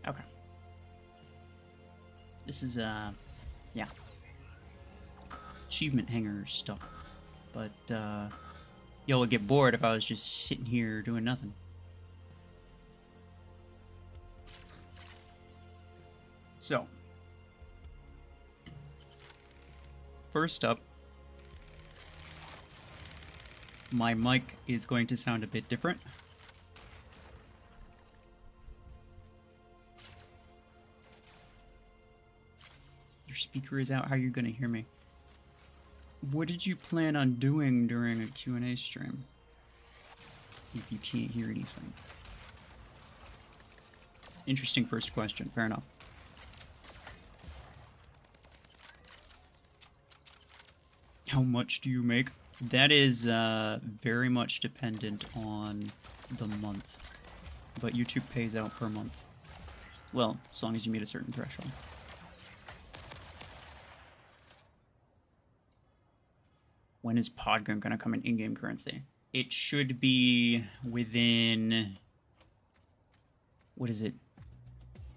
Okay. This is, yeah. Achievement hanger stuff. But, y'all would get bored if I was just sitting here doing nothing. So. First up, my mic is going to sound a bit different. Your speaker is out. How are you going to hear me? What did you plan on doing during a Q&A stream? If you can't hear anything. It's an interesting first question. Fair enough. How much do you make? That is very much dependent on the month. But YouTube pays out per month. Well, as long as you meet a certain threshold. When is Podgun going to come in-game currency? It should be within... What is it?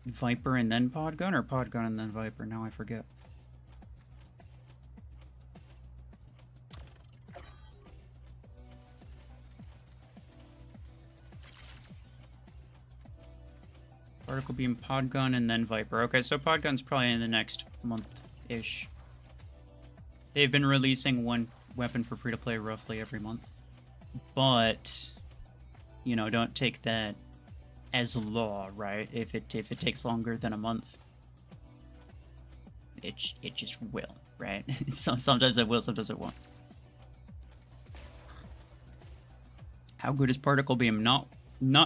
Viper and then Podgun, or Podgun and then Viper? Now I forget. Particle Beam, Podgun, and then Viper. Okay, so Podgun's probably in the next month-ish. They've been releasing one weapon for free-to-play roughly every month. But, you know, don't take that as law, right? If it takes longer than a month, it just will, right? Sometimes it will, sometimes it won't. How good is Particle Beam? Not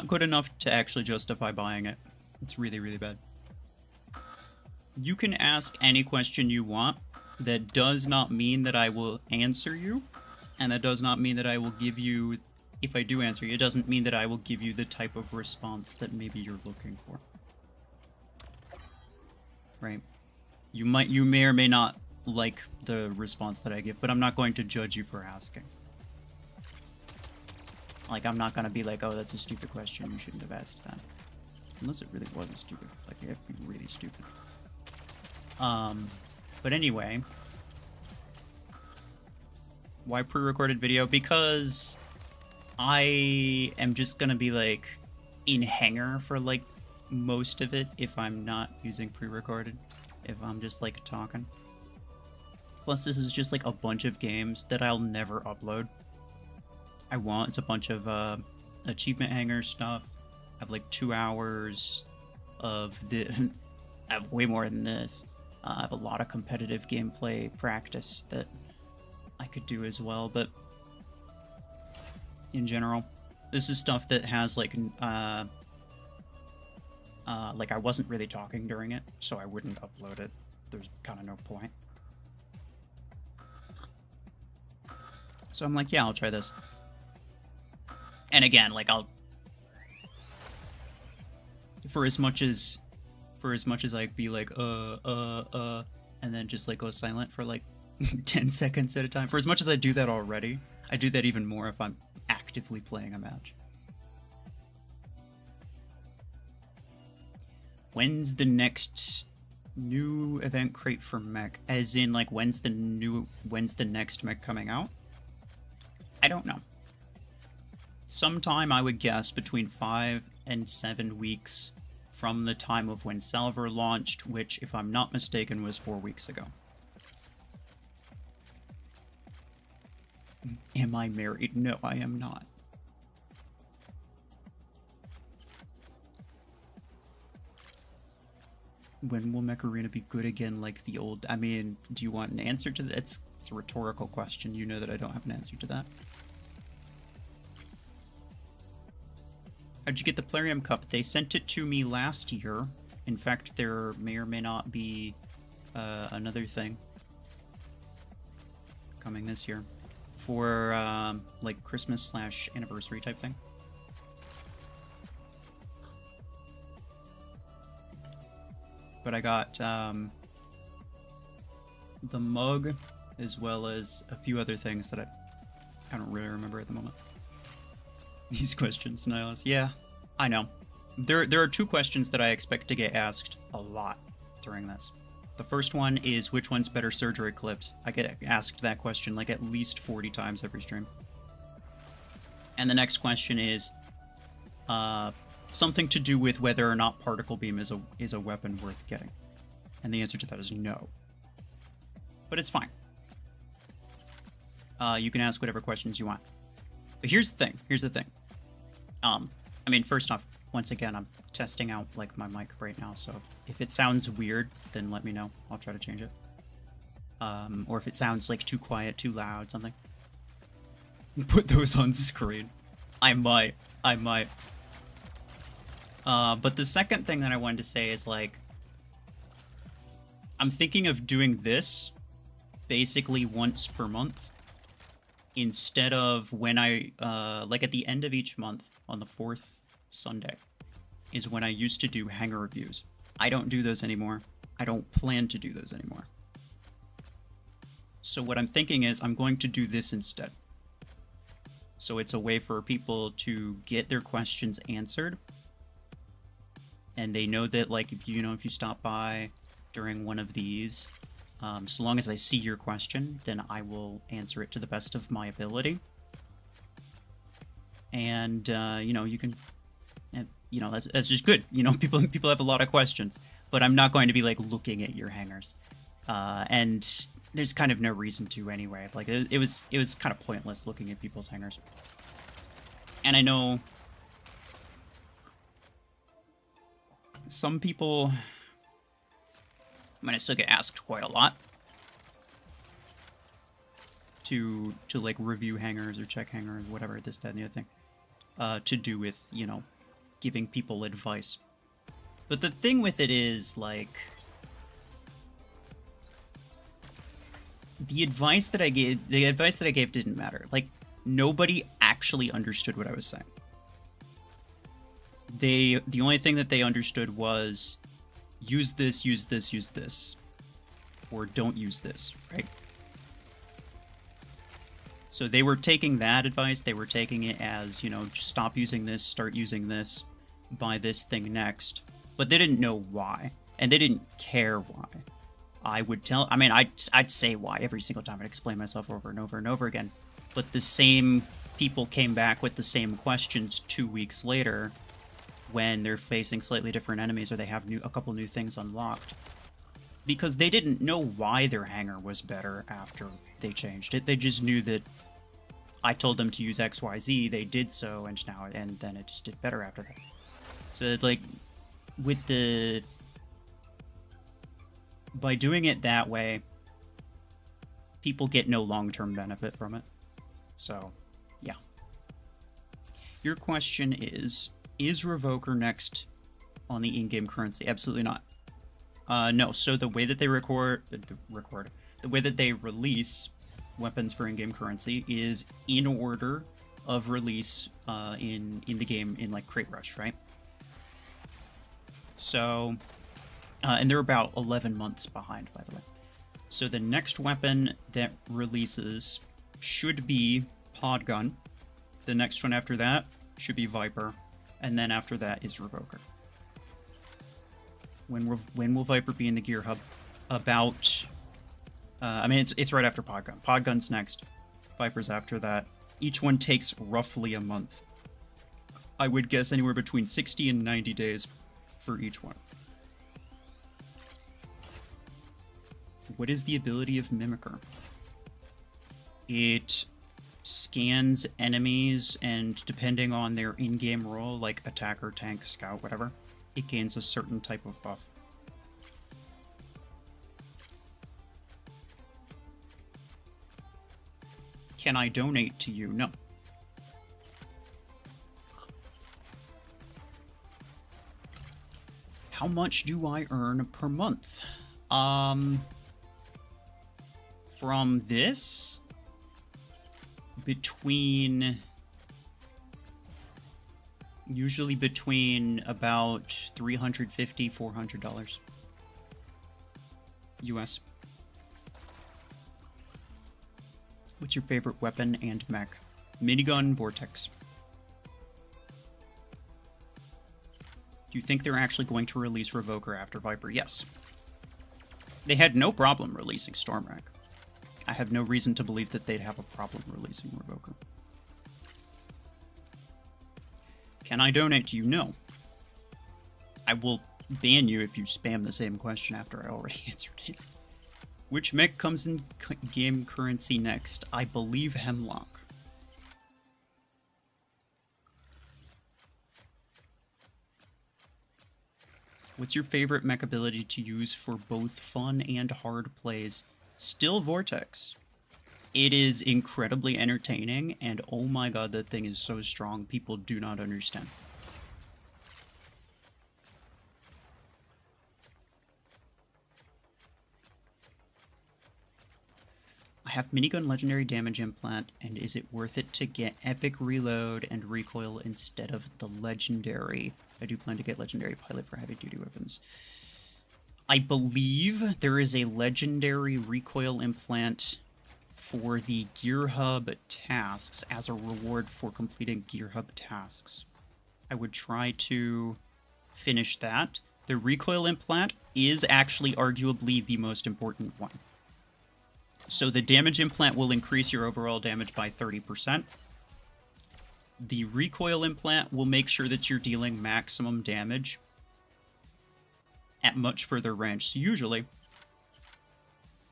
good enough to actually justify buying it. It's really, really bad. You can ask any question you want. That does not mean that I will answer you. And that does not mean that I will give you... If I do answer you, it doesn't mean that I will give you the type of response that maybe you're looking for. Right? You may or may not like the response that I give, but I'm not going to judge you for asking. Like, I'm not going to be like, oh, that's a stupid question, you shouldn't have asked that. Unless it really wasn't stupid. Like, you have to be really stupid. But anyway, why pre-recorded video? Because I am just gonna be like in hangar for like most of it if I'm not using pre-recorded, if I'm just like talking. Plus this is just like a bunch of games that I'll never upload. I won't. It's a bunch of achievement hanger stuff. I have like 2 hours of the... I have way more than this. I have a lot of competitive gameplay practice that I could do as well, but in general, this is stuff that has like I wasn't really talking during it, so I wouldn't upload it. There's kind of no point. So I'm like, yeah, I'll try this. And again, like for as much as I'd be like, and then just like go silent for like 10 seconds at a time. For as much as I do that already, I do that even more if I'm actively playing a match. When's the next new event crate for Mech? As in, like, when's the next Mech coming out? I don't know. Sometime, I would guess, between 5 and 7 weeks from the time of when Salver launched, which, if I'm not mistaken, was 4 weeks ago. Am I married? No, I am not. When will Mech Arena be good again like the old... I mean, do you want an answer to that? It's a rhetorical question. You know that I don't have an answer to that. How'd you get the Plarium Cup? They sent it to me last year. In fact, there may or may not be another thing coming this year for like Christmas / anniversary type thing. But I got the mug as well as a few other things that I don't really remember at the moment. These questions, Nihilus. Yeah, I know. There are two questions that I expect to get asked a lot during this. The first one is, which one's better, Surge or Eclipse? I get asked that question like at least 40 times every stream. And the next question is something to do with whether or not Particle Beam is a weapon worth getting. And the answer to that is no. But it's fine. You can ask whatever questions you want. But here's the thing. I mean, first off, once again, I'm testing out like my mic right now, so if it sounds weird, then let me know. I'll try to change it. Or if it sounds like too quiet, too loud, something. Put those on screen. I might. But the second thing that I wanted to say is, like, I'm thinking of doing this basically once per month instead of when I, like at the end of each month on the 4th Sunday is when I used to do hangar reviews. I don't do those anymore. I don't plan to do those anymore. So what I'm thinking is I'm going to do this instead. So it's a way for people to get their questions answered. And they know that, like, if you stop by during one of these, so long as I see your question, then I will answer it to the best of my ability. And, you can, that's just good. People have a lot of questions, but I'm not going to be, like, looking at your hangars. And there's kind of no reason to anyway. Like, it was kind of pointless looking at people's hangars. And I know some people, I mean, I still get asked quite a lot to like review hangars or check hangars, whatever, this, that, and the other thing, to do with, giving people advice. But the thing with it is, like, the advice that I gave didn't matter. Like, nobody actually understood what I was saying. The only thing that they understood was use this, or don't use this, right? So they were taking that advice, they were taking it as, just stop using this, start using this, buy this thing next. But they didn't know why, and they didn't care why. I'd say why every single time. I'd explain myself over and over and over again. But the same people came back with the same questions 2 weeks later when they're facing slightly different enemies or they have a couple new things unlocked. Because they didn't know why their hangar was better after they changed it. They just knew that I told them to use XYZ, they did so, and then it just did better after that. So, like, by doing it that way, people get no long-term benefit from it. So, yeah. Your question is Revoker next on the in-game currency? Absolutely not. No, so the way that they the way that they release weapons for in-game currency is in order of release in the game in, like, Crate Rush, right? So, and they're about 11 months behind, by the way. So the next weapon that releases should be Podgun. The next one after that should be Viper. And then after that is Revoker. When will Viper be in the Gear Hub? About... it's right after Podgun. Podgun's next. Viper's after that. Each one takes roughly a month. I would guess anywhere between 60 and 90 days for each one. What is the ability of Mimicker? It scans enemies, and depending on their in-game role, like attacker, tank, scout, whatever, it gains a certain type of buff. Can I donate to you? No. How much do I earn per month? From this, usually between about $350, $400 US. What's your favorite weapon and mech? Minigun, Vortex. Do you think they're actually going to release Revoker after Viper? Yes. They had no problem releasing Stormwreck. I have no reason to believe that they'd have a problem releasing Revoker. Can I donate to you? No. I will ban you if you spam the same question after I already answered it. Which mech comes in game currency next? I believe Hemlock. What's your favorite mech ability to use for both fun and hard plays? Still Vortex. It is incredibly entertaining, and oh my god, that thing is so strong, people do not understand. I have minigun legendary damage implant, and is it worth it to get epic reload and recoil instead of the legendary? I do plan to get legendary pilot for heavy duty weapons. I believe there is a legendary recoil implant for the Gear Hub tasks as a reward for completing Gear Hub tasks. I would try to finish that. The recoil implant is actually arguably the most important one. So the damage implant will increase your overall damage by 30%. The recoil implant will make sure that you're dealing maximum damage at much further range. So usually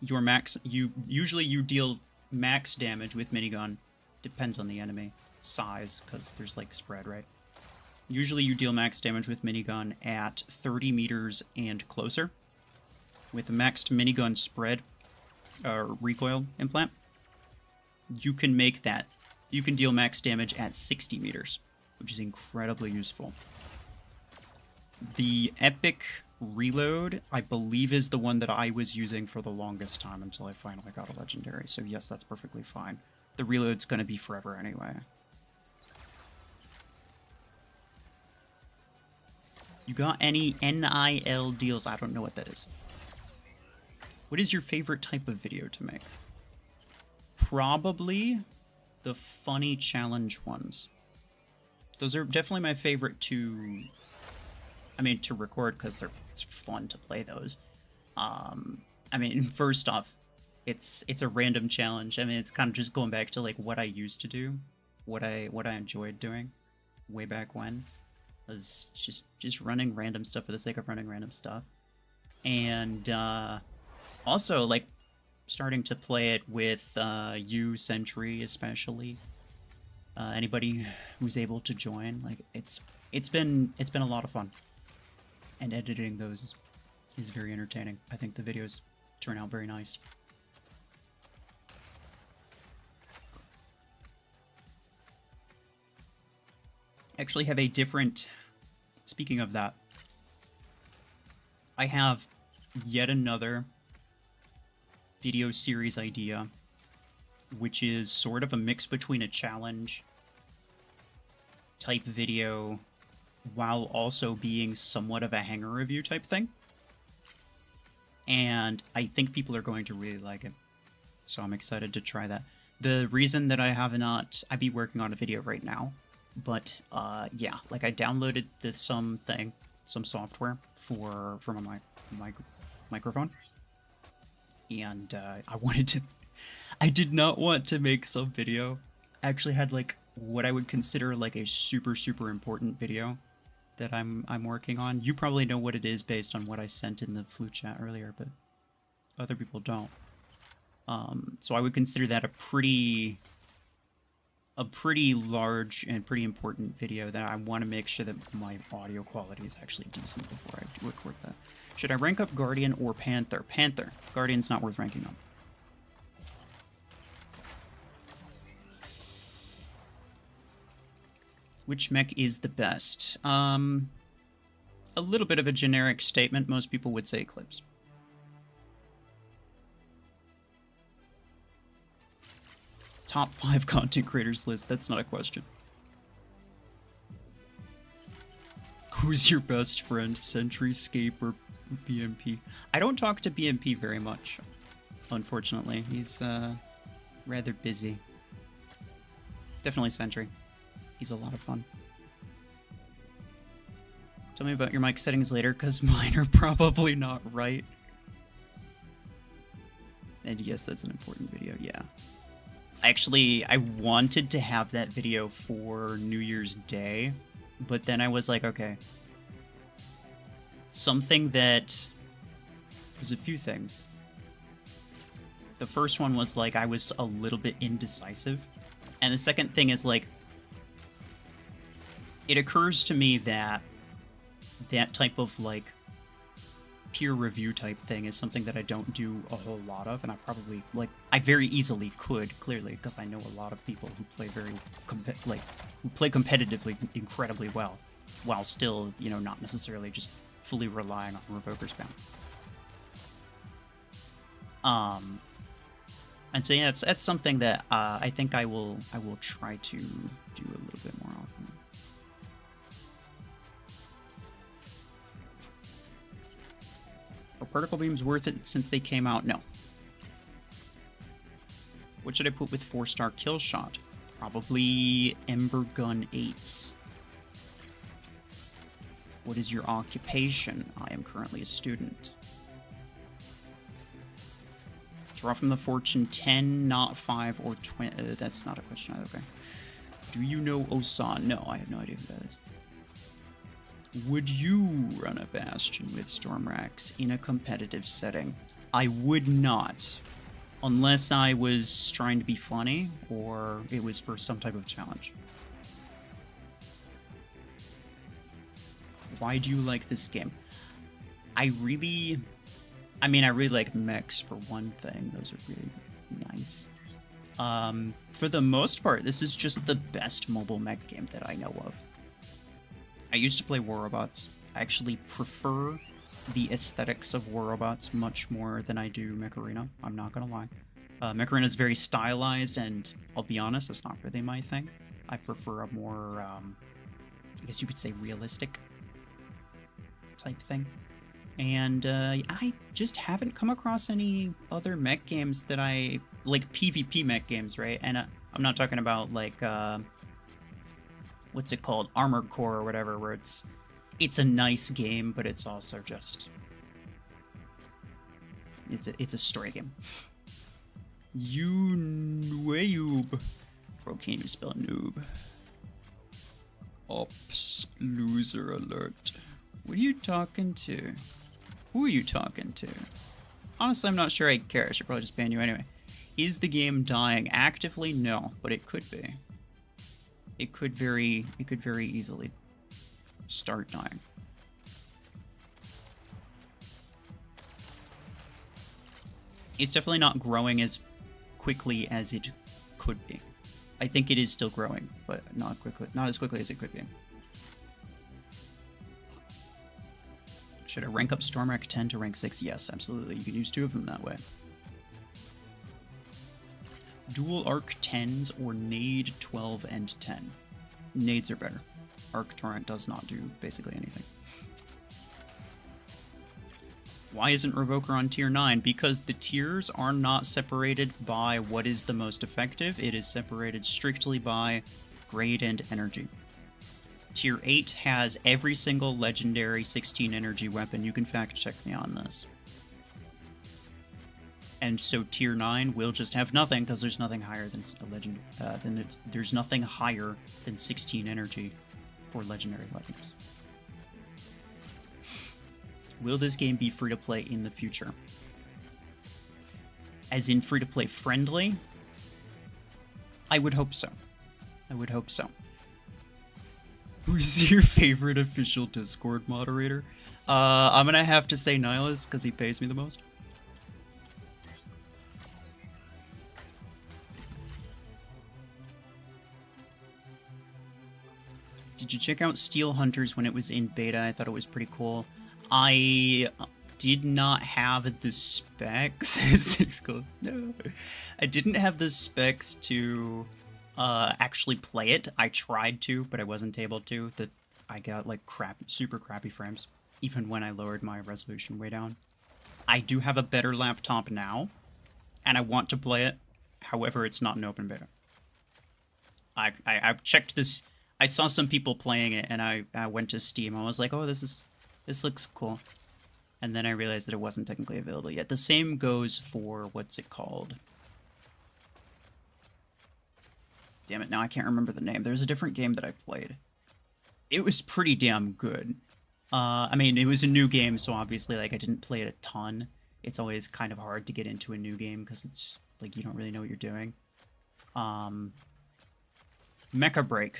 you deal max damage with minigun. Depends on the enemy size, because there's like spread, right? Usually you deal max damage with minigun at 30 meters and closer. With a maxed minigun spread recoil implant, you can make that. You can deal max damage at 60 meters, which is incredibly useful. The epic reload, I believe, is the one that I was using for the longest time until I finally got a legendary. So yes, that's perfectly fine. The reload's going to be forever anyway. You got any NIL deals? I don't know what that is. What is your favorite type of video to make? Probably the funny challenge ones. Those are definitely my favorite to record, because it's fun to play those. I mean, first off, it's a random challenge. I mean, it's kind of just going back to like what I used to do, what I enjoyed doing way back when. Was just running random stuff for the sake of running random stuff. And also like starting to play it with you, Sentry, especially. Anybody who's able to join, like it's been a lot of fun. And editing those is very entertaining. I think the videos turn out very nice. Actually have a different... Speaking of that, I have yet another video series idea, which is sort of a mix between a challenge type video while also being somewhat of a hanger review type thing. And I think people are going to really like it. So I'm excited to try that. The reason that I have not... I'd be working on a video right now. But, yeah, like I downloaded some software for my microphone. And I did not want to make some video. I actually had like what I would consider like a super, super important video that I'm working on. You probably know what it is based on what I sent in the flute chat earlier, but other people don't. So I would consider that a pretty large and pretty important video that I want to make sure that my audio quality is actually decent before I record that. Should I rank up Guardian or Panther? Panther. Guardian's not worth ranking up. Which mech is the best? A little bit of a generic statement. Most people would say Eclipse. Top 5 content creators list. That's not a question. Who's your best friend? Sentry, Scape, or BMP? I don't talk to BMP very much, unfortunately. He's rather busy. Definitely Sentry. He's a lot of fun. Tell me about your mic settings later, because mine are probably not right. And yes, that's an important video, yeah. Actually, I wanted to have that video for New Year's Day, but then I was like, okay. Something that... There's a few things. The first one was, like, I was a little bit indecisive. And the second thing is, like, it occurs to me that that type of, like, peer review type thing is something that I don't do a whole lot of, and I probably, like, I very easily could, clearly, because I know a lot of people who play who play competitively incredibly well, while still, you know, not necessarily just fully relying on Revoker spam. And so yeah, that's something that I think I will try to do a little bit more often. Are particle beams worth it since they came out? No. What should I put with 4-star Killshot? Probably Ember Gun 8s. What is your occupation? I am currently a student. Draw from the fortune 10, not 5 or 20. That's not a question either, okay. Do you know Osan? No, I have no idea who that is. Would you run a Bastion with Stormrax in a competitive setting? I would not. Unless I was trying to be funny, or it was for some type of challenge. Why do you like this game? I really like Mechs for one thing. Those are really nice. For the most part, this is just the best mobile mech game that I know of. I used to play War Robots. I actually prefer the aesthetics of War Robots much more than I do Mech Arena. I'm not gonna lie. Mech Arena is very stylized, and I'll be honest, it's not really my thing. I prefer a more, I guess you could say, realistic type thing. And I just haven't come across any other mech games that I like, PvP mech games, right? And I'm not talking about like what's it called, Armored Core or whatever, where it's a nice game, but it's also just it's a story game. Noob. Bro, can't even spell noob. Ops, loser alert. What are you talking to? Who are you talking to? Honestly, I'm not sure I care. I should probably just ban you anyway. Is the game dying actively? No, but it could be. It could very easily start dying. It's definitely not growing as quickly as it could be. I think it is still growing, but not as quickly as it could be. Should I rank up Stormrack 10 to rank 6? Yes, absolutely. You can use 2 of them that way. Dual Arc 10s or Nade 12 and 10. Nades are better. Arc Torrent does not do basically anything. Why isn't Revoker on tier 9? Because the tiers are not separated by what is the most effective. It is separated strictly by grade and energy. Tier 8 has every single legendary 16 energy weapon. You can fact check me on this. And so tier 9 will just have nothing, because there's nothing higher than a legend. There's nothing higher than 16 energy for legendary weapons. Will this game be free to play in the future? As in free to play friendly? I would hope so. I would hope so. Who's your favorite official Discord moderator? I'm gonna have to say Nihilus, because he pays me the most. Did you check out Steel Hunters when it was in beta? I thought it was pretty cool. I did not have the specs. No. I didn't have the specs to actually play it. I tried to, but I wasn't able to. I got like super crappy frames, even when I lowered my resolution way down. I do have a better laptop now, and I want to play it. However, it's not an open beta. I've checked this. I saw some people playing it, and I went to Steam. I was like, oh, this looks cool. And then I realized that it wasn't technically available yet. The same goes for, what's it called? Damn it, now I can't remember the name. There's a different game that I played. It was pretty damn good. I mean, it was a new game, so obviously, like, I didn't play it a ton. It's always kind of hard to get into a new game, because it's, like, you don't really know what you're doing. Mecha Break.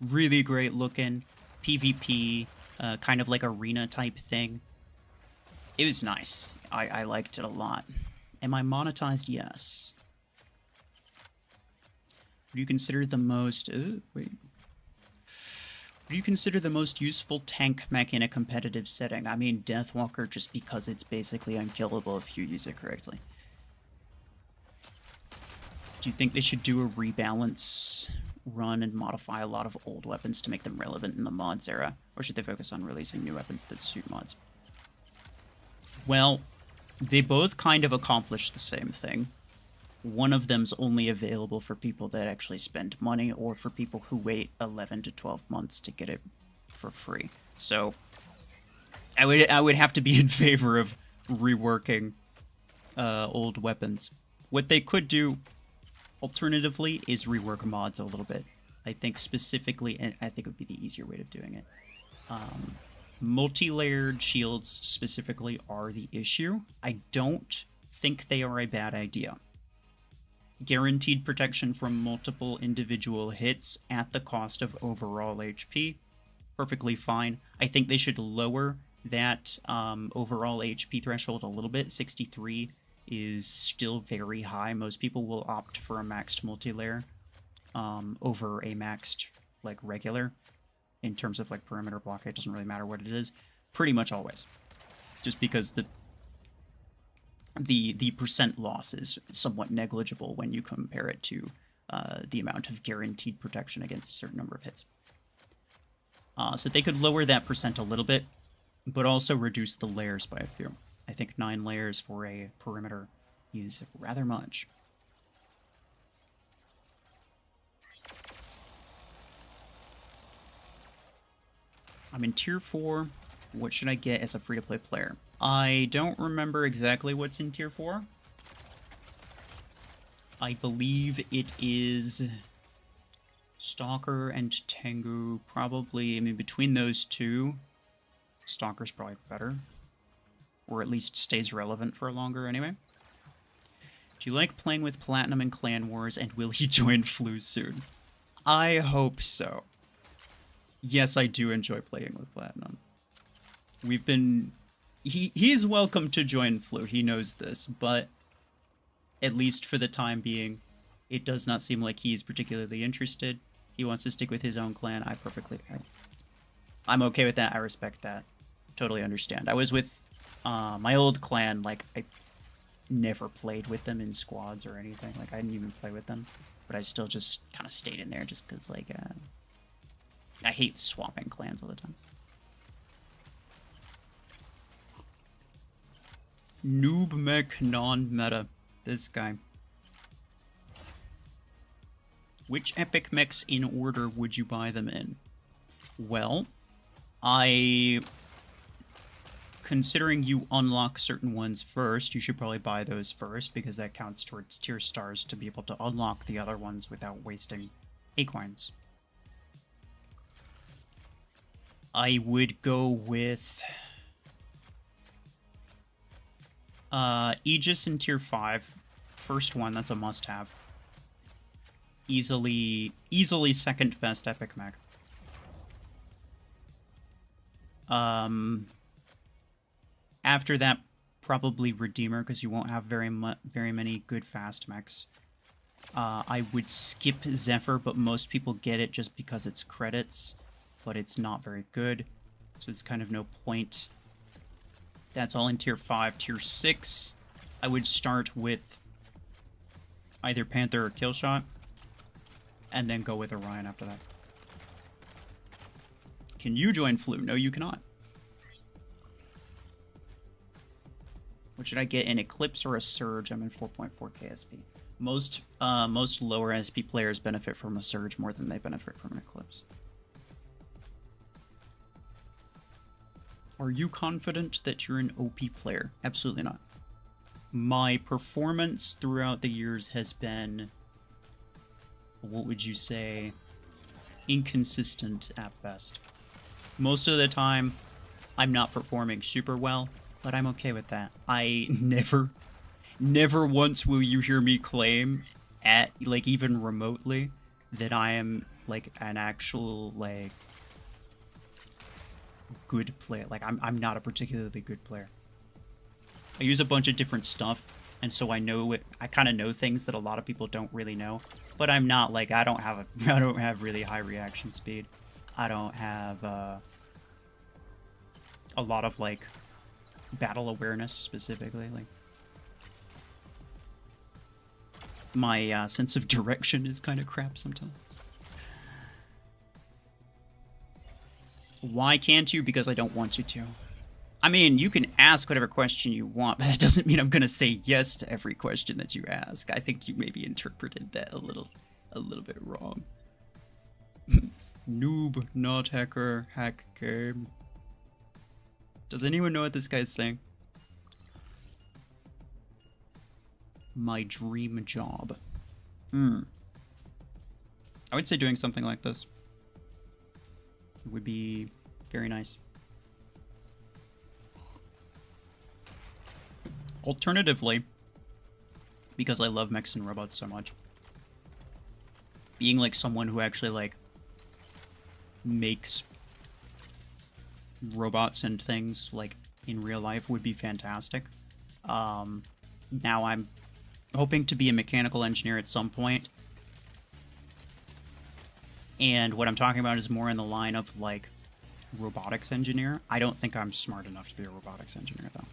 Really great looking. PvP, kind of like arena type thing. It was nice. I liked it a lot. Am I monetized? Yes. What do you consider the most... What do you consider the most useful tank mech in a competitive setting? I mean, Deathwalker, just because it's basically unkillable if you use it correctly. Do you think they should do a rebalance run and modify a lot of old weapons to make them relevant in the mods era? Or should they focus on releasing new weapons that suit mods? Well, they both kind of accomplish the same thing. One of them's only available for people that actually spend money, or for people who wait 11 to 12 months to get it for free. So, I would have to be in favor of reworking old weapons. What they could do, alternatively, is rework mods a little bit. I think specifically, and I think it would be the easier way of doing it. Multi-layered shields specifically are the issue. I don't think they are a bad idea. Guaranteed protection from multiple individual hits at the cost of overall HP. Perfectly fine. I think they should lower that overall HP threshold a little bit. 63 is still very high. Most people will opt for a maxed multi-layer over a maxed, like, regular. In terms of, like, perimeter blockade, it doesn't really matter what it is. Pretty much always. Just because the percent loss is somewhat negligible when you compare it to the amount of guaranteed protection against a certain number of hits. So they could lower that percent a little bit, but also reduce the layers by a few. I think 9 layers for a perimeter is rather much. I'm in Tier 4. What should I get as a free-to-play player? I don't remember exactly what's in Tier 4. I believe it is Stalker and Tengu. Probably, I mean, between those two, Stalker's probably better. Or at least stays relevant for longer anyway. Do you like playing with Platinum in Clan Wars, and will he join Flu soon? I hope so. Yes, I do enjoy playing with Platinum. We've been... He's welcome to join Flu, he knows this, but at least for the time being, it does not seem like he's particularly interested. He wants to stick with his own clan. I'm okay with that. I respect that. Totally understand. I was with my old clan, like, I never played with them in squads or anything. Like, I didn't even play with them, but I still just kind of stayed in there just because, like, I hate swapping clans all the time. Noob mech non-meta. This guy. Which epic mechs in order would you buy them in? Well, considering you unlock certain ones first, you should probably buy those first, because that counts towards tier stars to be able to unlock the other ones without wasting acorns. I would go with Aegis in tier 5. First one, that's a must-have. Easily second best epic mech. After that, probably Redeemer, because you won't have very many good fast mechs. I would skip Zephyr, but most people get it just because it's credits, but it's not very good, so it's kind of no point. That's all in tier 5. Tier 6, I would start with either Panther or Killshot, and then go with Orion after that. Can you join Flu? No, you cannot. What should I get, an Eclipse or a Surge? I'm in 4.4 KSP. Most lower SP players benefit from a surge more than they benefit from an eclipse. Are you confident that you're an OP player? Absolutely not. My performance throughout the years has been, what would you say, inconsistent at best. Most of the time, I'm not performing super well, but I'm okay with that. I never once will you hear me claim at, like, even remotely that I am, like, an actual, like, good player. Like, I'm not a particularly good player. I use a bunch of different stuff, and so I know it. I kind of know things that a lot of people don't really know. But I'm not, like, I don't have really high reaction speed. I don't have a lot of, like, battle awareness specifically. Like, my sense of direction is kind of crap sometimes. Why can't you? Because I don't want you to. I mean, you can ask whatever question you want, but that doesn't mean I'm gonna say yes to every question that you ask. I think you maybe interpreted that a little bit wrong. Noob, not hacker, hack game. Does anyone know what this guy's saying? My dream job. I would say doing something like this would be very nice. Alternatively, because I love mechs and robots so much, being like someone who actually like makes robots and things like in real life would be fantastic. Now I'm hoping to be a mechanical engineer at some point. And what I'm talking about is more in the line of like robotics engineer. I don't think I'm smart enough to be a robotics engineer though.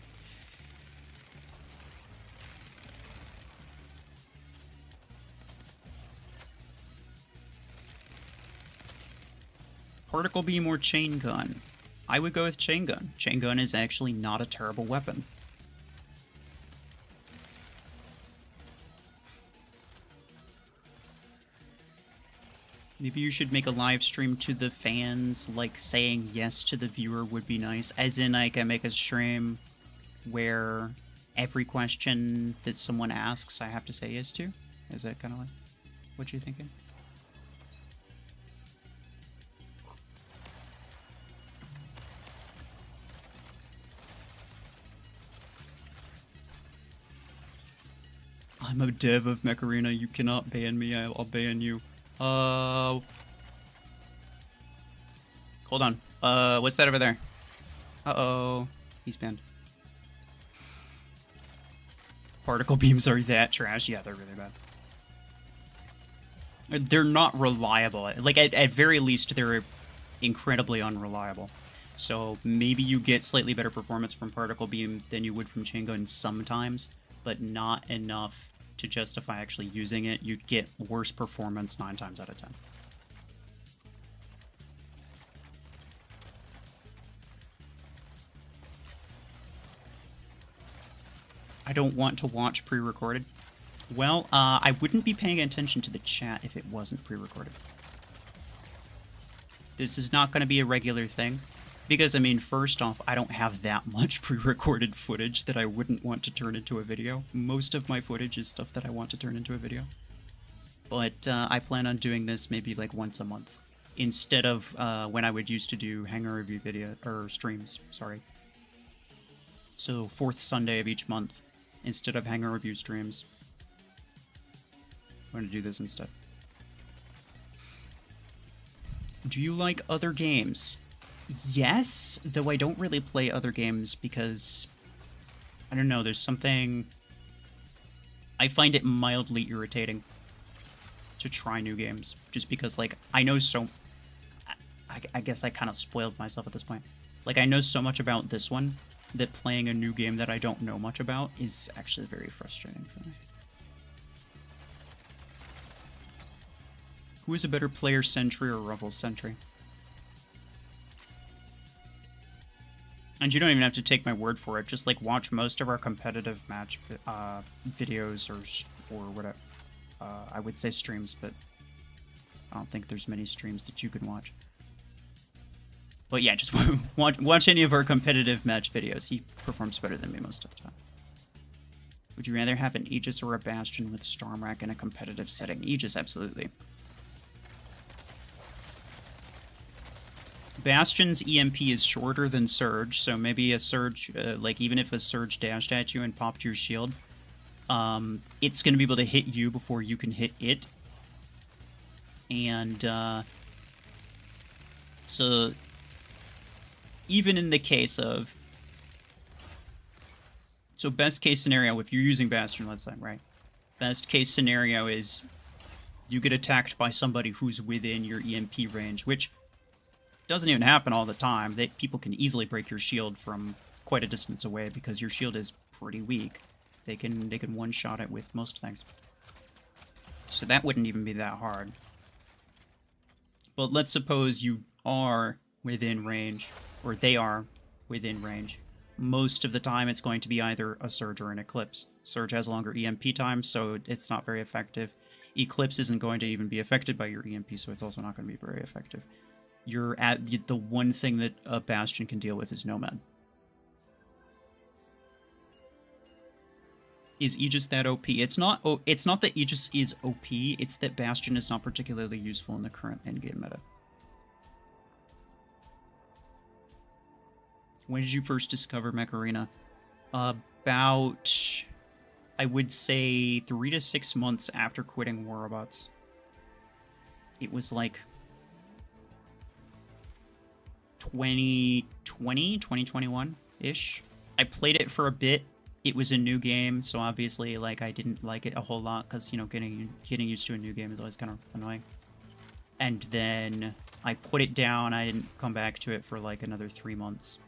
Particle beam or chain gun? I would go with chain gun. Chain gun is actually not a terrible weapon. Maybe you should make a live stream to the fans, like saying yes to the viewer would be nice. As in, like, I make a stream where every question that someone asks, I have to say yes to? Is that kind of like what you're thinking? I'm a dev of Mech Arena. You cannot ban me. I'll ban you. Hold on. What's that over there? Uh-oh. He's banned. Particle beams are that trash? Yeah, they're really bad. They're not reliable. Like, at very least, they're incredibly unreliable. So maybe you get slightly better performance from particle beam than you would from chain gun sometimes, but not enough to justify actually using it. You'd get worse performance 9 times out of 10. I don't want to watch pre-recorded. Well, I wouldn't be paying attention to the chat if it wasn't pre-recorded. This is not going to be a regular thing. Because, I mean, first off, I don't have that much pre-recorded footage that I wouldn't want to turn into a video. Most of my footage is stuff that I want to turn into a video. But I plan on doing this maybe like once a month. Instead of when I would used to do hangar review video, or streams, sorry. So, 4th Sunday of each month, instead of hangar review streams. I'm going to do this instead. Do you like other games? Yes, though I don't really play other games because, I don't know, there's something... I find it mildly irritating to try new games, just because, like, I know so... I guess I kind of spoiled myself at this point. Like, I know so much about this one, that playing a new game that I don't know much about is actually very frustrating for me. Who is a better player, Sentry or Revel Sentry? And you don't even have to take my word for it. Just, like, watch most of our competitive match videos or whatever. I would say streams, but I don't think there's many streams that you can watch. But yeah, just watch any of our competitive match videos. He performs better than me most of the time. Would you rather have an Aegis or a Bastion with Stormrack in a competitive setting? Aegis, absolutely. Bastion's EMP is shorter than Surge, so maybe a Surge, like even if a Surge dashed at you and popped your shield, it's going to be able to hit you before you can hit it. And so even in the case of... So best case scenario, if you're using Bastion, let's say, right? Best case scenario is you get attacked by somebody who's within your EMP range, which doesn't even happen all the time. People can easily break your shield from quite a distance away because your shield is pretty weak. They can one-shot it with most things. So that wouldn't even be that hard. But let's suppose you are within range, or they are within range. Most of the time it's going to be either a Surge or an Eclipse. Surge has longer EMP time, so it's not very effective. Eclipse isn't going to even be affected by your EMP, so it's also not going to be very effective. You're at the one thing that a Bastion can deal with is Nomad. Is Aegis that OP? It's not that Aegis is OP, it's that Bastion is not particularly useful in the current endgame meta. When did you first discover Mech Arena? About, I would say, 3 to 6 months after quitting War Robots. It was like 2021-ish. I played it for a bit. It was a new game, so obviously, like, I didn't like it a whole lot, because, you know, getting used to a new game is always kind of annoying. And then I put it down. I didn't come back to it for, like, another 3 months.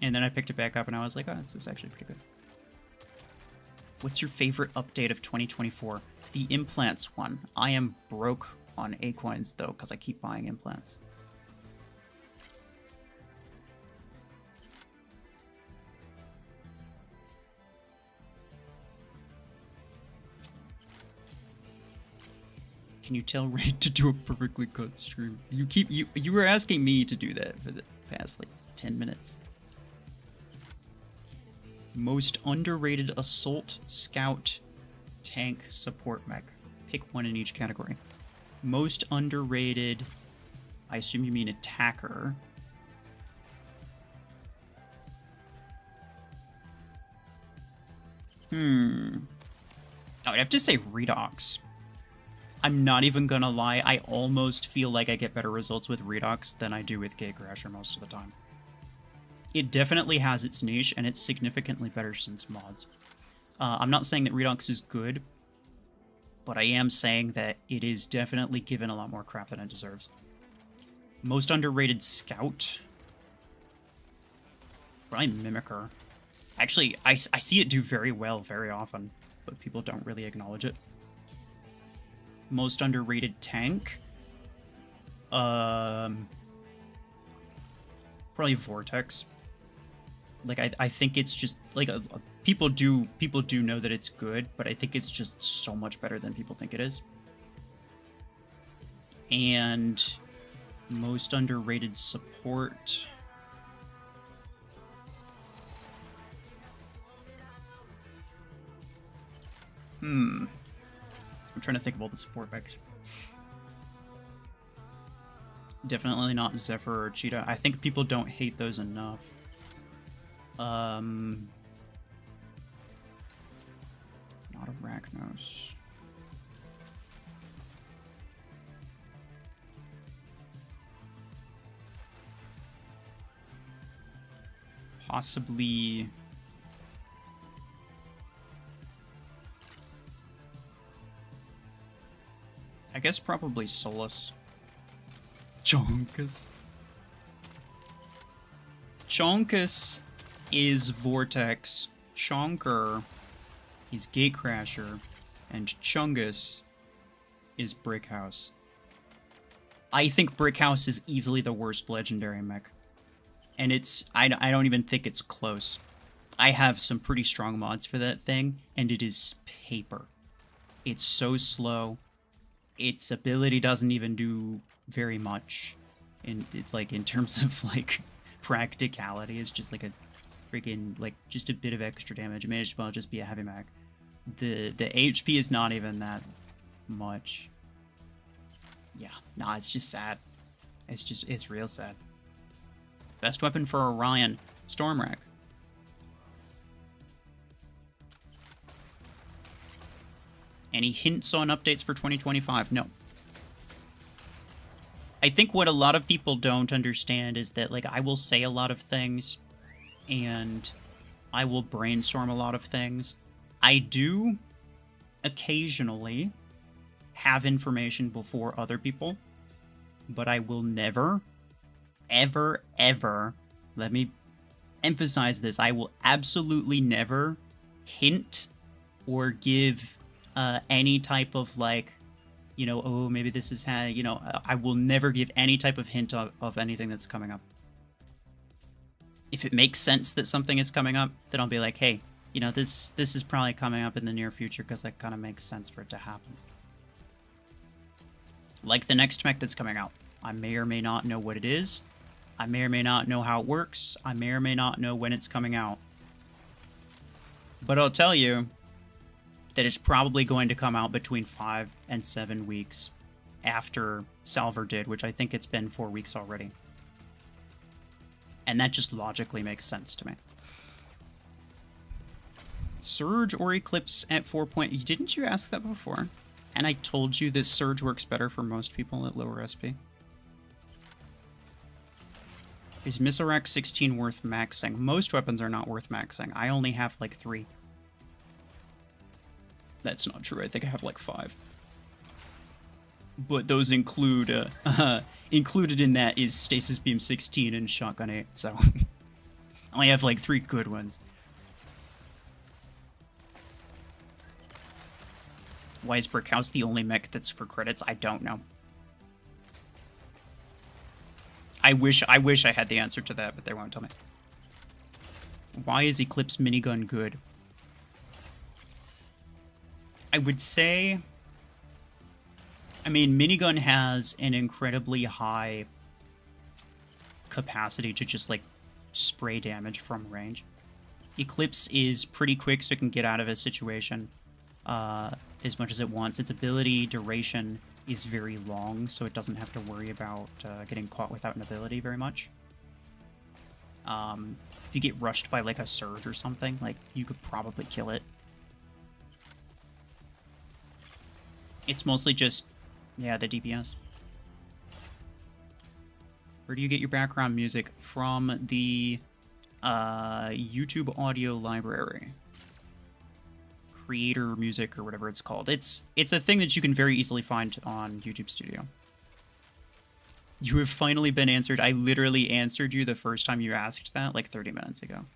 And then I picked it back up, and I was like, oh, this is actually pretty good. What's your favorite update of 2024? The implants one. I am broke on A-coins, though, because I keep buying implants. Can you tell Ray to do a perfectly cut stream? You were asking me to do that for the past like 10 minutes. Most underrated assault, scout, tank, support mech. Pick one in each category. Most underrated, I assume you mean attacker. I would have to say Redox. I'm not even gonna lie, I almost feel like I get better results with Redox than I do with Gatecrasher most of the time. It definitely has its niche, and it's significantly better since mods. I'm not saying that Redox is good, but I am saying that it is definitely given a lot more crap than it deserves. Most underrated Scout? Probably Mimicker. Actually, I see it do very well very often, but people don't really acknowledge it. Most underrated tank? Probably Vortex. Like, I think it's just, like, people do know that it's good, but I think it's just so much better than people think it is. And most underrated support... I'm trying to think of all the support mechs. Definitely not Zephyr or Cheetah. I think people don't hate those enough. Not Arachnos. Possibly... I guess probably Solus. Chonkus. Chonkus is Vortex, Chonker is Gatecrasher, and Chungus is Brickhouse. I think Brickhouse is easily the worst legendary mech. And it's... I don't even think it's close. I have some pretty strong mods for that thing, and it is paper. It's so slow. Its ability doesn't even do very much in terms of like practicality. It's just like a freaking like just a bit of extra damage. It may as well just be a heavy mag. The HP is not even that much. Yeah, nah, it's just sad. It's real sad. Best weapon for Orion, Stormwrack. Any hints on updates for 2025? No. I think what a lot of people don't understand is that, like, I will say a lot of things, and I will brainstorm a lot of things. I do occasionally have information before other people, but I will never, ever, ever, let me emphasize this, I will absolutely never hint or give any type of, like, you know, oh, maybe this is how, you know, I will never give any type of hint of anything that's coming up. If it makes sense that something is coming up, then I'll be like, hey, you know, this is probably coming up in the near future because that kind of makes sense for it to happen. Like the next mech that's coming out. I may or may not know what it is. I may or may not know how it works. I may or may not know when it's coming out. But I'll tell you that it's probably going to come out between 5 and 7 weeks after Salver did, which I think it's been 4 weeks already. And that just logically makes sense to me. Surge or Eclipse at 4 point... Didn't you ask that before? And I told you that Surge works better for most people at lower SP. Is Miserac 16 worth maxing? Most weapons are not worth maxing. I only have like 3. That's not true. I think I have like 5. But those include... included in that is Stasis Beam 16 and Shotgun 8, so... I only have like 3 good ones. Why is Brickhouse the only mech that's for credits? I don't know. I wish I had the answer to that, but they won't tell me. Why is Eclipse minigun good? I would say... I mean, minigun has an incredibly high capacity to just, like, spray damage from range. Eclipse is pretty quick, so it can get out of a situation as much as it wants. Its ability duration is very long, so it doesn't have to worry about getting caught without an ability very much. If you get rushed by, like, a surge or something, like, you could probably kill it. It's mostly just, yeah, the DPS. Where do you get your background music? From the YouTube audio library. Creator music or whatever it's called. It's a thing that you can very easily find on YouTube Studio. You have finally been answered. I literally answered you the first time you asked that, like 30 minutes ago.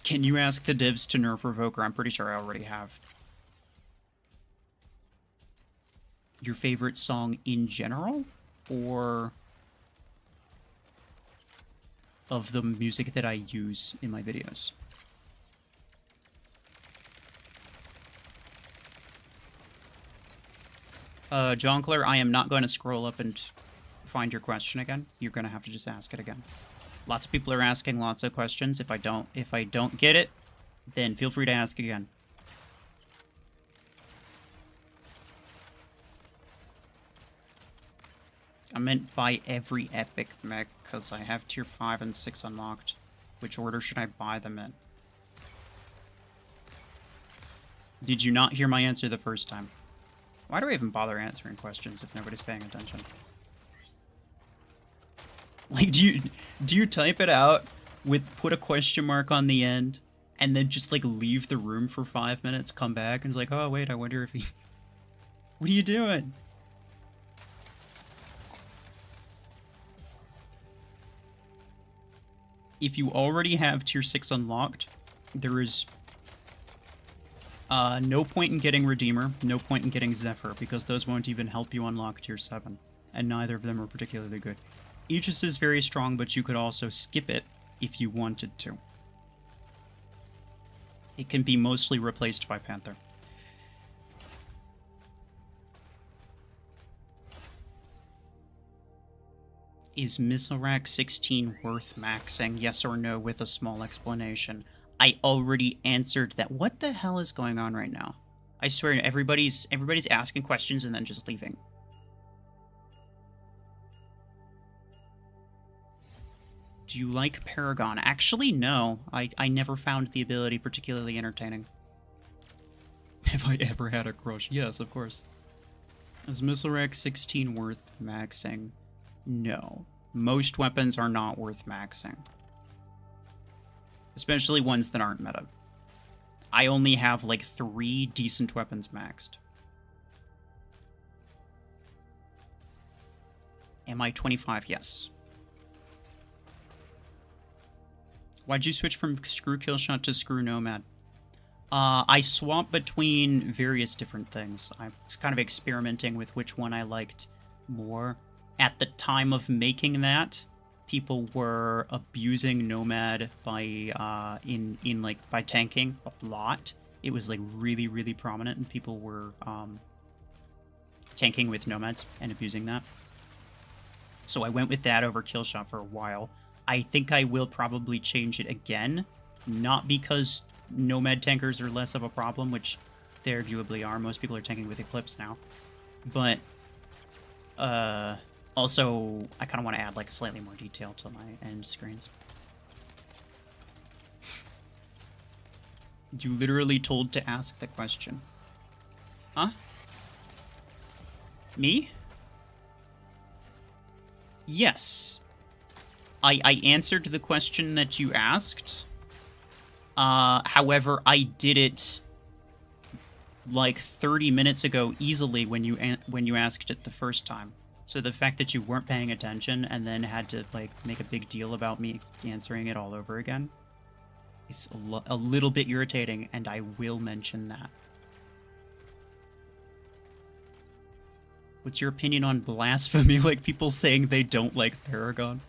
Can you ask the devs to nerf Revoker? I'm pretty sure I already have. Your favorite song in general? Or of the music that I use in my videos? John Clare, I am not going to scroll up and find your question again. You're going to have to just ask it again. Lots of people are asking lots of questions. If I don't get it, then feel free to ask again. I meant buy every epic mech, because I have tier 5 and 6 unlocked. Which order should I buy them in? Did you not hear my answer the first time? Why do I even bother answering questions if nobody's paying attention? Like, do you type it out with put a question mark on the end, and then just, like, leave the room for 5 minutes, come back, and it's like, oh, wait, I wonder if he... What are you doing? If you already have tier 6 unlocked, there is no point in getting Redeemer, no point in getting Zephyr, because those won't even help you unlock tier 7, and neither of them are particularly good. Aegis is very strong, but you could also skip it if you wanted to. It can be mostly replaced by Panther. Is Missile Rack 16 worth maxing? Yes or no with a small explanation. I already answered that. What the hell is going on right now? I swear, everybody's asking questions and then just leaving. Do you like Paragon? Actually, no. I never found the ability particularly entertaining. Have I ever had a crush? Yes, of course. Is Missile Rack 16 worth maxing? No. Most weapons are not worth maxing. Especially ones that aren't meta. I only have like 3 decent weapons maxed. Am I 25? Yes. Why'd you switch from Screw Killshot to Screw Nomad? I swapped between various different things. I was kind of experimenting with which one I liked more. At the time of making that, people were abusing Nomad by by tanking a lot. It was like really prominent, and people were tanking with Nomads and abusing that. So I went with that over Killshot for a while. I think I will probably change it again, not because Nomad tankers are less of a problem, which they arguably are. Most people are tanking with Eclipse now. But also, I kind of want to add like slightly more detail to my end screens. You literally told to ask the question. Huh? Me? Yes. I answered the question that you asked. However, I did it like 30 minutes ago easily when you asked it the first time. So the fact that you weren't paying attention and then had to like make a big deal about me answering it all over again is a little bit irritating, and I will mention that. What's your opinion on blasphemy? Like people saying they don't like Paragon?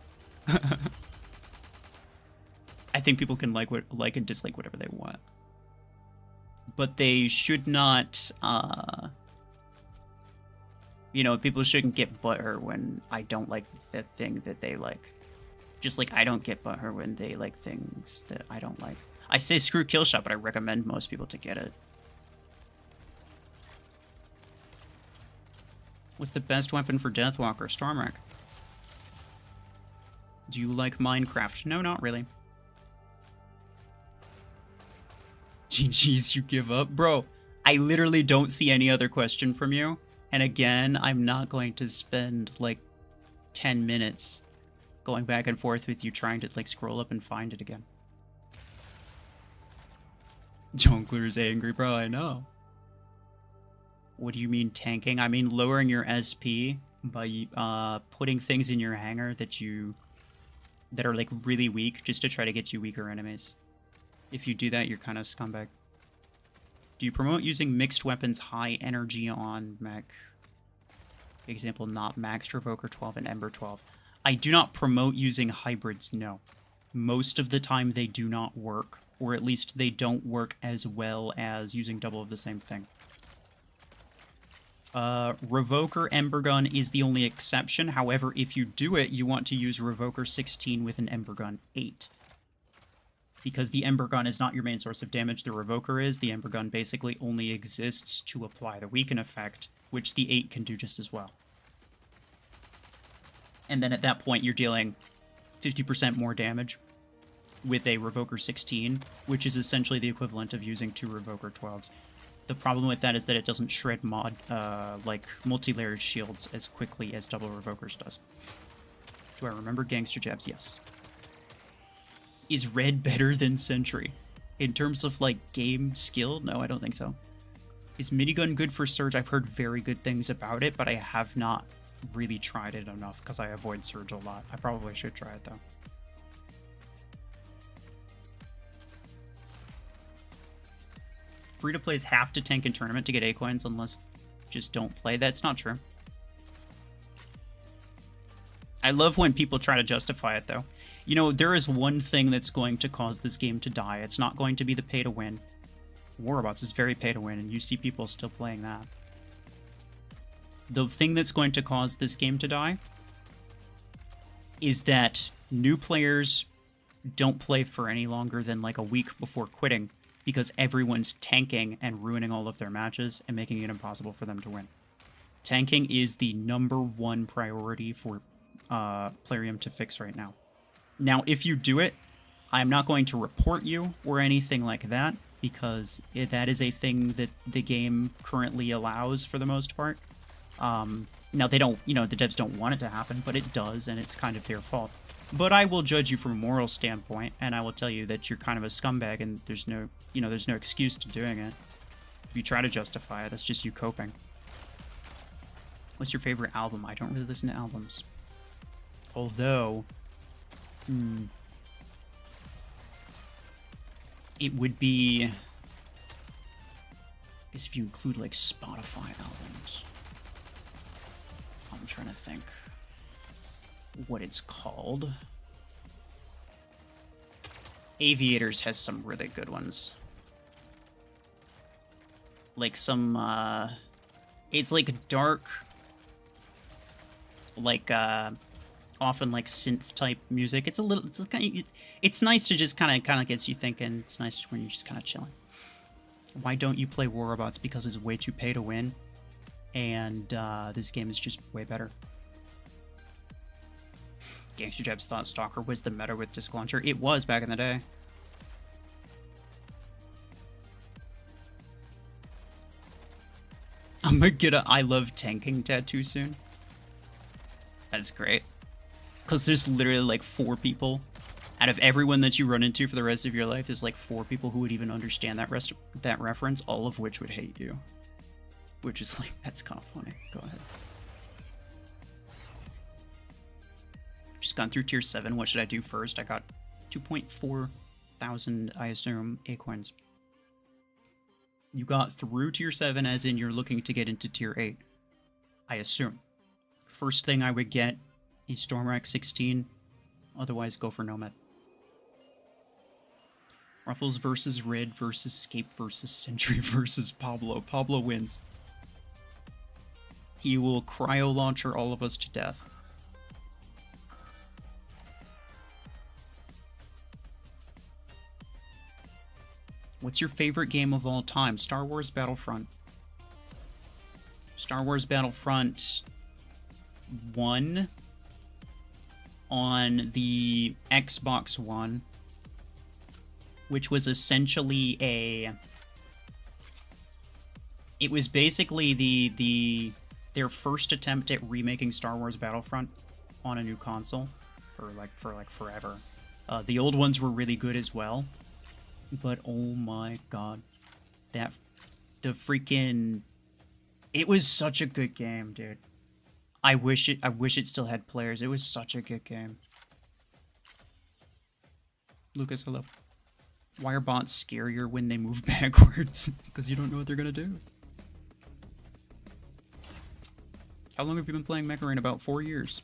I think people can like and dislike whatever they want. But they should not, you know, people shouldn't get butthurt when I don't like the thing that they like. Just like I don't get butthurt when they like things that I don't like. I say screw Killshot, but I recommend most people to get it. What's the best weapon for Deathwalker? Stormwreck. Do you like Minecraft? No, not really. GG's, you give up? Bro, I literally don't see any other question from you. And again, I'm not going to spend like 10 minutes going back and forth with you trying to like scroll up and find it again. Jungler's angry, bro, I know. What do you mean tanking? I mean lowering your SP by putting things in your hangar that are like really weak, just to try to get you weaker enemies. If you do that, you're kind of scumbag. Do you promote using mixed weapons high energy on mech? Example, not maxed Revoker 12 and Ember 12. I do not promote using hybrids, no. Most of the time they do not work, or at least they don't work as well as using double of the same thing. Revoker Ember Gun is the only exception. However, if you do it, you want to use Revoker 16 with an Ember Gun 8. Because the Ember Gun is not your main source of damage, the Revoker is. The Ember Gun basically only exists to apply the weaken effect, which the 8 can do just as well. And then at that point, you're dealing 50% more damage with a Revoker 16, which is essentially the equivalent of using 2 Revoker 12s. The problem with that is that it doesn't shred like multi-layered shields as quickly as double Revokers does. Do I remember Gangster Jabs? Yes. Is Red better than Sentry? In terms of, like, game skill? No, I don't think so. Is Minigun good for Surge? I've heard very good things about it, but I have not really tried it enough because I avoid Surge a lot. I probably should try it, though. Free-to-plays have to tank in tournament to get A coins unless just don't play. That's not true. I love when people try to justify it, though. You know, there is one thing that's going to cause this game to die. It's not going to be the pay to win. War Robots is very pay to win, and you see people still playing that. The thing that's going to cause this game to die is that new players don't play for any longer than like a week before quitting, because everyone's tanking and ruining all of their matches and making it impossible for them to win. Tanking is the #1 priority for Plarium to fix right now. Now, if you do it, I'm not going to report you or anything like that, because that is a thing that the game currently allows for the most part. Now, they don't, the devs don't want it to happen, but it does, and it's kind of their fault. But I will judge you from a moral standpoint, and I will tell you that you're kind of a scumbag, and there's no, there's no excuse to doing it. If you try to justify it, that's just you coping. What's your favorite album? I don't really listen to albums. Although, it would be, I guess if you include like Spotify albums. I'm trying to think what it's called. Aviators has some really good ones. Like some, it's like dark, like, often like synth type music. It's a little, it's nice to just kind of gets you thinking. It's nice when you're just kind of chilling. Why don't you play War Robots? Because it's way too pay to win, and this game is just way better. Gangster Jabs thought Stalker was the meta with Disc Launcher. It was back in the day. I'm gonna get a I love tanking tattoo soon. That's great. Because there's literally like 4 people. Out of everyone that you run into for the rest of your life, there's like 4 people who would even understand that reference, all of which would hate you. Which is like, that's kind of funny. Go ahead. Just gone through tier 7. What should I do first? I got 2.4 thousand, I assume, Acorns. You got through tier 7 as in you're looking to get into tier 8. I assume. First thing I would get is Stormrack 16. Otherwise, go for Nomad. Ruffles versus Rid versus Scape versus Sentry versus Pablo. Pablo wins. He will cryo launcher all of us to death. What's your favorite game of all time? Star Wars Battlefront. Star Wars Battlefront 1 on the Xbox One, which was essentially it was basically their first attempt at remaking Star Wars Battlefront on a new console for forever. The old ones were really good as well. But oh my god, it was such a good game, dude. I wish it still had players. It was such a good game. Lucas, hello. Why are bots scarier when they move backwards? Because you don't know what they're gonna do. How long have you been playing Mech Arena? About 4 years.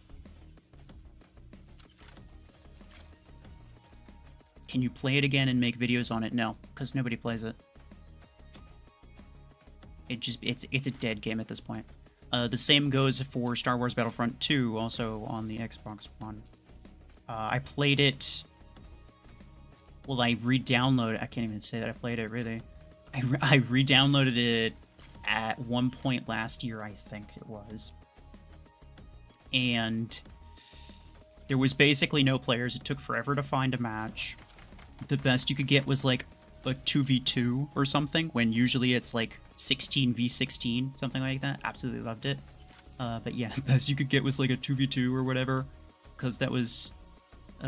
Can you play it again and make videos on it? No, because nobody plays it. It's a dead game at this point. The same goes for Star Wars Battlefront 2, also on the Xbox One. I played it... Well, I re-downloaded... I can't even say that I played it, really. I re-downloaded it at one point last year, I think it was. And there was basically no players. It took forever to find a match. The best you could get was like a 2v2 or something, when usually it's like 16v16, something like that. Absolutely loved it. But yeah, the best you could get was like a 2v2 or whatever, because that was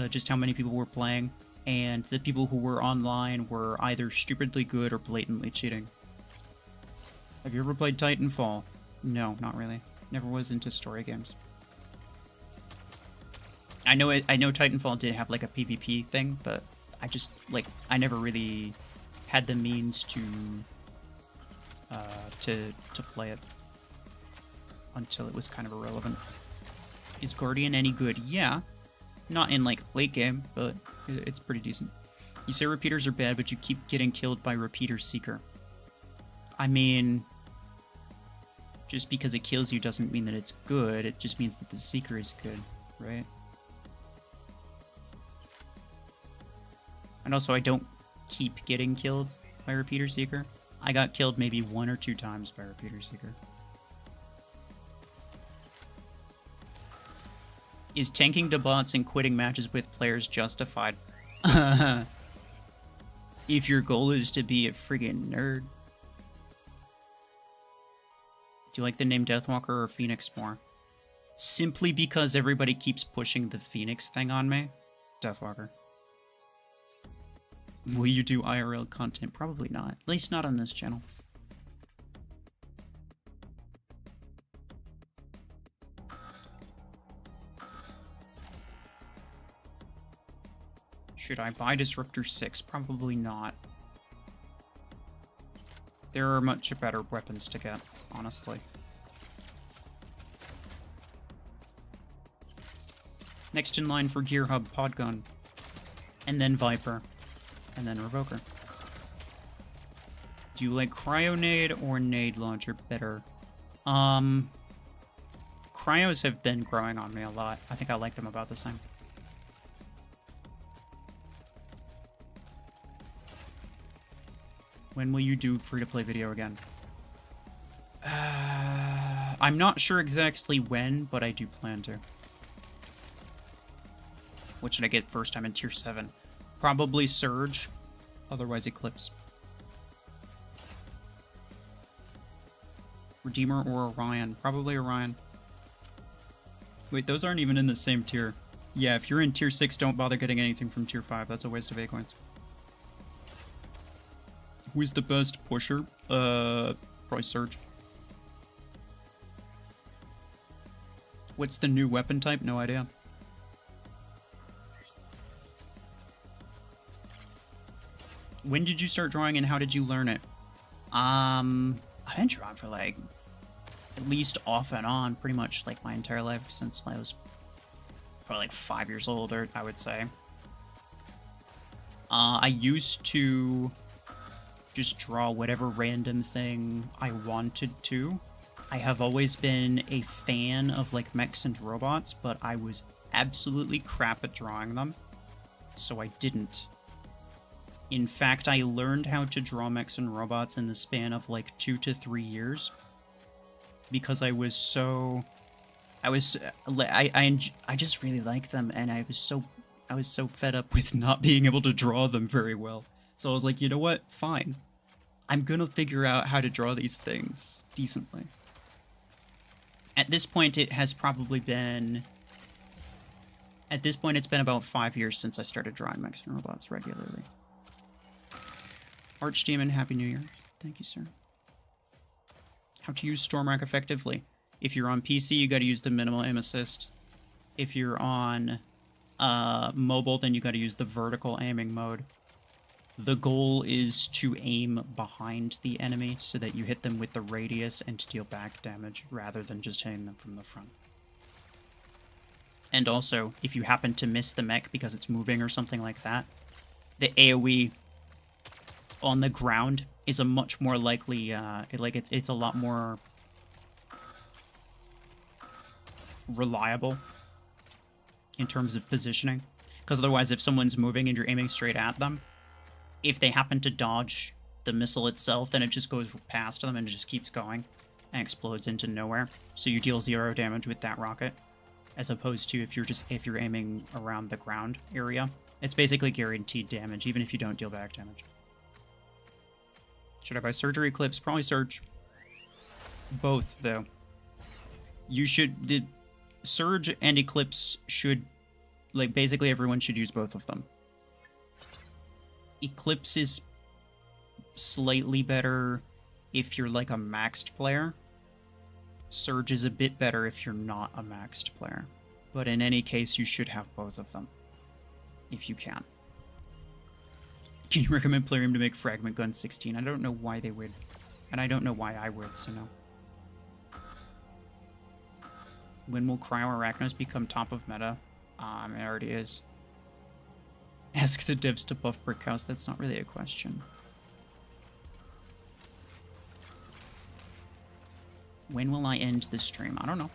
just how many people were playing, and the people who were online were either stupidly good or blatantly cheating. Have you ever played Titanfall? No, not really. Never was into story games. I know Titanfall did have like a PvP thing, but I never really had the means to play it until it was kind of irrelevant. Is Guardian any good? Yeah. Not in like late game, but it's pretty decent. You say repeaters are bad, but you keep getting killed by Repeater Seeker. I mean, just because it kills you doesn't mean that it's good. It just means that the Seeker is good, right? And also, I don't keep getting killed by Repeater Seeker. I got killed maybe 1 or 2 times by Repeater Seeker. Is tanking to bots and quitting matches with players justified? If your goal is to be a friggin' nerd. Do you like the name Deathwalker or Phoenix more? Simply because everybody keeps pushing the Phoenix thing on me. Deathwalker. Will you do IRL content? Probably not. At least not on this channel. Should I buy Disruptor 6? Probably not. There are much better weapons to get, honestly. Next in line for Gear Hub, Podgun. And then Viper. And then Revoker. Do you like Cryo Nade or Nade Launcher better? Cryos have been growing on me a lot. I think I like them about the same. When will you do free-to-play video again? I'm not sure exactly when, but I do plan to. What should I get first time in Tier 7? Probably Surge, otherwise Eclipse. Redeemer or Orion? Probably Orion. Wait, those aren't even in the same tier. Yeah, if you're in Tier 6, don't bother getting anything from Tier 5. That's a waste of Acorns. Who's the best pusher? Probably Surge. What's the new weapon type? No idea. When did you start drawing and how did you learn it? I've been drawing for like at least off and on pretty much like my entire life since I was probably like 5 years old, or I would say. I used to just draw whatever random thing I wanted to. I have always been a fan of like mechs and robots, but I was absolutely crap at drawing them, so I didn't. In fact, I learned how to draw mechs and robots in the span of like 2 to 3 years because I just really like them, and I was so fed up with not being able to draw them very well. So I was like, you know what? Fine. I'm gonna figure out how to draw these things decently. At this point, it has probably been... At this point, it's been about 5 years since I started drawing mechs and robots regularly. Archdemon, Happy New Year. Thank you, sir. How to use Stormrack effectively. If you're on PC, you gotta use the minimal aim assist. If you're on mobile, then you gotta use the vertical aiming mode. The goal is to aim behind the enemy so that you hit them with the radius and deal back damage rather than just hitting them from the front. And also, if you happen to miss the mech because it's moving or something like that, the AoE on the ground is a much more likely, it's a lot more reliable in terms of positioning. Because otherwise, if someone's moving and you're aiming straight at them, if they happen to dodge the missile itself, then it just goes past them and it just keeps going and explodes into nowhere. So you deal 0 damage with that rocket, as opposed to if you're aiming around the ground area. It's basically guaranteed damage, even if you don't deal back damage. Should I buy Surge or Eclipse? Probably Surge. Both, though. Surge and Eclipse should, like, basically everyone should use both of them. Eclipse is slightly better if you're, like, a maxed player. Surge is a bit better if you're not a maxed player. But in any case, you should have both of them. If you can. Can you recommend Plarium to make Fragment Gun 16? I don't know why they would. And I don't know why I would, so no. When will Cryo Arachnos become top of meta? It already is. Ask the devs to buff Brick House. That's not really a question. When will I end the stream? I don't know.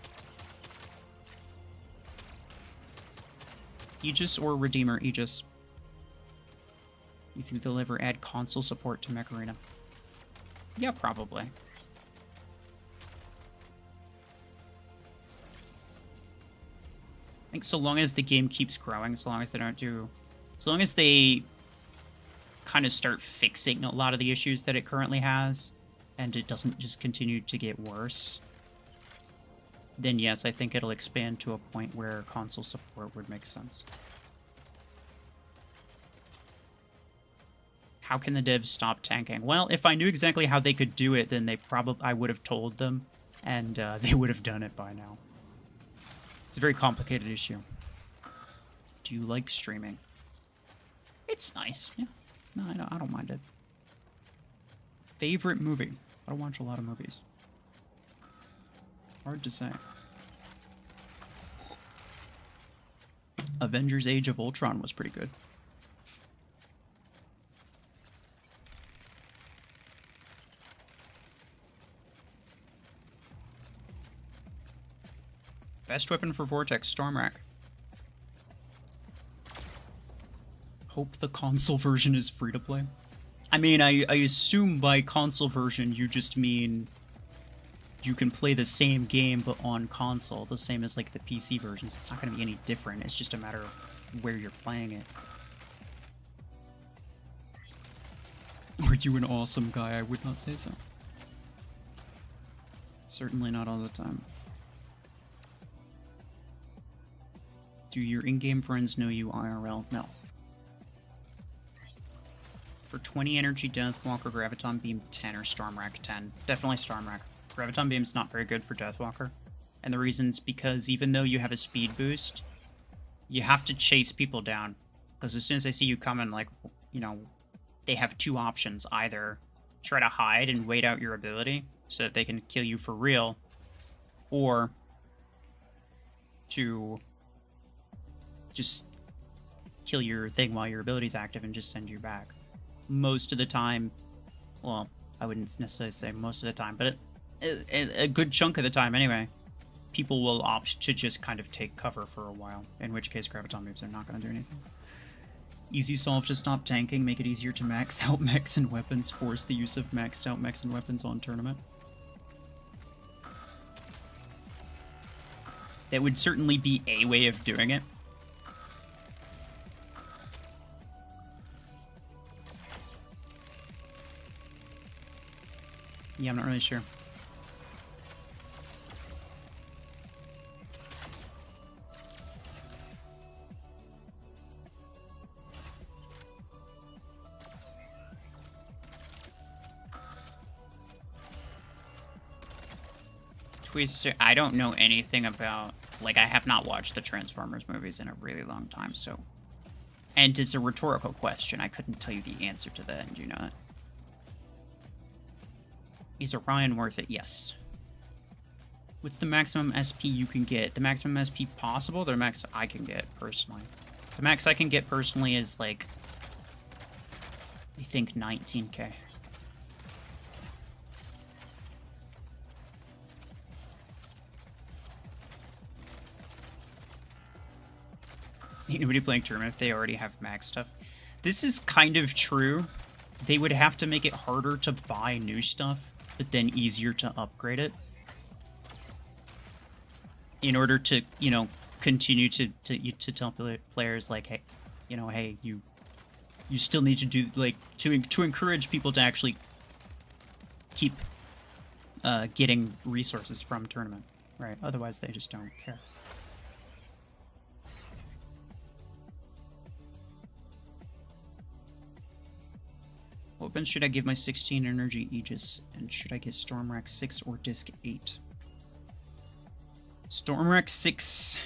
Aegis or Redeemer Aegis? You think they'll ever add console support to Mech Arena? Yeah, probably. I think so long as the game keeps growing, so long as they don't do... So long as they kind of start fixing a lot of the issues that it currently has, and it doesn't just continue to get worse, then yes, I think it'll expand to a point where console support would make sense. How can the devs stop tanking? Well, if I knew exactly how they could do it, then I would have told them, and they would have done it by now. It's a very complicated issue. Do you like streaming? It's nice. Yeah. No, I don't mind it. Favorite movie? I don't watch a lot of movies. Hard to say. Avengers Age of Ultron was pretty good. Best weapon for Vortex, Stormrack. Hope the console version is free to play. I mean, I assume by console version you just mean you can play the same game but on console, the same as like the PC versions. It's not going to be any different. It's just a matter of where you're playing it. Are you an awesome guy? I would not say so. Certainly not all the time. Do your in-game friends know you IRL? No. For 20 energy, Deathwalker, Graviton Beam 10, or Stormrack 10. Definitely Stormrack. Graviton Beam's not very good for Deathwalker. And the reason's because even though you have a speed boost, you have to chase people down. Because as soon as they see you coming, like, you know, they have two options. Either try to hide and wait out your ability so that they can kill you for real, or to just kill your thing while your ability's active and just send you back. Most of the time, well, I wouldn't necessarily say most of the time, but a good chunk of the time anyway, people will opt to just kind of take cover for a while, in which case Graviton Beams are not going to do anything. Easy solve to stop tanking, make it easier to max out mechs and weapons, force the use of maxed out mechs and weapons on tournament. That would certainly be a way of doing it. Yeah, I'm not really sure. Twister, I don't know anything about, like, I have not watched the Transformers movies in a really long time, so. And it's a rhetorical question. I couldn't tell you the answer to that, do you know that? Is Orion worth it? Yes. What's the maximum SP you can get? The maximum SP possible, the max I can get, personally. The max I can get, personally, is, like, I think 19k. Nobody playing tournament if they already have max stuff. This is kind of true. They would have to make it harder to buy new stuff, but then easier to upgrade it, in order to, you know, continue to tell players, like, hey, you know, hey, you still need to do, like, to encourage people to actually keep getting resources from tournament, right? Otherwise, they just don't care. What weapons should I give my 16 energy Aegis? And should I get Stormrack 6 or Disc 8? Stormrack 6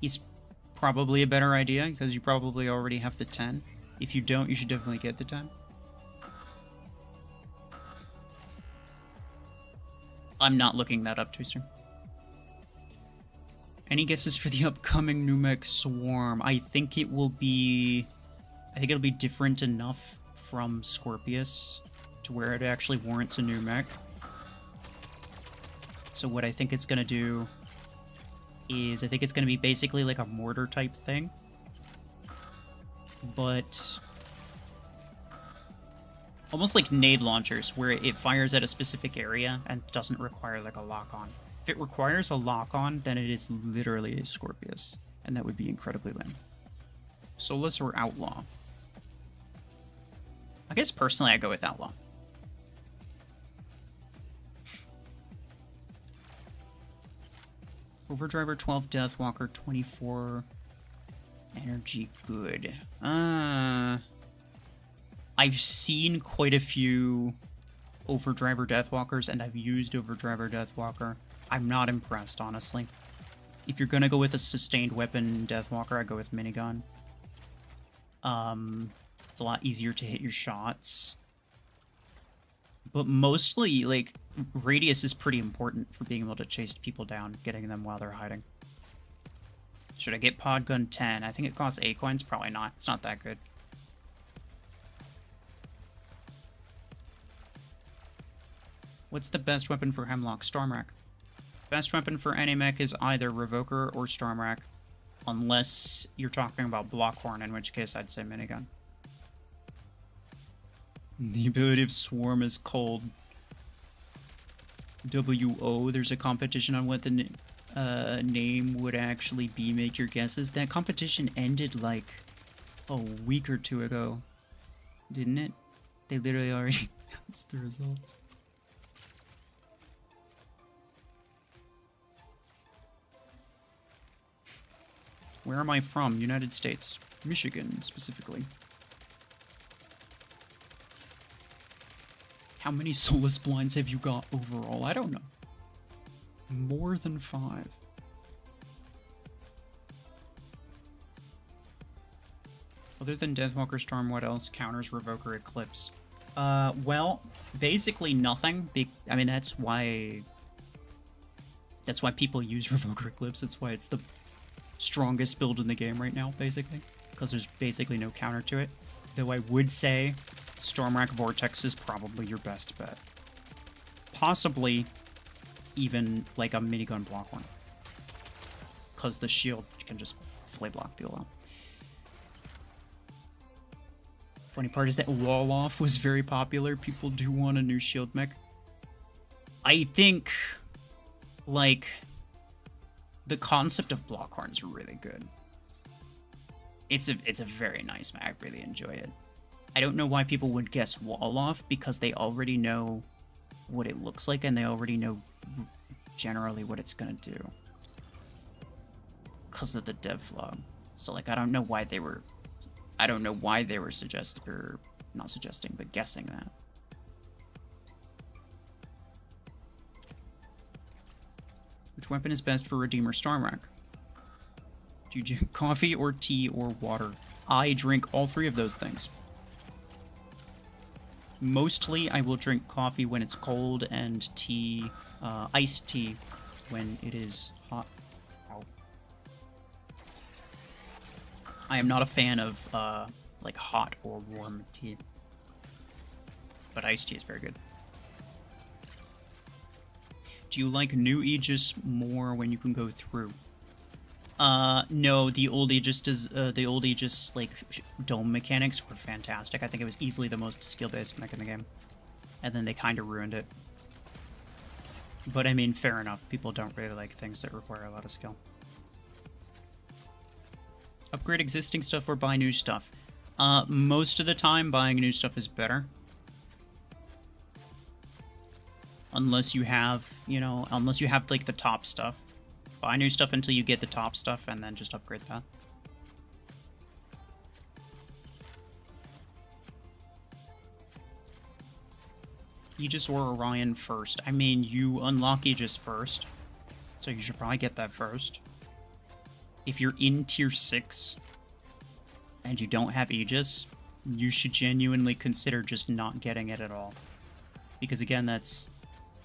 is probably a better idea, because you probably already have the 10. If you don't, you should definitely get the 10. I'm not looking that up, Twister. Any guesses for the upcoming new mech Swarm? I think it'll be different enough from Scorpius to where it actually warrants a new mech. So what I think it's going to do is I think it's going to be basically like a mortar type thing. But almost like nade launchers, where it fires at a specific area and doesn't require like a lock-on. If it requires a lock-on, then it is literally a Scorpius, and that would be incredibly lame. Solus or Outlaw? I guess personally I go with Outlaw. Overdriver 12, Deathwalker 24, Energy good. I've seen quite a few Overdriver Deathwalkers, and I've used Overdriver Deathwalker. I'm not impressed, honestly. If you're gonna go with a sustained weapon Deathwalker, I go with minigun. It's a lot easier to hit your shots. But mostly, like, radius is pretty important for being able to chase people down, getting them while they're hiding. Should I get Pod Gun 10? I think it costs 8 coins. Probably not. It's not that good. What's the best weapon for Hemlock? Stormrack. Best weapon for any mech is either Revoker or Stormrack. Unless you're talking about Blockhorn, in which case I'd say minigun. The ability of Swarm is called WO. There's a competition on what the name would actually be. Make your guesses. That competition ended like a week or two ago, didn't it? They literally already announced the results. Where am I from? United States. Michigan, specifically. How many Solus blinds have you got overall? I don't know. More than 5. Other than Deathwalker Storm, what else counters Revoker Eclipse? Well, basically nothing. I mean, that's why people use Revoker Eclipse. That's why it's the strongest build in the game right now, basically. Because there's basically no counter to it. Though I would say Stormrack Vortex is probably your best bet. Possibly even like a minigun Blockhorn. Because the shield can just flay block people out. Funny part is that Wall Off was very popular. People do want a new shield mech. I think, like, the concept of Blockhorn is really good. It's a very nice mech. I really enjoy it. I don't know why people would guess Wall Off, because they already know what it looks like and they already know generally what it's gonna do. Because of the dev flaw. So, like, I don't know why they were suggesting, or not suggesting, but guessing that. Which weapon is best for Redeemer Stormrack? Do you drink coffee or tea or water? I drink all 3 of those things. Mostly, I will drink coffee when it's cold and tea, iced tea, when it is hot. Ow. I am not a fan of, like, hot or warm tea. But iced tea is very good. Do you like new Aegis more when you can go through? No, the old Aegis, like, dome mechanics were fantastic. I think it was easily the most skill-based mech in the game. And then they kind of ruined it. But, I mean, fair enough. People don't really like things that require a lot of skill. Upgrade existing stuff or buy new stuff? Most of the time, buying new stuff is better. Unless you have, like, the top stuff. Buy new stuff until you get the top stuff, and then just upgrade that. Aegis or Orion first. I mean, you unlock Aegis first, so you should probably get that first. If you're in tier 6 and you don't have Aegis, you should genuinely consider just not getting it at all. Because again, that's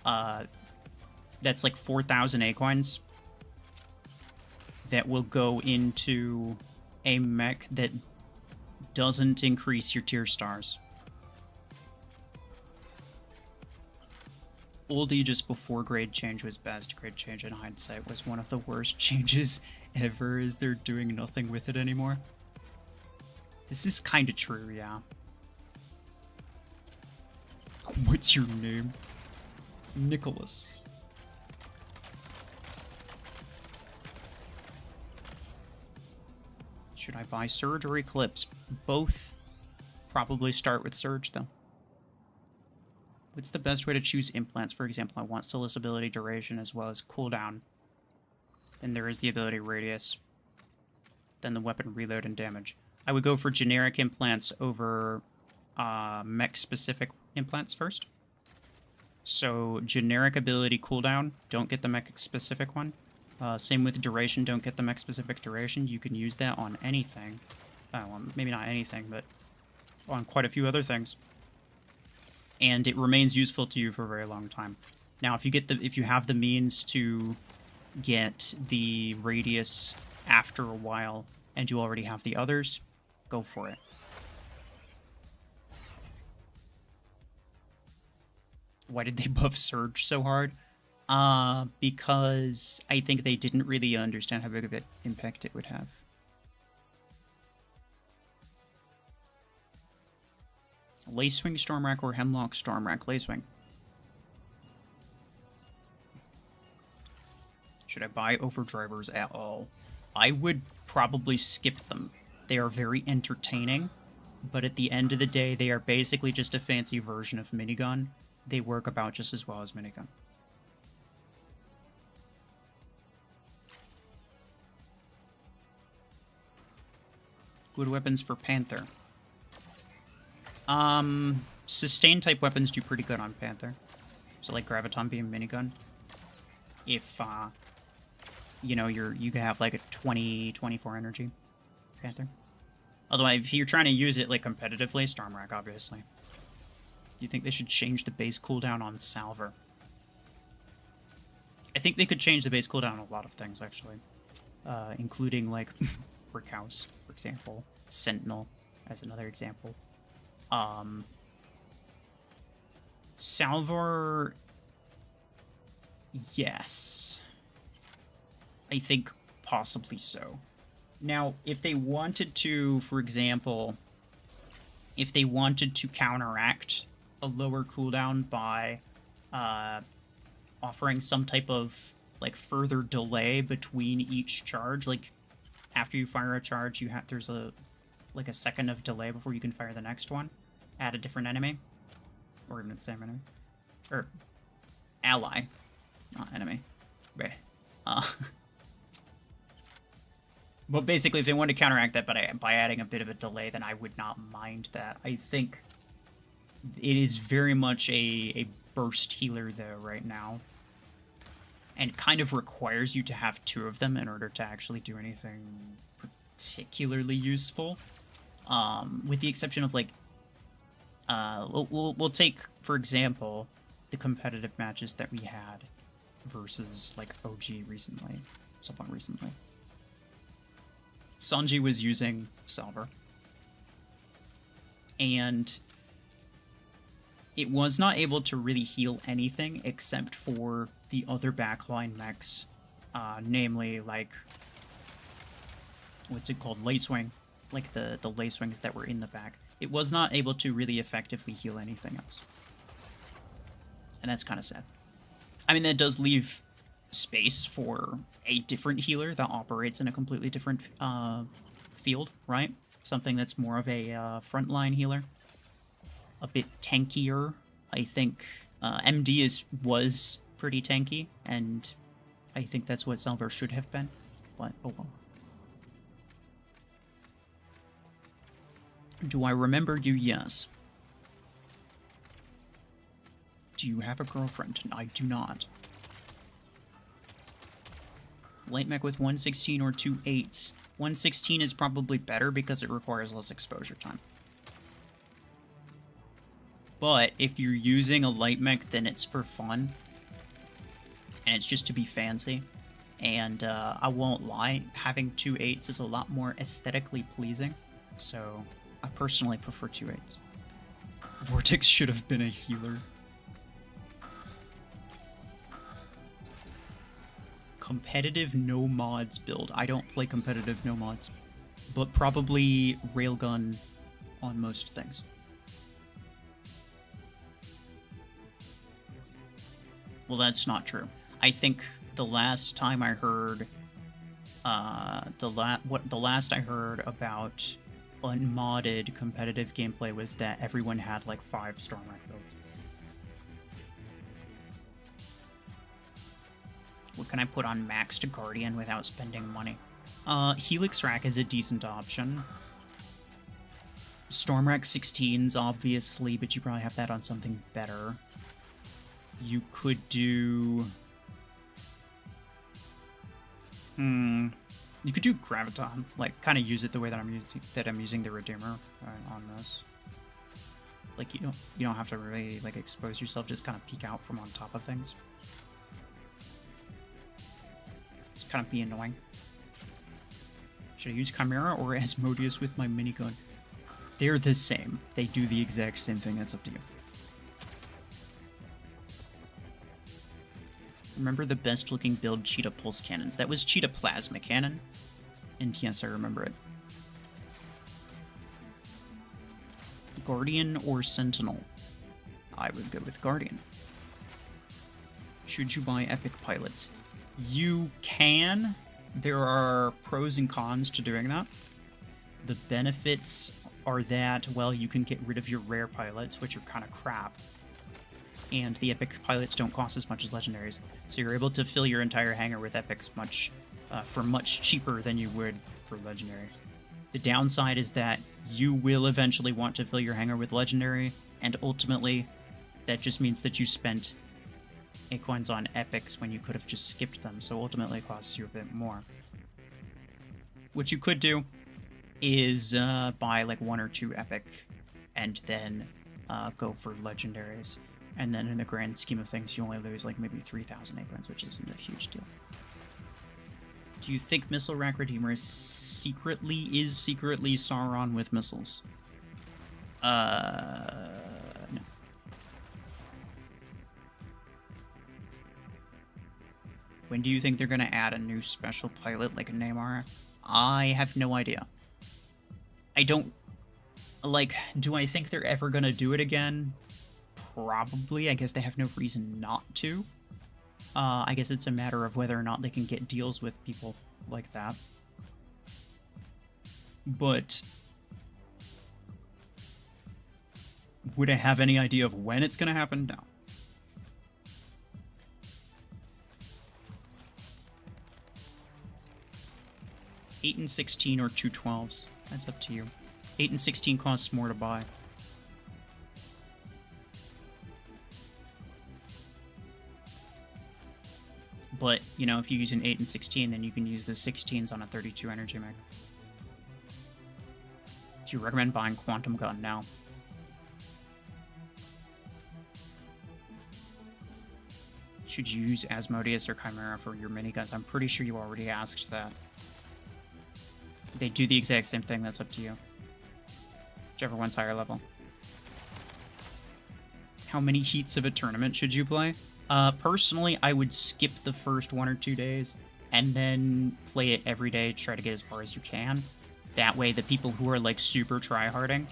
like 4,000 A-coins that will go into a mech that doesn't increase your tier stars. oldie just before grade change was best. Grade change in hindsight was one of the worst changes ever, as they're doing nothing with it anymore. This is kind of true, yeah. What's your name? Nicholas. Should I buy Surge or Eclipse? Both. Probably start with Surge, though. What's the best way to choose implants? For example, I want Solace ability duration as well as cooldown. Then there is the ability radius. Then the weapon reload and damage. I would go for generic implants over mech-specific implants first. So generic ability cooldown, don't get the mech-specific one. Same with duration, don't get the mech-specific duration. You can use that on anything. Well, maybe not anything, but on quite a few other things. And it remains useful to you for a very long time. Now, if you have the means to get the radius after a while, and you already have the others, go for it. Why did they buff Surge so hard? Because I think they didn't really understand how big of an impact it would have. Lacewing Stormrack or Hemlock Stormrack? Lacewing. Should I buy Overdrivers at all? I would probably skip them. They are very entertaining, but at the end of the day, they are basically just a fancy version of Minigun. They work about just as well as Minigun. Good weapons for Panther. Sustain type weapons do pretty good on Panther. So like Graviton Beam Minigun. If, you know, you can have like a 24 energy Panther. Although if you're trying to use it like competitively, Stormrack, obviously. Do you think they should change the base cooldown on Salver? I think they could change the base cooldown on a lot of things, actually. Including, like, Brick House, for example. Sentinel, as another example. Salver... Yes. I think possibly so. Now, if they wanted to, for example... If they wanted to counteract a lower cooldown by offering some type of like further delay between each charge, like after you fire a charge, there's a second of delay before you can fire the next one at a different enemy, or even the same enemy, or ally, not enemy. But basically, if they wanted to counteract that by adding a bit of a delay, then I would not mind that. I think it is very much a burst healer, though, right now. And kind of requires you to have two of them in order to actually do anything particularly useful. With the exception of, like... we'll take, for example, the competitive matches that we had versus, like, OG recently. Somewhat recently. Sanji was using Salver. And it was not able to really heal anything except for the other backline mechs. Namely, like, what's it called? Lacewing. Like the Lacewings that were in the back. It was not able to really effectively heal anything else. And that's kind of sad. I mean, that does leave space for a different healer that operates in a completely different field, right? Something that's more of a frontline healer. A bit tankier. I think MD was pretty tanky, and I think that's what Salver should have been, but oh well. Do I remember you? Yes. Do you have a girlfriend? I do not. Light mech with 116 or 2 8s. 116 is probably better because it requires less exposure time. But if you're using a light mech, then it's for fun. And it's just to be fancy. And I won't lie, having 2 8s is a lot more aesthetically pleasing. So I personally prefer 2 8s. Vortex should have been a healer. competitive no mods build. I don't play competitive no mods, but probably railgun on most things. Well, that's not true. I think the last time I heard, the last I heard about unmodded competitive gameplay was that everyone had like 5 Stormwreck builds. What can I put on max to Guardian without spending money? Helix Rack is a decent option. Stormwreck 16s, obviously, but you probably have that on something better. You could do... You could do Graviton, like kind of use it the way that I'm using the Redeemer on this. Like you don't have to really like expose yourself, just kind of peek out from on top of things. It's kind of be annoying. Should I use Chimera or Asmodeus with my minigun? They're the same. They do the exact same thing. That's up to you. Remember the best looking build Cheetah Pulse Cannons? That was Cheetah Plasma Cannon. And yes, I remember it. Guardian or Sentinel? I would go with Guardian. Should you buy Epic Pilots? You can. There are pros and cons to doing that. The benefits are that, well, you can get rid of your rare pilots, which are kind of crap. And the epic pilots don't cost as much as legendaries. So you're able to fill your entire hangar with epics for much cheaper than you would for legendary. The downside is that you will eventually want to fill your hangar with legendary, and ultimately, that just means that you spent coins on epics when you could have just skipped them, so ultimately it costs you a bit more. What you could do is buy like 1 or 2 epic, and then go for legendaries. And then in the grand scheme of things, you only lose like maybe 3,000 coins, which isn't a huge deal. Do you think Missile Rack Redeemer is secretly Sauron with missiles? No. When do you think they're gonna add a new special pilot like a Neymar? I have no idea. I don't... Like, do I think they're ever gonna do it again? Probably. I guess they have no reason not to. I guess it's a matter of whether or not they can get deals with people like that. But would I have any idea of when it's going to happen? No. $8 and $16 or 2 12s. That's up to you. 8 and 16 costs more to buy. But, you know, if you use an 8 and 16, then you can use the 16s on a 32 energy mech. Do you recommend buying Quantum Gun now? Should you use Asmodeus or Chimera for your miniguns? I'm pretty sure you already asked that. They do the exact same thing, that's up to you. Whichever one's higher level. How many heats of a tournament should you play? Personally, I would skip the first 1 or 2 days and then play it every day to try to get as far as you can. That way, the people who are like super tryharding,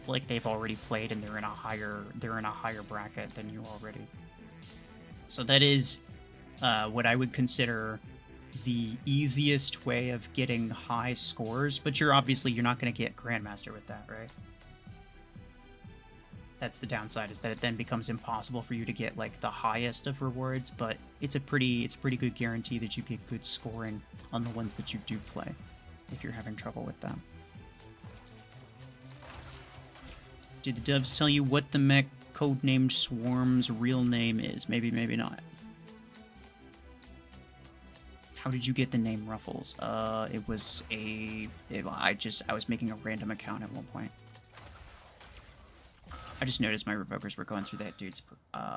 like they've already played and they're in a higher bracket than you already. So that is what I would consider the easiest way of getting high scores. But you're not going to get Grandmaster with that, right? That's the downside, is that it then becomes impossible for you to get like the highest of rewards, but it's a pretty good guarantee that you get good scoring on the ones that you do play, if you're having trouble with them. Did the devs tell you what the mech codenamed Swarm's real name is? Maybe, maybe not. How did you get the name Ruffles? I was making a random account at one point. I just noticed my revokers were going through that dude's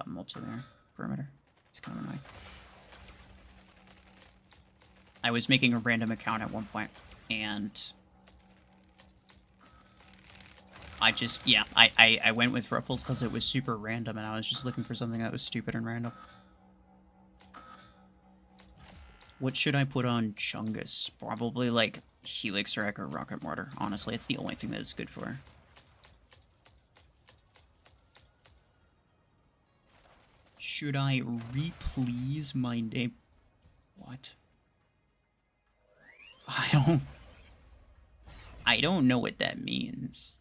multi-layer perimeter. It's kind of annoying. I was making a random account at one point, and I just, yeah, I went with Ruffles because it was super random, and I was just looking for something that was stupid and random. What should I put on Chungus? Probably like Helix Rack or Rocket Mortar. Honestly, it's the only thing that it's good for. Should I replease my name? What? I don't know what that means.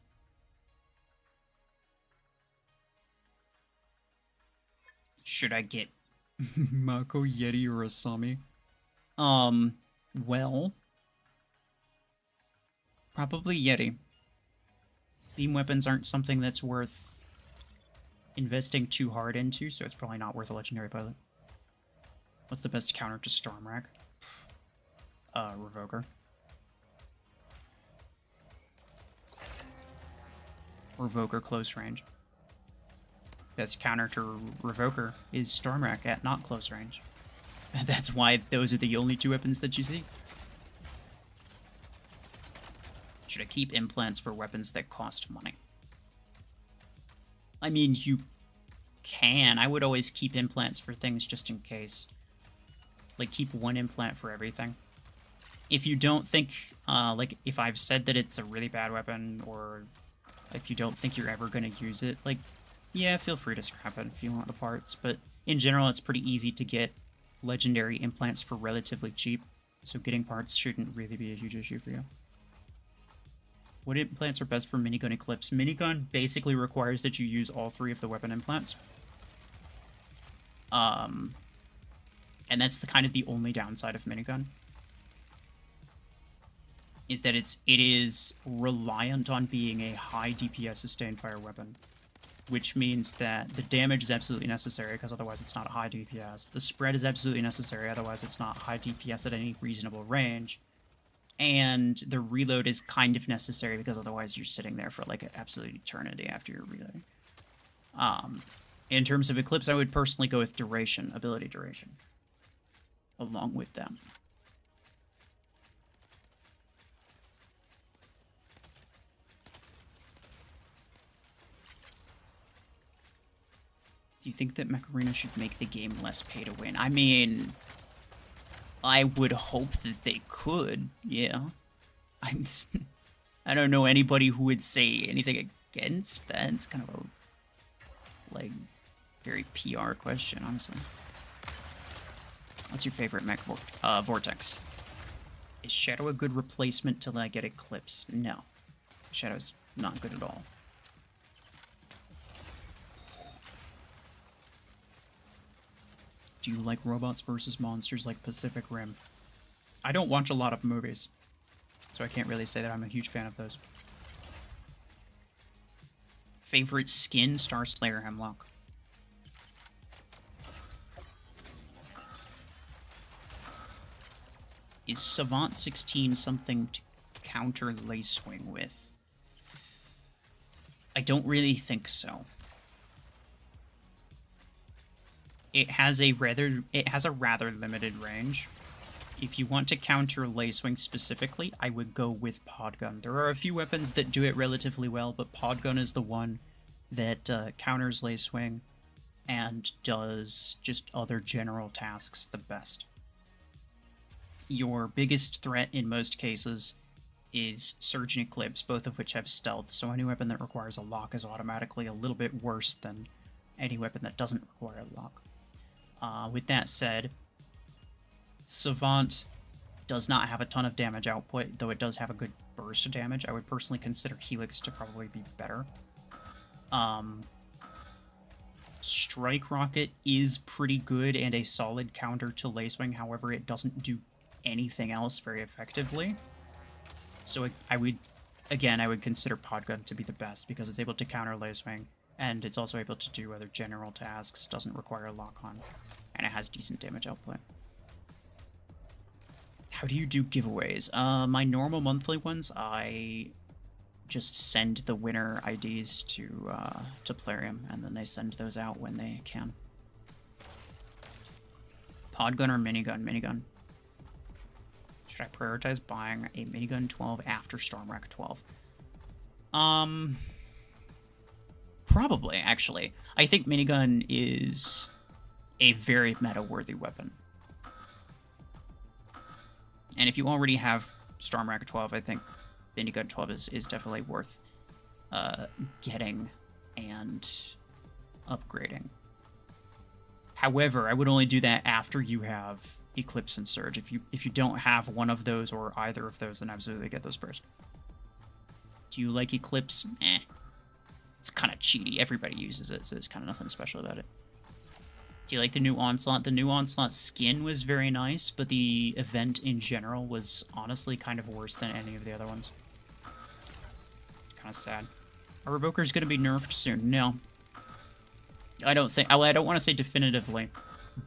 Should I get Mako, Yeti, or Asami? Well, probably Yeti. Beam weapons aren't something that's worth investing too hard into, so it's probably not worth a legendary pilot. What's the best counter to Stormrack? Revoker. Revoker close range. Best counter to Revoker is Stormrack at not close range. And that's why those are the only two weapons that you see. Should I keep implants for weapons that cost money? I mean, you can. I would always keep implants for things just in case. Like, keep one implant for everything. If you don't think, like, if I've said that it's a really bad weapon, or if you don't think you're ever going to use it, like, yeah, feel free to scrap it if you want the parts. But in general, it's pretty easy to get legendary implants for relatively cheap, so getting parts shouldn't really be a huge issue for you. What implants are best for minigun Eclipse? Minigun basically requires that you use all three of the weapon implants. And that's the kind of the only downside of minigun. Is that it is reliant on being a high DPS sustained fire weapon. Which means that the damage is absolutely necessary, because otherwise it's not a high DPS. The spread is absolutely necessary, otherwise it's not high DPS at any reasonable range. And the reload is kind of necessary, because otherwise you're sitting there for like an absolute eternity after you're reloading. In terms of Eclipse, I would personally go with duration, ability duration, along with them. Do you think that Mech Arena should make the game less pay to win? I mean, I would hope that they could, yeah. I don't know anybody who would say anything against that. It's kind of a, like, very PR question, honestly. What's your favorite mech Vortex? Is Shadow a good replacement till I get Eclipse? No. Shadow's not good at all. Do you like robots versus monsters like Pacific Rim? I don't watch a lot of movies, so I can't really say that I'm a huge fan of those. Favorite skin? Starslayer Hemlock. Is Savant 16 something to counter Lacewing with? I don't really think so. It has a rather limited range. If you want to counter Lacewing specifically, I would go with Podgun. There are a few weapons that do it relatively well, but Podgun is the one that counters Lacewing and does just other general tasks the best. Your biggest threat in most cases is Surge and Eclipse, both of which have stealth, so any weapon that requires a lock is automatically a little bit worse than any weapon that doesn't require a lock. With that said, Savant does not have a ton of damage output, though it does have a good burst of damage. I would personally consider Helix to probably be better. Strike Rocket is pretty good and a solid counter to Lacewing, however, it doesn't do anything else very effectively. So I would consider Podgun to be the best, because it's able to counter Lacewing, and it's also able to do other general tasks, doesn't require a lock-on, and it has decent damage output. How do you do giveaways? My normal monthly ones, I just send the winner IDs to Plarium, and then they send those out when they can. Podgun or minigun? Minigun. Should I prioritize buying a minigun 12 after Stormrack 12? Probably, actually. I think minigun is a very meta-worthy weapon. And if you already have Storm Rack 12, I think Minigun 12 is definitely worth getting and upgrading. However, I would only do that after you have Eclipse and Surge. If you don't have one of those or either of those, then absolutely get those first. Do you like Eclipse? Eh. It's kind of cheaty. Everybody uses it, so there's kind of nothing special about it. Do you like the new Onslaught? The new Onslaught skin was very nice, but the event in general was honestly kind of worse than any of the other ones. Kind of sad. Are Revokers going to be nerfed soon? No. I don't think... I don't want to say definitively,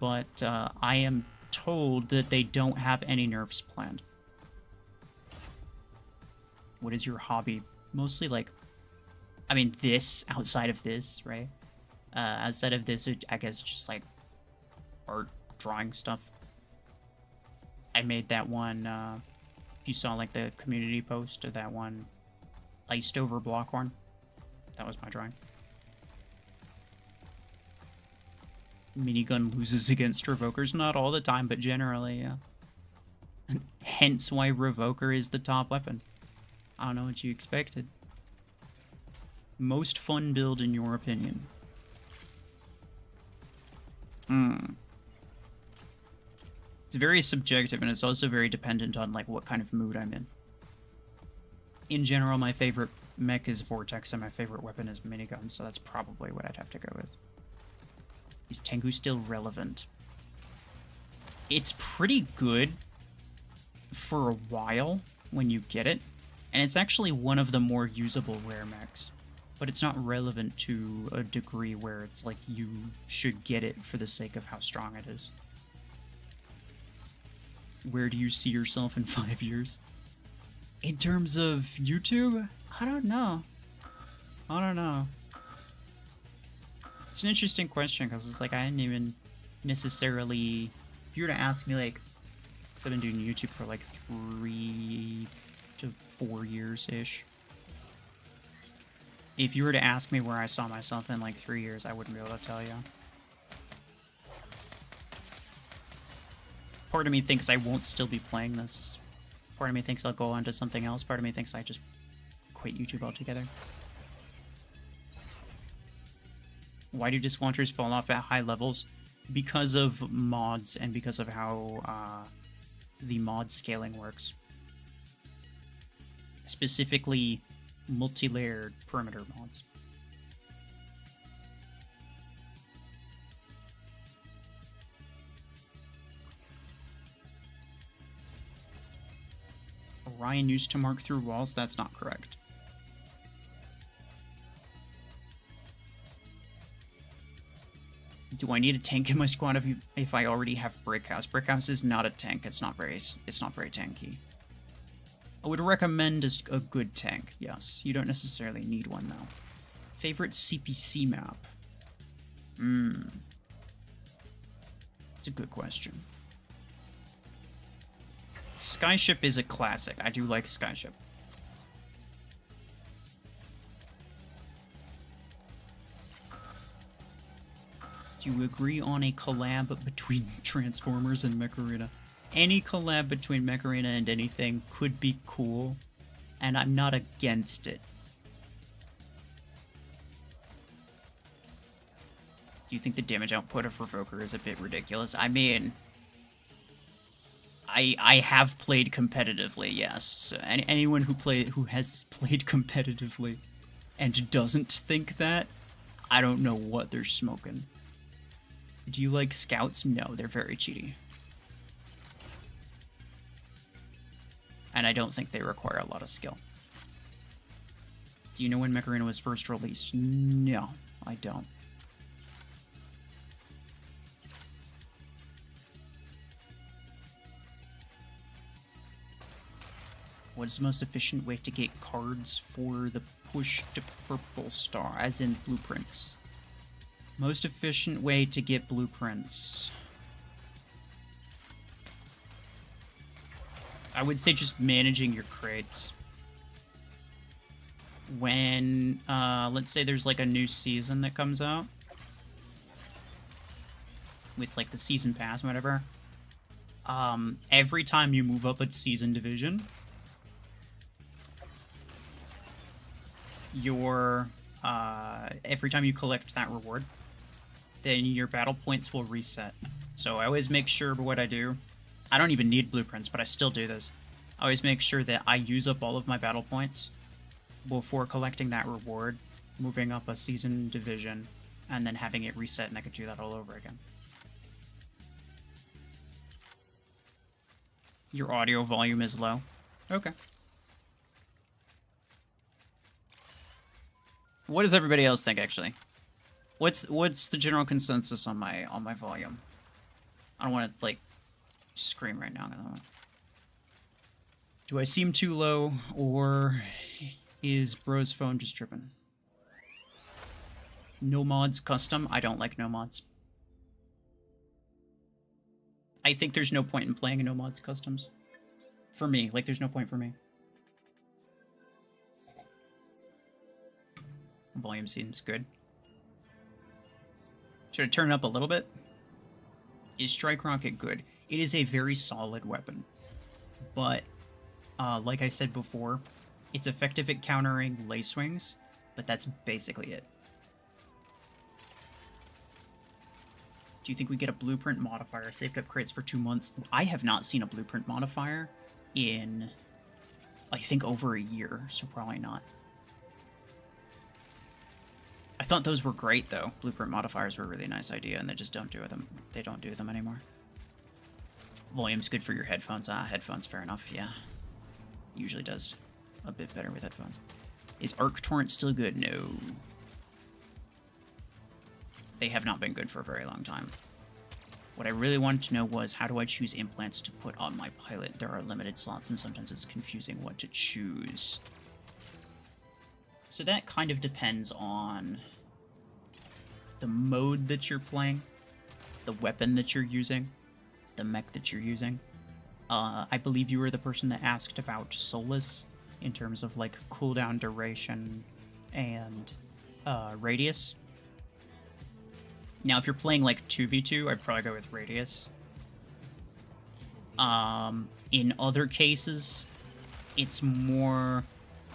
but I am told that they don't have any nerfs planned. What is your hobby? Mostly, like... I mean, this, outside of this, right? Outside of this, I guess just like art, drawing stuff. I made that one, if you saw like the community post of that one, iced over Blockhorn. That was my drawing. Minigun loses against Revokers, not all the time, but generally, yeah. Hence why Revoker is the top weapon. I don't know what you expected. Most fun build in your opinion? It's very subjective, and it's also very dependent on like what kind of mood I'm in. In general, my favorite mech is Vortex, and my favorite weapon is Minigun, so that's probably what I'd have to go with. Is Tengu still relevant? It's pretty good for a while when you get it, and it's actually one of the more usable rare mechs. But it's not relevant to a degree where it's like you should get it for the sake of how strong it is. Where do you see yourself in 5 years? In terms of YouTube? I don't know. I don't know. It's an interesting question, because it's like I didn't even necessarily... If you were to ask me, like... Because I've been doing YouTube for like 3 to 4 years-ish. If you were to ask me where I saw myself in like 3 years, I wouldn't be able to tell you. Part of me thinks I won't still be playing this. Part of me thinks I'll go on to something else. Part of me thinks I just quit YouTube altogether. Why do disc launchers fall off at high levels? Because of mods and because of how the mod scaling works. Specifically, multi-layered perimeter mods. Orion used to mark through walls? That's not correct. Do I need a tank in my squad if I already have Brickhouse? Brickhouse is not a tank. It's not very tanky. I would recommend a good tank, yes. You don't necessarily need one, though. Favorite CPC map? It's a good question. Skyship is a classic. I do like Skyship. Do you agree on a collab between Transformers and Mech Arena? Any collab between Mech Arena and anything could be cool, and I'm not against it. Do you think the damage output of Revoker is a bit ridiculous? I mean, I have played competitively, yes. So anyone who has played competitively and doesn't think that, I don't know what they're smoking. Do you like scouts? No, they're very cheaty. And I don't think they require a lot of skill. Do you know when Mech Arena was first released? No, I don't. What is the most efficient way to get cards for the push to purple star, as in blueprints? Most efficient way to get blueprints. I would say just managing your crates. When, let's say there's like a new season that comes out. With like the season pass or whatever. every time you move up a season division, every time you collect that reward, then your battle points will reset. So I always make sure what I do, I don't even need blueprints, but I still do this. I always make sure that I use up all of my battle points before collecting that reward, moving up a season division, and then having it reset, and I could do that all over again. Your audio volume is low. Okay. What does everybody else think, actually? What's the general consensus on my volume? I don't want to, like, scream right now. Do I seem too low, or is bro's phone just tripping? No mods custom? I don't like no mods. I think there's no point in playing no mods customs. For me, like, there's no point for me. Volume seems good. Should I turn it up a little bit? Is Strike Rocket good? It is a very solid weapon. But, like I said before, it's effective at countering lace wings, but that's basically it. Do you think we get a blueprint modifier saved up crates for 2 months? I have not seen a blueprint modifier in, I think, over a year, so probably not. I thought those were great, though. Blueprint modifiers were a really nice idea, and they just don't do them. They don't do them anymore. Volume's good for your headphones. Headphones, fair enough, yeah. Usually does a bit better with headphones. Is Arc Torrent still good? No. They have not been good for a very long time. What I really wanted to know was, how do I choose implants to put on my pilot? There are limited slots, and sometimes it's confusing what to choose. So that kind of depends on the mode that you're playing, the weapon that you're using, the mech that you're using. I believe you were the person that asked about Solus in terms of, like, cooldown duration and radius. Now, if you're playing, like, 2v2, I'd probably go with radius. In other cases, it's more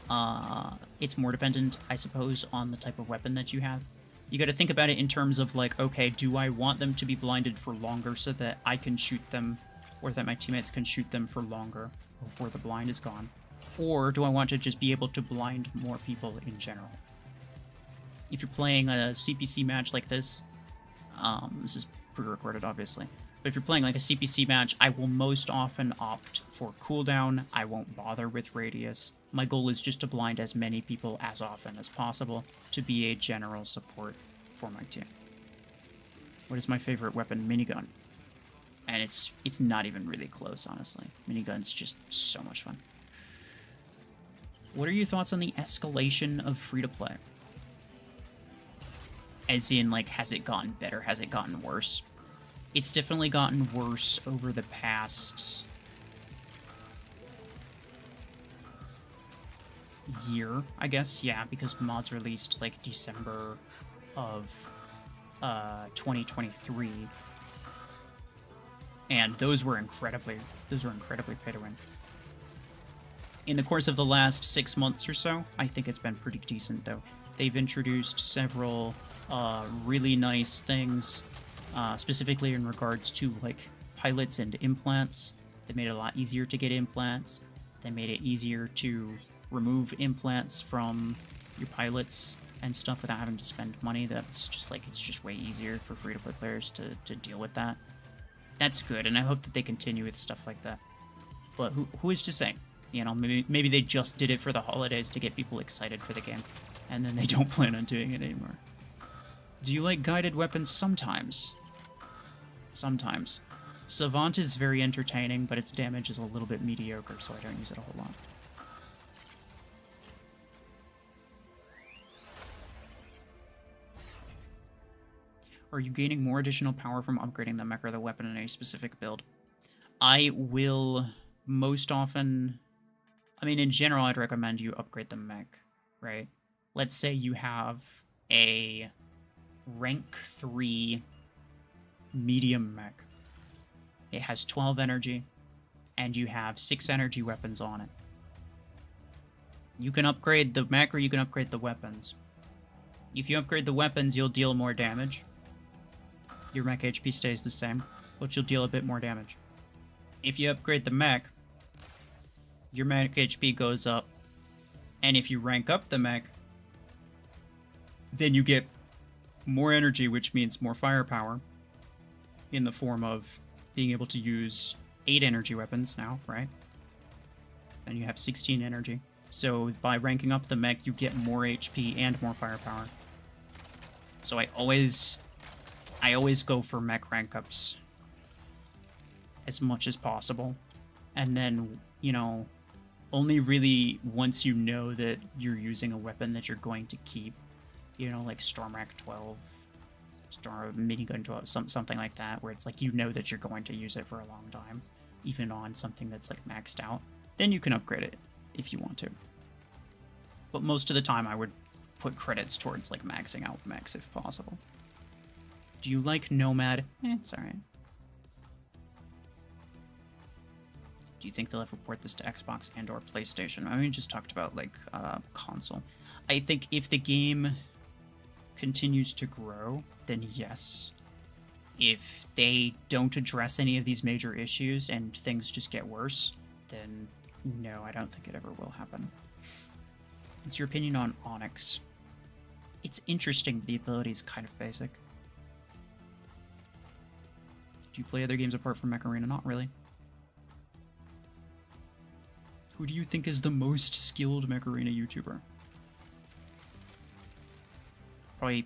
dependent, I suppose, on the type of weapon that you have. You got to think about it in terms of, like, okay, do I want them to be blinded for longer so that I can shoot them, or that my teammates can shoot them for longer before the blind is gone? Or do I want to just be able to blind more people in general? If you're playing a CPC match like this is pre-recorded, obviously. But if you're playing like a CPC match, I will most often opt for cooldown. I won't bother with radius. My goal is just to blind as many people as often as possible to be a general support for my team. What is my favorite weapon? Minigun. And it's not even really close, honestly. Minigun's just so much fun. What are your thoughts on the escalation of free-to-play? As in, like, has it gotten better? Has it gotten worse? It's definitely gotten worse over the past year, I guess. Yeah, because mods released, like, December of 2023. And those were incredibly pay to win. In the course of the last 6 months or so, I think it's been pretty decent, though. They've introduced several really nice things, specifically in regards to, like, pilots and implants. They made it a lot easier to get implants. They made it easier to remove implants from your pilots and stuff without having to spend money. That's just, like, it's just way easier for free-to-play players to deal with that. That's good, and I hope that they continue with stuff like that. But who is to say? You know, maybe they just did it for the holidays to get people excited for the game, and then they don't plan on doing it anymore. Do you like guided weapons? Sometimes. Sometimes. Savant is very entertaining, but its damage is a little bit mediocre, so I don't use it a whole lot. Are you gaining more additional power from upgrading the mech or the weapon in a specific build? I will most often... I mean, in general, I'd recommend you upgrade the mech, right? Let's say you have a rank 3 medium mech. It has 12 energy, and you have 6 energy weapons on it. You can upgrade the mech or you can upgrade the weapons. If you upgrade the weapons, you'll deal more damage. Your mech HP stays the same, but you'll deal a bit more damage. If you upgrade the mech, your mech HP goes up, and if you rank up the mech, then you get more energy, which means more firepower, in the form of being able to use 8 energy weapons now, right? And you have 16 energy. So by ranking up the mech, you get more HP and more firepower. So I always go for mech rank ups as much as possible. And then, you know, only really once you know that you're using a weapon that you're going to keep, you know, like Stormrack 12, Minigun 12, something like that, where it's like you know that you're going to use it for a long time, even on something that's like maxed out, then you can upgrade it if you want to. But most of the time I would put credits towards like maxing out mechs if possible. Do you like Nomad? It's alright. Do you think they'll ever port this to Xbox and or PlayStation? I mean, we just talked about like console. I think if the game continues to grow, then yes. If they don't address any of these major issues and things just get worse, then no, I don't think it ever will happen. What's your opinion on Onyx? It's interesting, but the ability is kind of basic. Do you play other games apart from Mech Arena? Not really. Who do you think is the most skilled Mech Arena YouTuber? Probably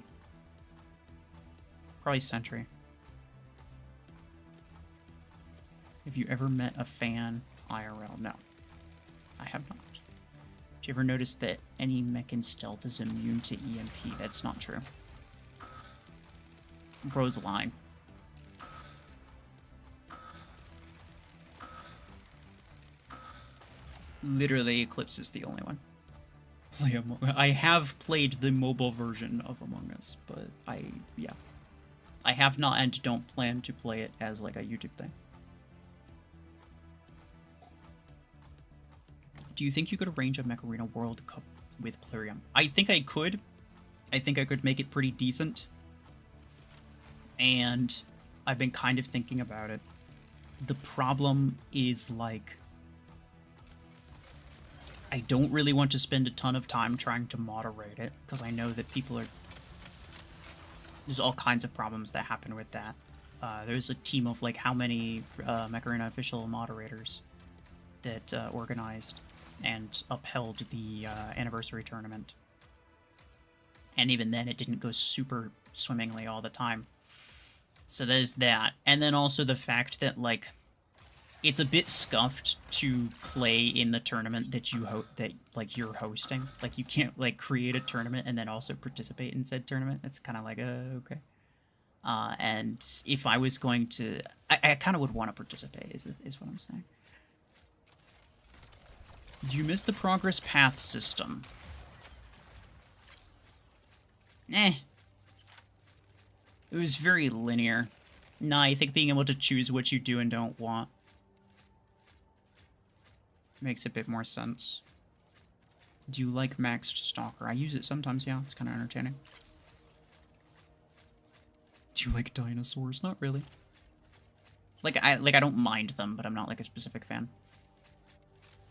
Sentry. Have you ever met a fan IRL? No, I have not. Did you ever notice that any mech in stealth is immune to EMP? That's not true. Bro's lying. Literally, Eclipse is the only one. I have played the mobile version of Among Us, but I have not and don't plan to play it as like a YouTube thing. Do you think you could arrange a Mech Arena World Cup with Plarium? I think I could. I think I could make it pretty decent. And I've been kind of thinking about it. The problem is, like, I don't really want to spend a ton of time trying to moderate it, because I know that people are... There's all kinds of problems that happen with that. There's a team of, like, how many Mech Arena official moderators that organized and upheld the anniversary tournament. And even then, it didn't go super swimmingly all the time. So there's that. And then also the fact that, like, it's a bit scuffed to play in the tournament that you're hosting. Like, you can't, like, create a tournament and then also participate in said tournament. It's kind of like, okay. And if I was going to... I kind of would want to participate, is what I'm saying. Do you miss the progress path system? It was very linear. Nah, I think being able to choose what you do and don't want makes a bit more sense. Do you like Maxed Stalker? I use it sometimes, yeah. It's kind of entertaining. Do you like dinosaurs? Not really. I don't mind them, but I'm not like a specific fan.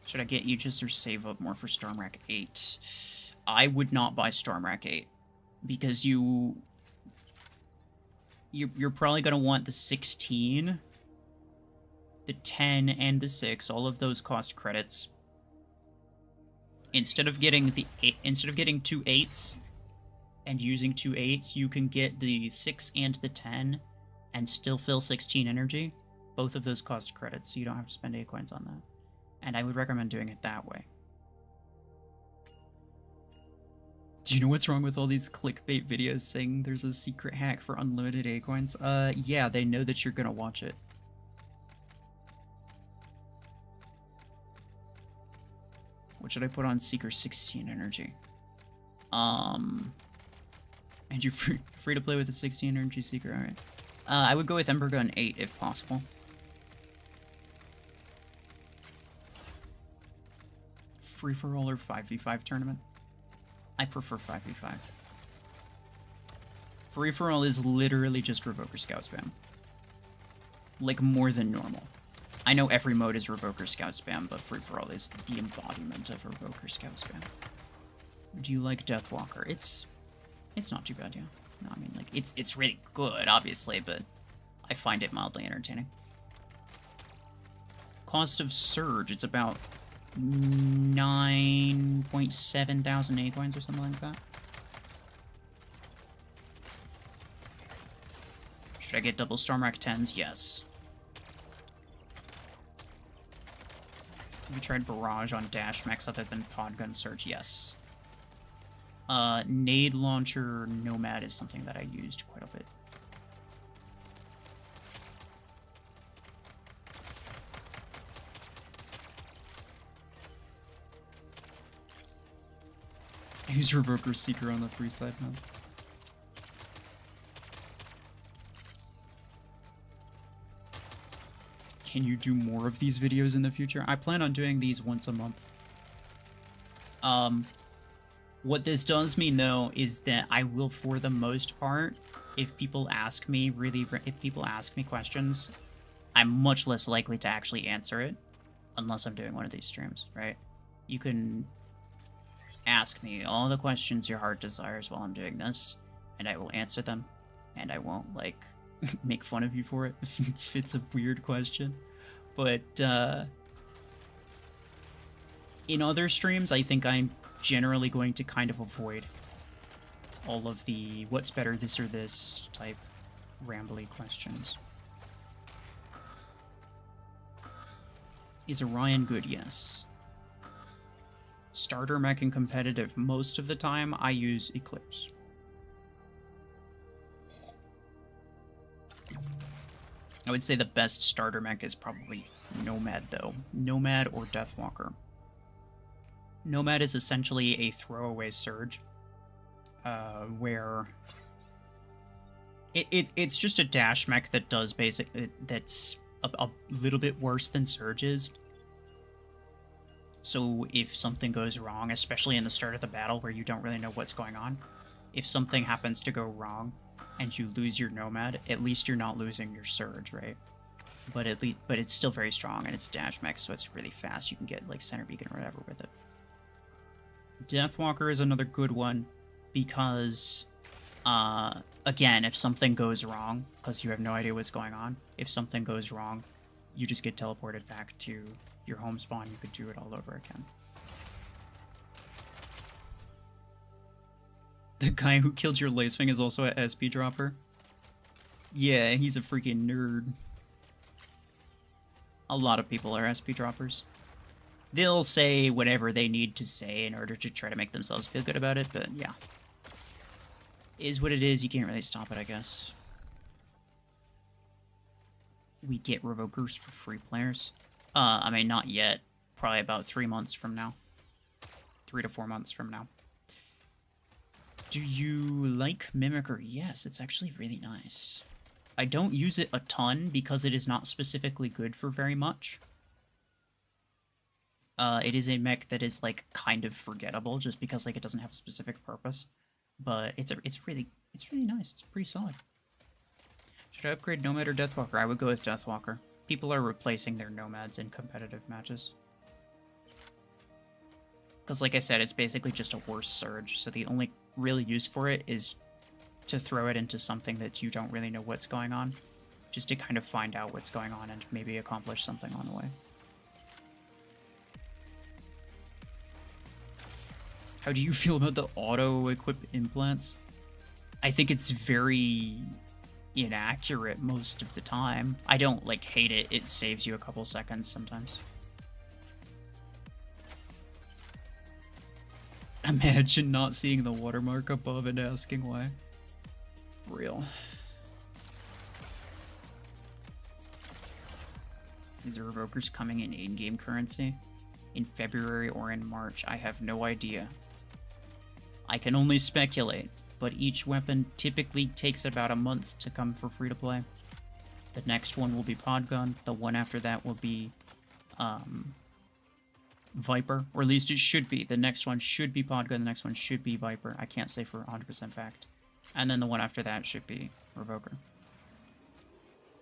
Should I get Aegis or save up more for Stormrack 8? I would not buy Stormrack 8 because you're probably going to want the 16, the 10, and the 6. All of those cost credits. Instead of getting two 8s and using 2 8s, you can get the 6 and the 10 and still fill 16 energy. Both of those cost credits, so you don't have to spend 8 coins on that. And I would recommend doing it that way. Do you know what's wrong with all these clickbait videos saying there's a secret hack for unlimited A coins? Yeah, they know that you're gonna watch it. What should I put on Seeker 16 energy? And you're free to play with a 16 energy Seeker, alright. I would go with Ember Gun 8 if possible. free-for-all or 5v5 tournament? I prefer 5v5. Free-for-all is literally just Revoker Scout spam. Like, more than normal. I know every mode is Revoker Scout spam, but free-for-all is the embodiment of Revoker Scout spam. Do you like Deathwalker? It's not too bad, yeah. No, I mean, like, it's really good, obviously, but I find it mildly entertaining. Cost of Surge, it's about 9.7 thousand A coins or something like that. Should I get double Stormwreck 10s? Yes. Have you tried Barrage on Dash Mechs other than Podgun Surge? Yes. Nade Launcher Nomad is something that I used quite a bit. I use Revoker Seeker on the free side now. Can you do more of these videos in the future? I plan on doing these once a month. What this does mean, though, is that I will, for the most part, if people ask me questions, I'm much less likely to actually answer it, unless I'm doing one of these streams, right? You can ask me all the questions your heart desires while I'm doing this, and I will answer them, and I won't, like, make fun of you for it if it's a weird question. But, in other streams, I think I'm generally going to kind of avoid all of the what's better, this or this type rambly questions. Is Orion good? Yes. Starter mech and competitive, most of the time I use Eclipse. I would say the best starter mech is probably Nomad, though. Nomad or Deathwalker. Nomad is essentially a throwaway surge, where it's just a dash mech that does that's a little bit worse than Surge is. So if something goes wrong, especially in the start of the battle where you don't really know what's going on, if something happens to go wrong and you lose your Nomad, at least you're not losing your Surge, right? But it's still very strong, and it's dash mech, so it's really fast. You can get like center beacon or whatever with it. Deathwalker is another good one because, again, if something goes wrong, because you have no idea what's going on, if something goes wrong, you just get teleported back to your home spawn. You could do it all over again. The guy who killed your Lacewing is also a SP dropper. Yeah, he's a freaking nerd. A lot of people are SP droppers. They'll say whatever they need to say in order to try to make themselves feel good about it, but yeah. Is what it is, you can't really stop it, I guess. We get Revokers for free players. I mean, not yet. Probably about 3 months from now. 3 to 4 months from now. Do you like Mimicker? Yes, it's actually really nice. I don't use it a ton because it is not specifically good for very much. It is a mech that is, like, kind of forgettable just because, like, it doesn't have a specific purpose. But it's really nice. It's pretty solid. Should I upgrade Nomad or Deathwalker? I would go with Deathwalker. People are replacing their Nomads in competitive matches. Because, like I said, it's basically just a worse Surge, so the only real use for it is to throw it into something that you don't really know what's going on, just to kind of find out what's going on and maybe accomplish something on the way. How do you feel about the auto-equip implants? I think it's very inaccurate most of the time. I don't, like, hate it. It saves you a couple seconds sometimes. Imagine not seeing the watermark above and asking why. Real. Is the Revokers coming in in-game currency? In February or in March? I have no idea. I can only speculate, but each weapon typically takes about a month to come for free-to-play. The next one will be Podgun. The one after that will be Viper, or at least it should be. The next one should be Podgun, the next one should be Viper. I can't say for 100% fact. And then the one after that should be Revoker.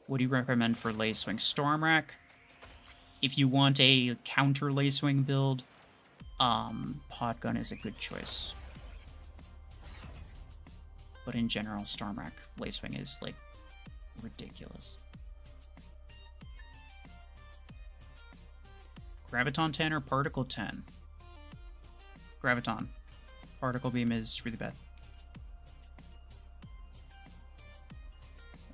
What do you recommend for Lacewing? Stormrack. If you want a counter Lacewing build, Podgun is a good choice. But in general, Stormrack Lacewing is, like, ridiculous. Graviton 10 or Particle 10? Graviton. Particle Beam is really bad.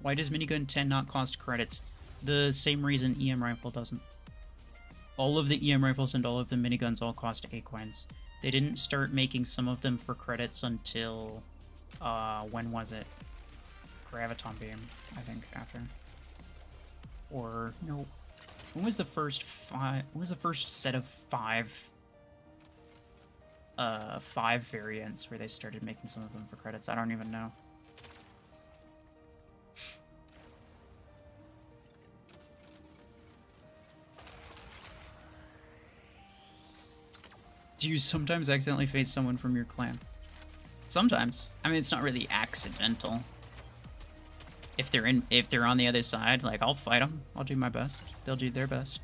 Why does Minigun 10 not cost credits? The same reason EM Rifle doesn't. All of the EM Rifles and all of the miniguns all cost A coins. They didn't start making some of them for credits until... when was it? Graviton Beam, I think, after. Or, no... When was the first set of five variants where they started making some of them for credits? I don't even know. Do you sometimes accidentally face someone from your clan? Sometimes. I mean, it's not really accidental. If they're on the other side, like, I'll fight them. I'll do my best. They'll do their best.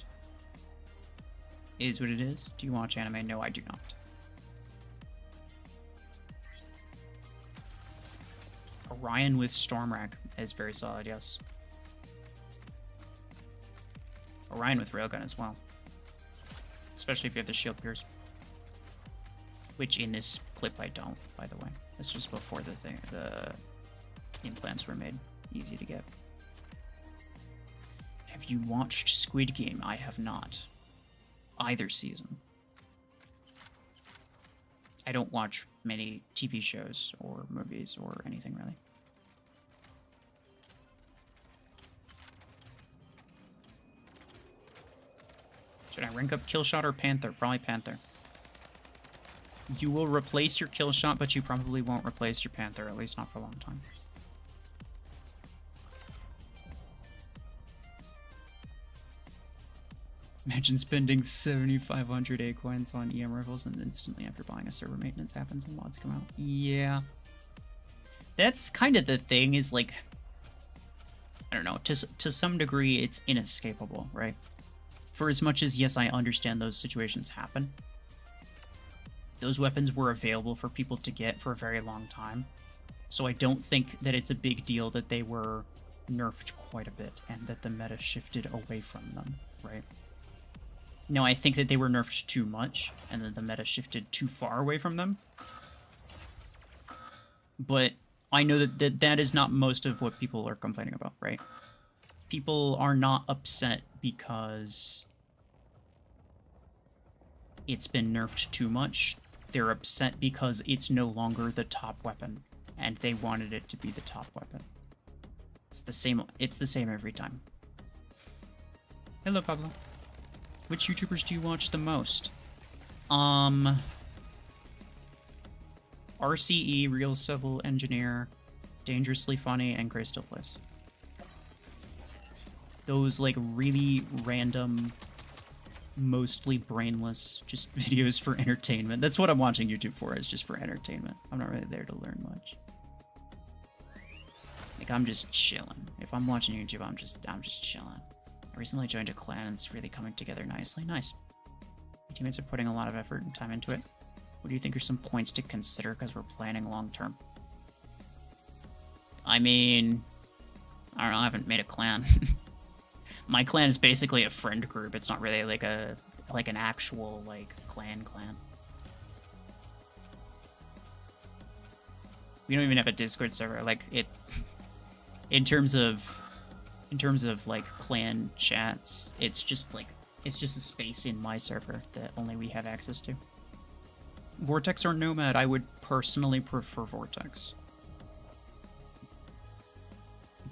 Is what it is. Do you watch anime? No, I do not. Orion with Stormrack is very solid, yes. Orion with Railgun as well. Especially if you have the shield pierce. Which in this clip I don't, by the way. This was before the implants were made easy to get. Have you watched Squid Game? I have not. Either season. I don't watch many TV shows or movies or anything really. Should I rank up Killshot or Panther? Probably Panther. You will replace your Killshot, but you probably won't replace your Panther, at least not for a long time. Imagine spending 7,500 A coins on EM rifles and instantly after buying a server maintenance happens and mods come out. Yeah. That's kind of the thing, is like, I don't know, to some degree it's inescapable, right? For as much as, yes, I understand those situations happen, those weapons were available for people to get for a very long time. So I don't think that it's a big deal that they were nerfed quite a bit and that the meta shifted away from them, right? Now, I think that they were nerfed too much, and that the meta shifted too far away from them. But I know that is not most of what people are complaining about, right? People are not upset because it's been nerfed too much. They're upset because it's no longer the top weapon, and they wanted it to be the top weapon. It's the same every time. Hello, Pablo. Which YouTubers do you watch the most? RCE, Real Civil Engineer, Dangerously Funny, and Gray Still Plays. Those, like, really random, mostly brainless, just videos for entertainment. That's what I'm watching YouTube for, is just for entertainment. I'm not really there to learn much. Like, I'm just chilling. If I'm watching YouTube, I'm just chilling. I recently joined a clan and it's really coming together nicely. Nice. My teammates are putting a lot of effort and time into it. What do you think are some points to consider because we're planning long term? I mean, I don't know, I haven't made a clan. My clan is basically a friend group. It's not really like an actual like clan. We don't even have a Discord server. Like, it's in terms of like clan chats, it's just a space in my server that only we have access to. Vortex or Nomad? I would personally prefer Vortex.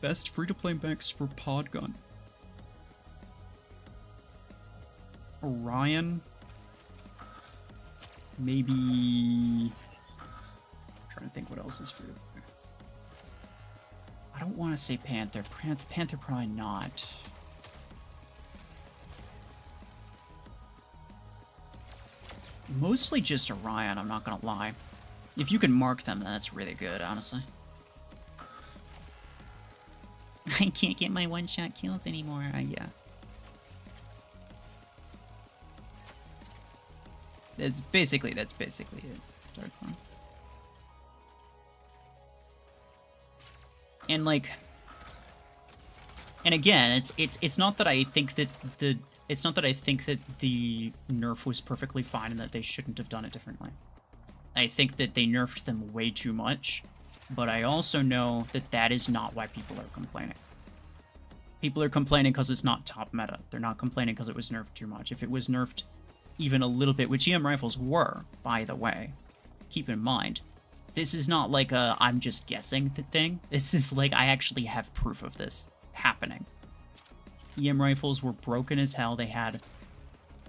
Best free-to-play mechs for Podgun. Orion. Maybe... I'm trying to think what else is free. I don't want to say Panther. Panther probably not. Mostly just Orion, I'm not gonna lie. If you can mark them, then that's really good, honestly. I can't get my one-shot kills anymore. Yeah. That's basically it. Dark Clone. And like, and again, it's not that I think that the nerf was perfectly fine and that they shouldn't have done it differently. I think that they nerfed them way too much, but I also know that that is not why people are complaining. People are complaining because it's not top meta. They're not complaining because it was nerfed too much. If it was nerfed even a little bit, which EM rifles were, by the way, keep in mind, this is not like a I'm just guessing thing. This is like I actually have proof of this happening. EM rifles were broken as hell. They had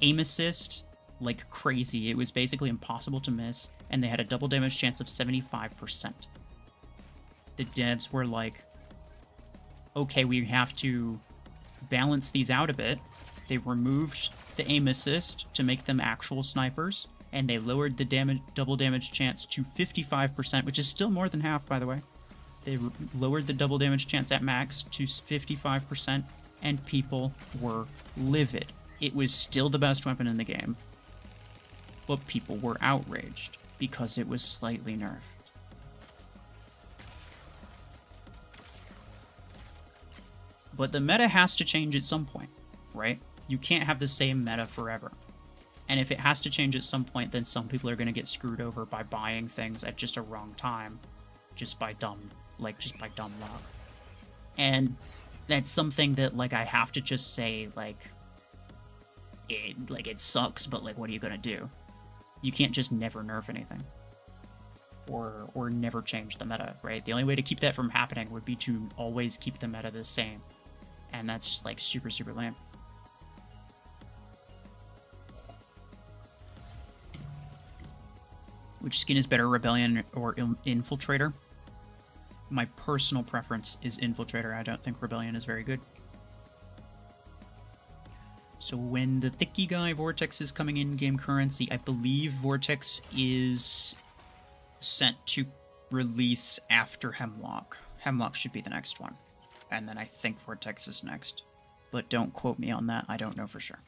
aim assist like crazy. It was basically impossible to miss, and they had a double damage chance of 75%. The devs were like, okay, we have to balance these out a bit. They removed the aim assist to make them actual snipers, and they lowered the double damage chance to 55%, which is still more than half, by the way. They lowered the double damage chance at max to 55%, and people were livid. It was still the best weapon in the game, but people were outraged because it was slightly nerfed. But the meta has to change at some point, right? You can't have the same meta forever. And if it has to change at some point, then some people are going to get screwed over by buying things at just a wrong time, just by dumb luck. And that's something that, like, I have to just say, it sucks, but, like, what are you going to do? You can't just never nerf anything. Or never change the meta, right? The only way to keep that from happening would be to always keep the meta the same. And that's, like, super, super lame. Which skin is better, Rebellion or Infiltrator? My personal preference is Infiltrator. I don't think Rebellion is very good. So when the Thicky guy Vortex is coming in game currency, I believe Vortex is sent to release after Hemlock. Hemlock should be the next one. And then I think Vortex is next. But don't quote me on that. I don't know for sure.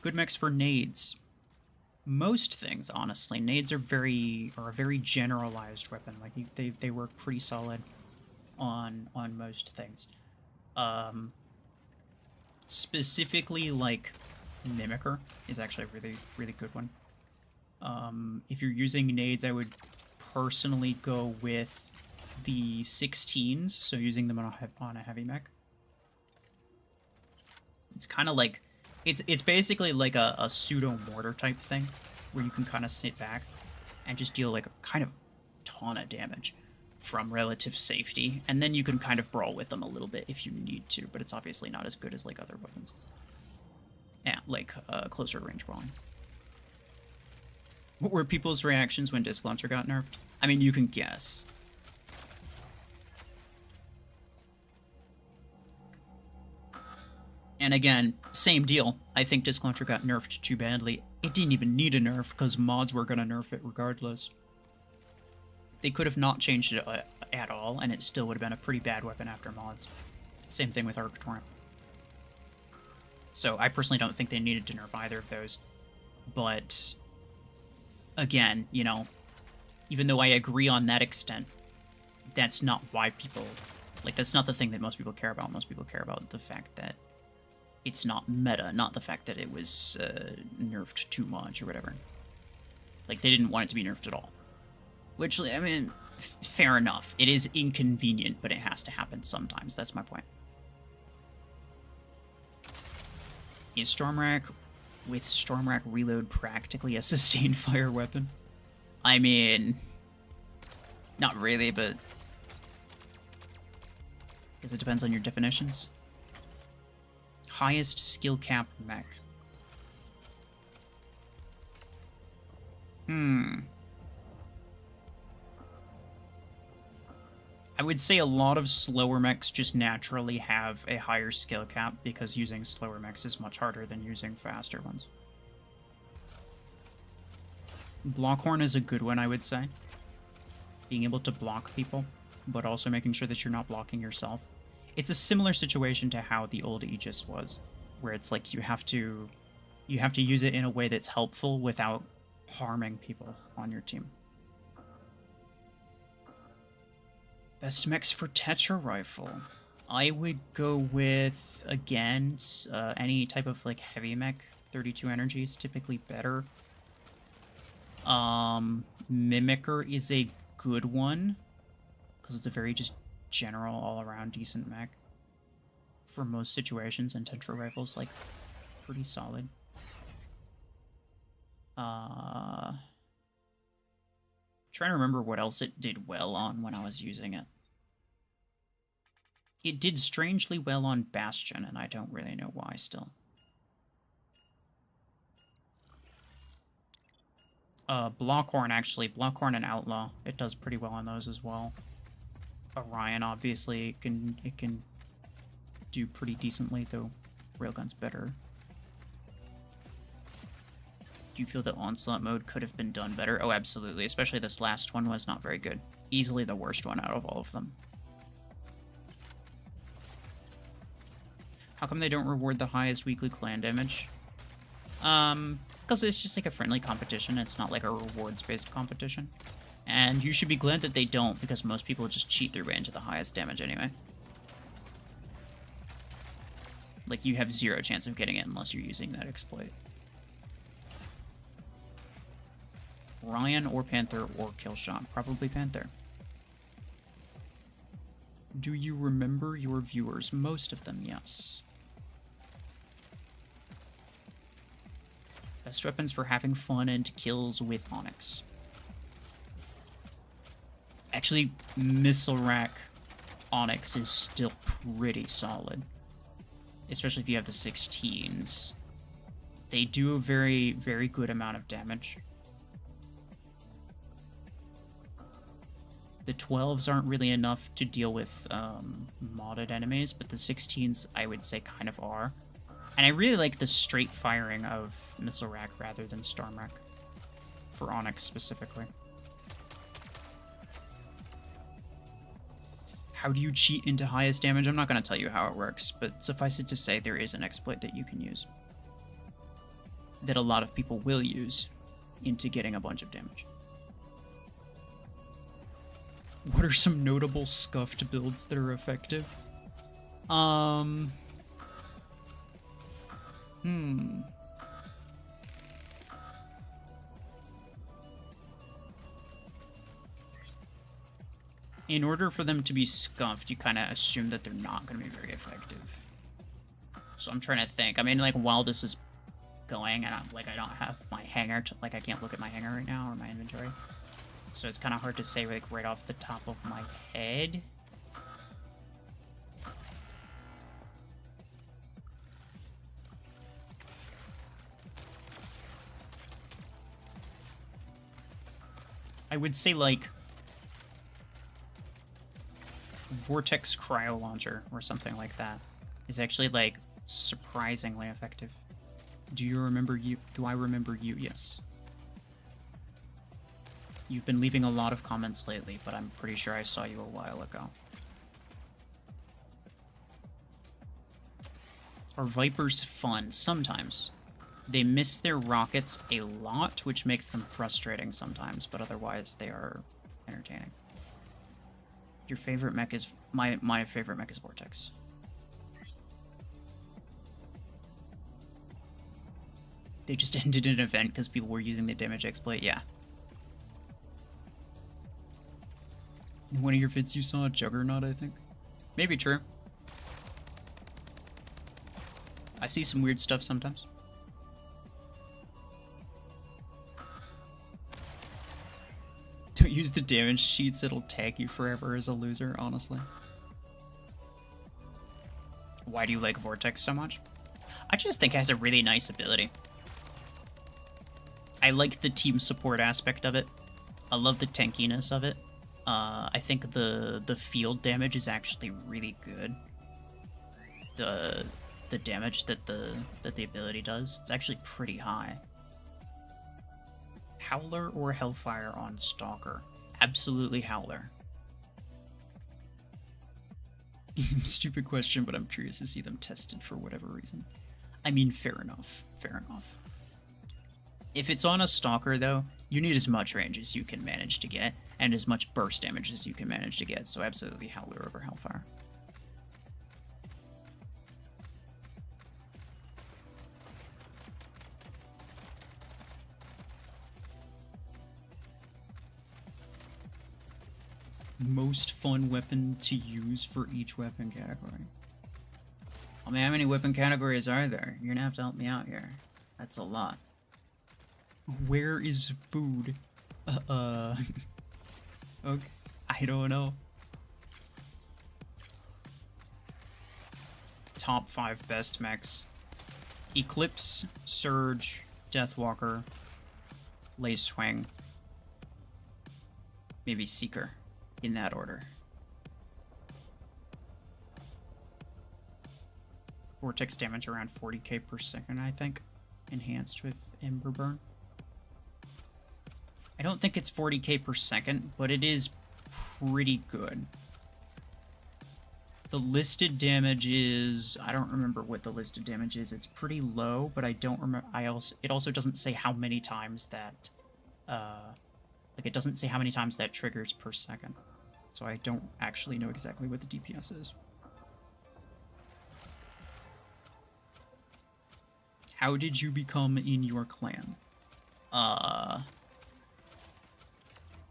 Good mechs for nades. Most things, honestly. Nades are a very generalized weapon. Like they work pretty solid on most things. Specifically, like Mimicker is actually a really, really good one. If you're using nades, I would personally go with the 16s, so using them on a heavy mech. It's kind of like, it's basically like a pseudo mortar type thing, where you can kind of sit back and just deal like a kind of ton of damage from relative safety, and then you can kind of brawl with them a little bit if you need to, but it's obviously not as good as like other weapons. Yeah, like closer range brawling. What were people's reactions when Disc Launcher got nerfed? I mean, you can guess. And again, same deal. I think Disc Launcher got nerfed too badly. It didn't even need a nerf because mods were going to nerf it regardless. They could have not changed it at all, and it still would have been a pretty bad weapon after mods. Same thing with Arc Torrent. So I personally don't think they needed to nerf either of those. But again, you know, even though I agree on that extent, that's not why people... Like, that's not the thing that most people care about. Most people care about the fact that it's not meta, not the fact that it was nerfed too much or whatever. Like, they didn't want it to be nerfed at all. Which, I mean, fair enough. It is inconvenient, but it has to happen sometimes. That's my point. Is Stormrack with Stormrack Reload practically a sustained fire weapon? I mean, not really, but... I guess it depends on your definitions. Highest skill cap mech. I would say a lot of slower mechs just naturally have a higher skill cap because using slower mechs is much harder than using faster ones. Blockhorn is a good one, I would say. Being able to block people, but also making sure that you're not blocking yourself. It's a similar situation to how the old Aegis was, where it's like you have to use it in a way that's helpful without harming people on your team. Best mechs for Tetra Rifle. I would go with, again, any type of like heavy mech. 32 energy is typically better. Mimicker is a good one because it's a very just general all-around decent mech for most situations, and Tetra Rifle's like pretty solid. Trying to remember what else it did well on when I was using it. It did strangely well on Bastion, and I don't really know why still. Blockhorn, actually. Blockhorn and Outlaw. It does pretty well on those as well. Orion, obviously, it can do pretty decently, though Railgun's better. Do you feel that Onslaught mode could have been done better? Oh, absolutely. Especially this last one was not very good. Easily the worst one out of all of them. How come they don't reward the highest weekly clan damage? Because it's just like a friendly competition. It's not like a rewards-based competition. And you should be glad that they don't, because most people just cheat their way into the highest damage anyway. Like, you have 0 chance of getting it unless you're using that exploit. Ryan or Panther or Killshot. Probably Panther. Do you remember your viewers? Most of them, yes. Best weapons for having fun and kills with Onyx. Actually, Missile Rack Onyx is still pretty solid. Especially if you have the 16s. They do a very, very good amount of damage. The 12s aren't really enough to deal with modded enemies, but the 16s, I would say, kind of are. And I really like the straight firing of Missile Rack rather than Storm Rack. For Onyx, specifically. How do you cheat into highest damage? I'm not going to tell you how it works, but suffice it to say there is an exploit that you can use. That a lot of people will use into getting a bunch of damage. What are some notable scuffed builds that are effective? In order for them to be scuffed, you kind of assume that they're not going to be very effective. So I'm trying to think. I mean, like, while this is going, and I don't have my hanger, I can't look at my hanger right now, or my inventory. So it's kind of hard to say, like, right off the top of my head. I would say, like, Vortex Cryo Launcher or something like that is actually, like, surprisingly effective. Do you remember you? Do I remember you? Yes. You've been leaving a lot of comments lately, but I'm pretty sure I saw you a while ago. Are Vipers fun? Sometimes. They miss their rockets a lot, which makes them frustrating sometimes, but otherwise they are entertaining. Your favorite mech is... My favorite mech is Vortex. They just ended an event because people were using the damage exploit, yeah. In one of your vids you saw a Juggernaut, I think? Maybe true. I see some weird stuff sometimes. Don't use the damage sheets, it'll tag you forever as a loser, honestly. Why do you like Vortex so much? I just think it has a really nice ability. I like the team support aspect of it. I love the tankiness of it. I think the field damage is actually really good. The damage that the ability does, it's actually pretty high. Howler or Hellfire on Stalker? Absolutely Howler. Stupid question, but I'm curious to see them tested for whatever reason. I mean, fair enough. Fair enough. If it's on a Stalker, though, you need as much range as you can manage to get, and as much burst damage as you can manage to get, so absolutely Howler over Hellfire. Most fun weapon to use for each weapon category. I mean, how many weapon categories are there? You're gonna have to help me out here. That's a lot. Where is food? Okay, I don't know. Top 5 best mechs. Eclipse, Surge, Deathwalker, Lace Swing, maybe Seeker, in that order. Vortex damage around 40k per second, I think. Enhanced with Ember Burn. I don't think it's 40k per second, but it is pretty good. The listed damage is... I don't remember what the listed damage is. It's pretty low, but I don't remember... It also doesn't say how many times that... like, it doesn't say how many times that triggers per second. So I don't actually know exactly what the DPS is. How did you become in your clan?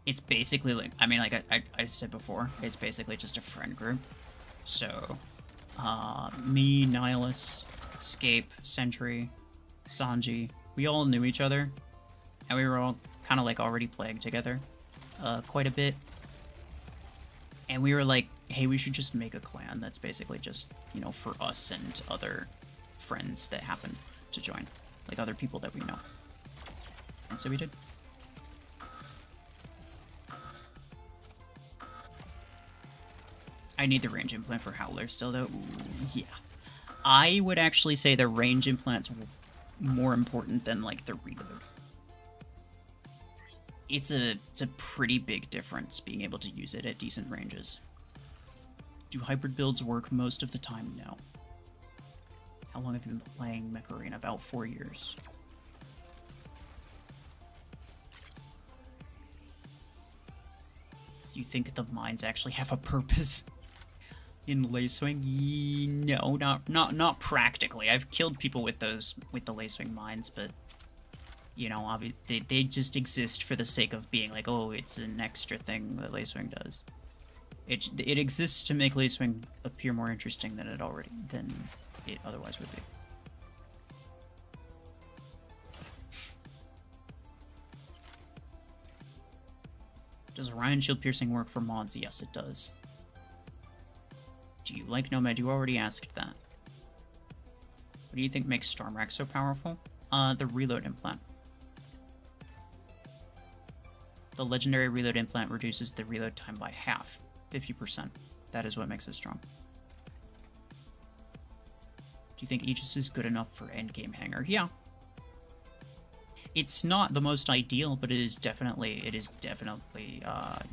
It's basically like... I mean, like I said before, it's basically just a friend group. So, me, Nihilus, Scape, Sentry, Sanji, we all knew each other, and we were all kind of like already playing together quite a bit. And we were like, hey, we should just make a clan that's basically just, you know, for us and other friends that happen to join, like other people that we know. And so we did. I need the range implant for Howler still, though. Ooh, yeah. I would actually say the range implant's more important than, like, the reload. It's a pretty big difference being able to use it at decent ranges. Do hybrid builds work most of the time? No. How long have you been playing Mech Arena? About 4 years. Do you think the mines actually have a purpose? In Lace Swing? No, not practically. I've killed people with the Lace Swing mines, but you know, they just exist for the sake of being like, oh, it's an extra thing that Lace Swing does. It exists to make Lace Swing appear more interesting than it otherwise would be. Does Orion Shield Piercing work for mods? Yes, it does. Do you like Nomad? You already asked that. What do you think makes Stormrack so powerful? The reload implant. The legendary reload implant reduces the reload time by half, 50%. That is what makes it strong. Do you think Aegis is good enough for endgame hanger? Yeah. It's not the most ideal, but it is definitely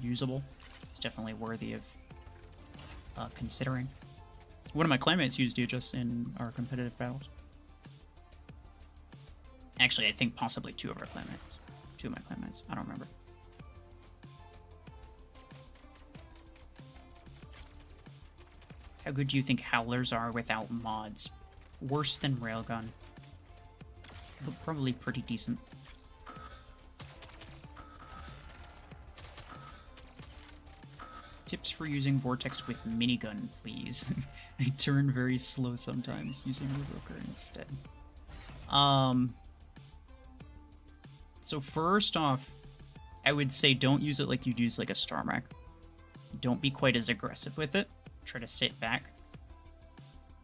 usable. It's definitely worthy of considering. One of my clanmates used Aegis in our competitive battles. Actually, I think possibly two of my clanmates. I don't remember. How good do you think Howlers are without mods? Worse than Railgun. But probably pretty decent. Tips for using Vortex with minigun, please. I turn very slow sometimes using Revoker instead. So first off, I would say don't use it like you'd use like a Stormrack. Don't be quite as aggressive with it. Try to sit back.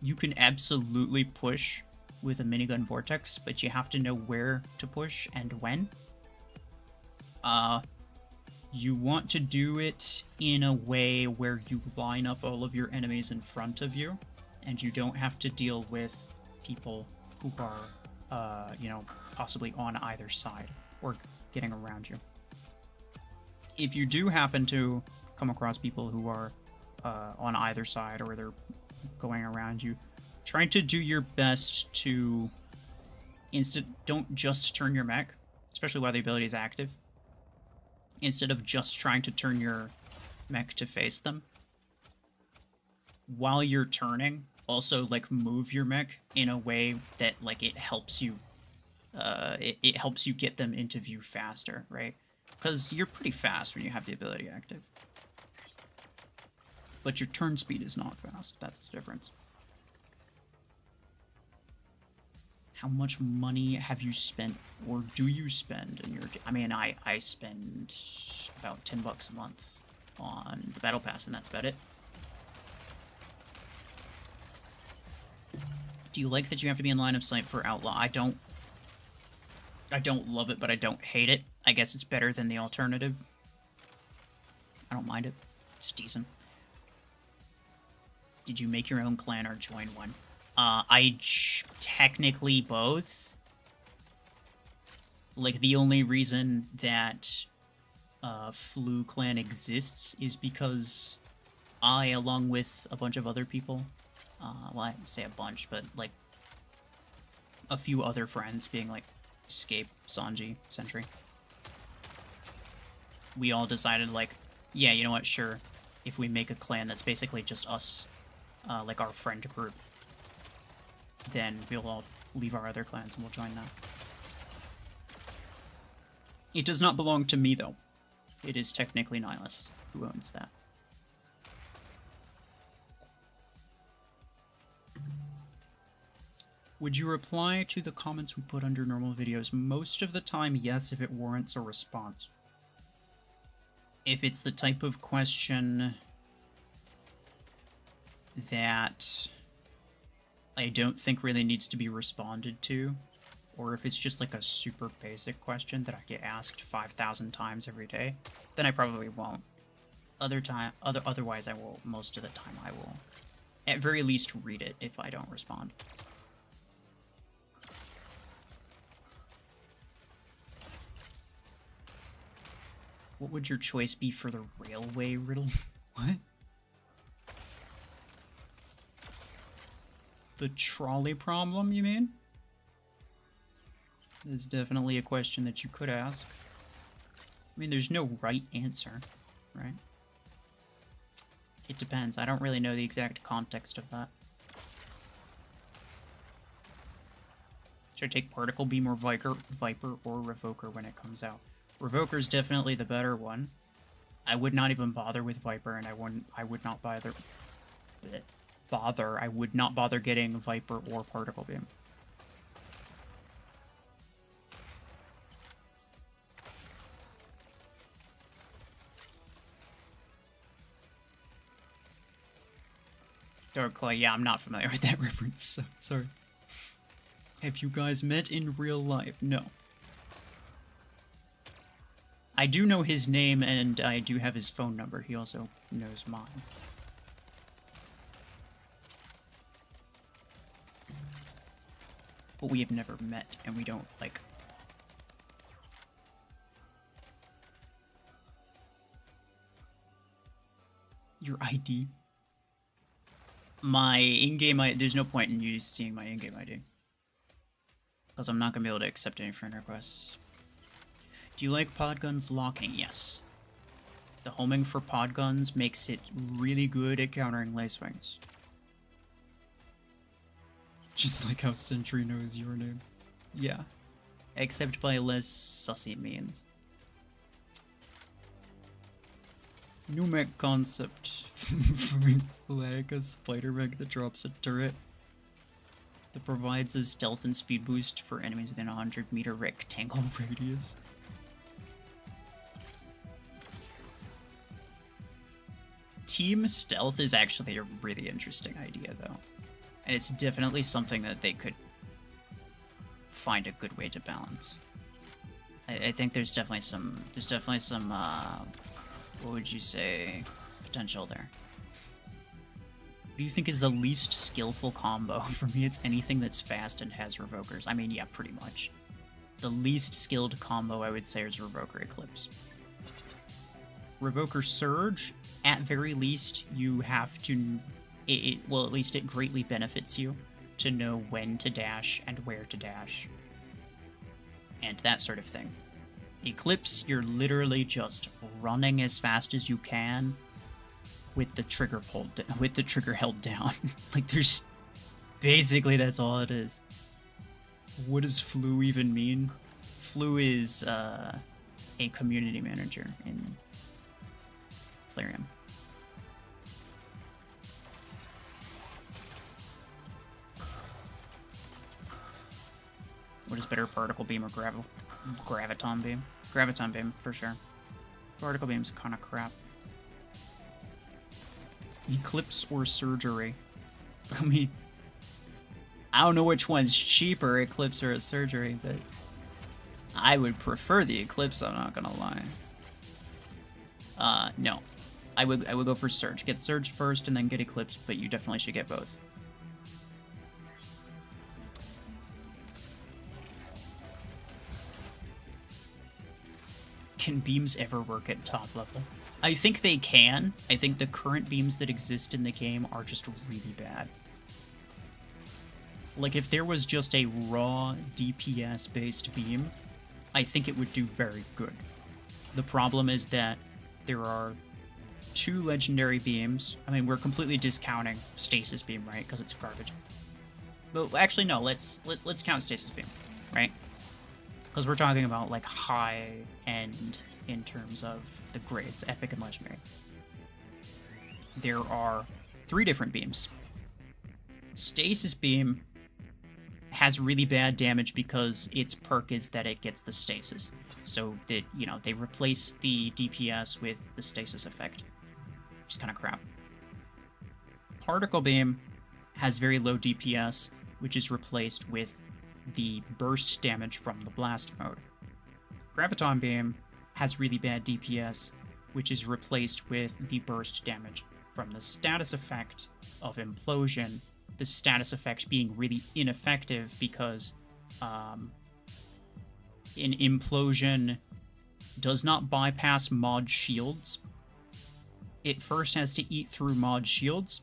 You can absolutely push with a minigun Vortex, but you have to know where to push and when. You want to do it in a way where you line up all of your enemies in front of you, and you don't have to deal with people who are, you know, possibly on either side, or getting around you. If you do happen to come across people who are on either side or they're going around you, try to do your best to don't just turn your mech, especially while the ability is active. Instead of just trying to turn your mech to face them, while you're turning, also like move your mech in a way that like it helps you it helps you get them into view faster, right? Because you're pretty fast when you have the ability active. But your turn speed is not fast. That's the difference. How much money have you spent, or do you spend in your... I mean, I spend about $10 a month on the Battle Pass, and that's about it. Do you like that you have to be in line of sight for Outlaw? I don't love it, but I don't hate it. I guess it's better than the alternative. I don't mind it. It's decent. Did you make your own clan or join one? Technically both. Like, the only reason that Flu Clan exists is because I, along with a bunch of other people, well, I say a bunch, but, like, a few other friends, being, like, Scape, Sanji, Sentry, we all decided, like, yeah, you know what, sure, if we make a clan that's basically just us, like our friend group, then we'll all leave our other clans and we'll join that. It does not belong to me, though. It is technically Nihilus who owns that. Would you reply to the comments we put under normal videos? Most of the time, yes, if it warrants a response. If it's the type of question that I don't think really needs to be responded to, or if it's just like a super basic question that I get asked 5,000 times every day, then I probably won't. Otherwise I will, most of the time I will, at very least, read it if I don't respond. What would your choice be for the railway riddle? What? The trolley problem, you mean? That's definitely a question that you could ask. I mean, there's no right answer, right? It depends. I don't really know the exact context of that. Should I take Particle Beam or Viper or Revoker when it comes out? Revoker's definitely the better one. I would not even bother with Viper, and I would not bother getting Viper or Particle Beam. Dark Clay, yeah, I'm not familiar with that reference, so sorry. Have you guys met in real life? No. I do know his name, and I do have his phone number. He also knows mine. But we have never met, and we don't, like... Your ID? My in-game ID... There's no point in you seeing my in-game ID. Because I'm not going to be able to accept any friend requests. Do you like podguns locking? Yes. The homing for podguns makes it really good at countering lace wings. Just like how Sentry knows your name. Yeah. Except by less sussy means. New mech concept. Flag a spider mech that drops a turret that provides a stealth and speed boost for enemies within a 100-meter rectangle radius. Team stealth is actually a really interesting idea, though. And it's definitely something that they could find a good way to balance. I think there's definitely some, what would you say, potential there. What do you think is the least skillful combo? For me, it's anything that's fast and has revokers. I mean, yeah, pretty much. the least skilled combo I would say is Revoker Eclipse. Revoker Surge, at very least, you have to... well, at least it greatly benefits you to know when to dash and where to dash. And that sort of thing. Eclipse, you're literally just running as fast as you can with the trigger held down. Like, there's... Basically, that's all it is. What does Flu even mean? Flu is a community manager in Plarium. What is better, Particle Beam or Graviton Beam? Graviton Beam, for sure. Particle Beam's kind of crap. Eclipse or Surgery? I mean, I don't know which one's cheaper, Eclipse or a Surgery, but I would prefer the Eclipse, I'm not gonna lie. No. I would go for Surge. Get Surge first and then get Eclipse, but you definitely should get both. Can beams ever work at top level? I think they can. I think the current beams that exist in the game are just really bad. Like, if there was just a raw DPS-based beam, I think it would do very good. The problem is that there are 2 legendary beams. I mean, we're completely discounting Stasis Beam, right? Because it's garbage. But actually, no. Let's count Stasis Beam, right? Because we're talking about, like, high end in terms of the grades, Epic and Legendary. There are 3 different beams. Stasis Beam has really bad damage because its perk is that it gets the stasis. So that, you know, they replace the DPS with the stasis effect. Which is kind of crap. Particle Beam has very low DPS, which is replaced with the burst damage from the blast mode. Graviton Beam has really bad DPS, which is replaced with the burst damage from the status effect of Implosion, the status effect being really ineffective because an Implosion does not bypass mod shields. It first has to eat through mod shields,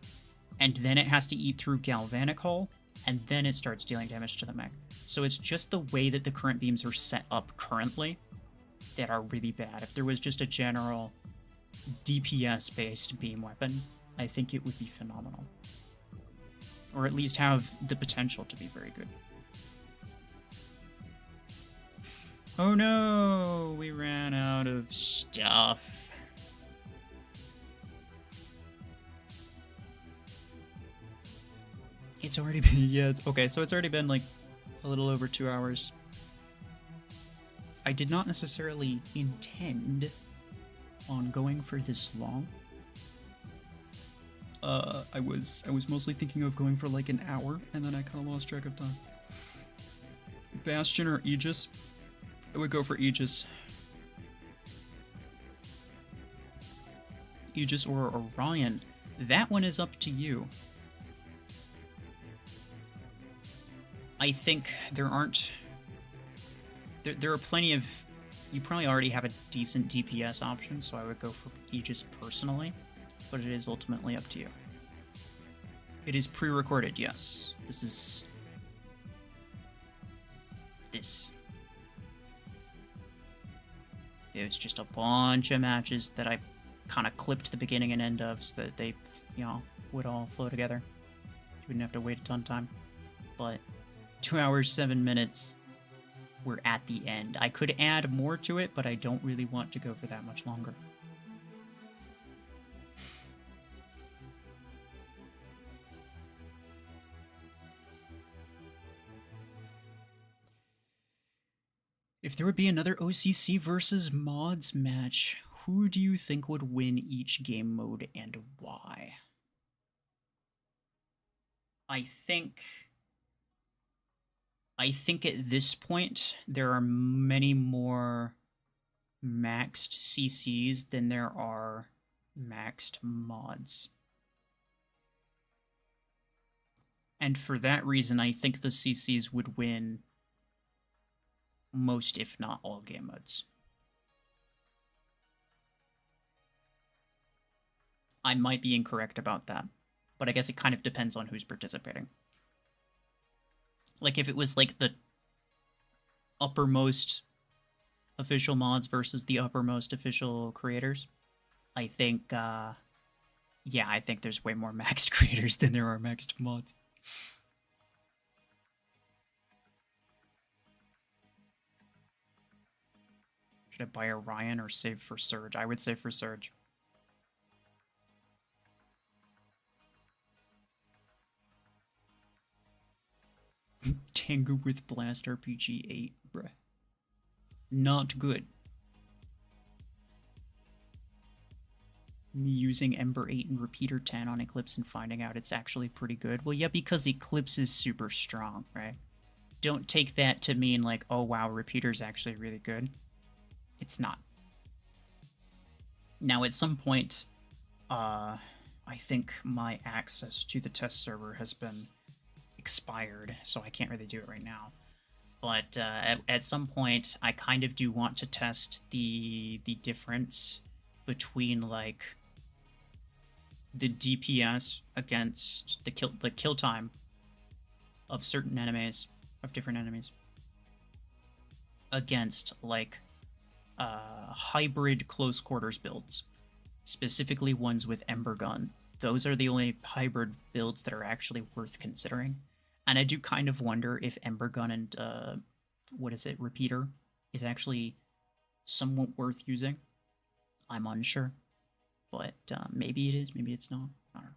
and then it has to eat through Galvanic Hull, and then it starts dealing damage to the mech. So it's just the way that the current beams are set up currently that are really bad. If there was just a general DPS-based beam weapon, I think it would be phenomenal. Or at least have the potential to be very good. Oh no! We ran out of stuff. It's already been... Yeah, okay, so it's already been like a little over 2 hours. I did not necessarily intend on going for this long. I was mostly thinking of going for like an hour, and then I kind of lost track of time. Bastion or Aegis? I would go for Aegis. Aegis or Orion. That one is up to you. I think there aren't... There are plenty of... You probably already have a decent DPS option, so I would go for Aegis personally. But it is ultimately up to you. It is pre-recorded, yes. This is... This. It was just a bunch of matches that I kind of clipped the beginning and end of so that they, you know, would all flow together. You wouldn't have to wait a ton of time. But 2 hours, 7 minutes, we're at the end. I could add more to it, but I don't really want to go for that much longer. If there would be another OCC versus mods match, who do you think would win each game mode and why? I think at this point, there are many more maxed CCs than there are maxed mods. And for that reason, I think the CCs would win most, if not all, game modes. I might be incorrect about that, but I guess it kind of depends on who's participating. Like, if it was, like, the uppermost official mods versus the uppermost official creators, I think, yeah, I think there's way more maxed creators than there are maxed mods. Should I buy a Ryan or save for Surge? I would save for Surge. Tango with Blast RPG 8, bruh. Not good. Me using Ember 8 and Repeater 10 on Eclipse and finding out it's actually pretty good. Well, yeah, because Eclipse is super strong, right? Don't take that to mean like, oh wow, Repeater's actually really good. It's not. Now, at some point, I think my access to the test server has been expired, so I can't really do it right now. But at some point, I kind of do want to test the difference between like the DPS against the kill time of certain enemies, of different enemies, against like hybrid close quarters builds, specifically ones with Ember Gun. Those are the only hybrid builds that are actually worth considering. And I do kind of wonder if Ember Gun and what is it, Repeater, is actually somewhat worth using. I'm unsure, but maybe it is, maybe it's not. I don't know.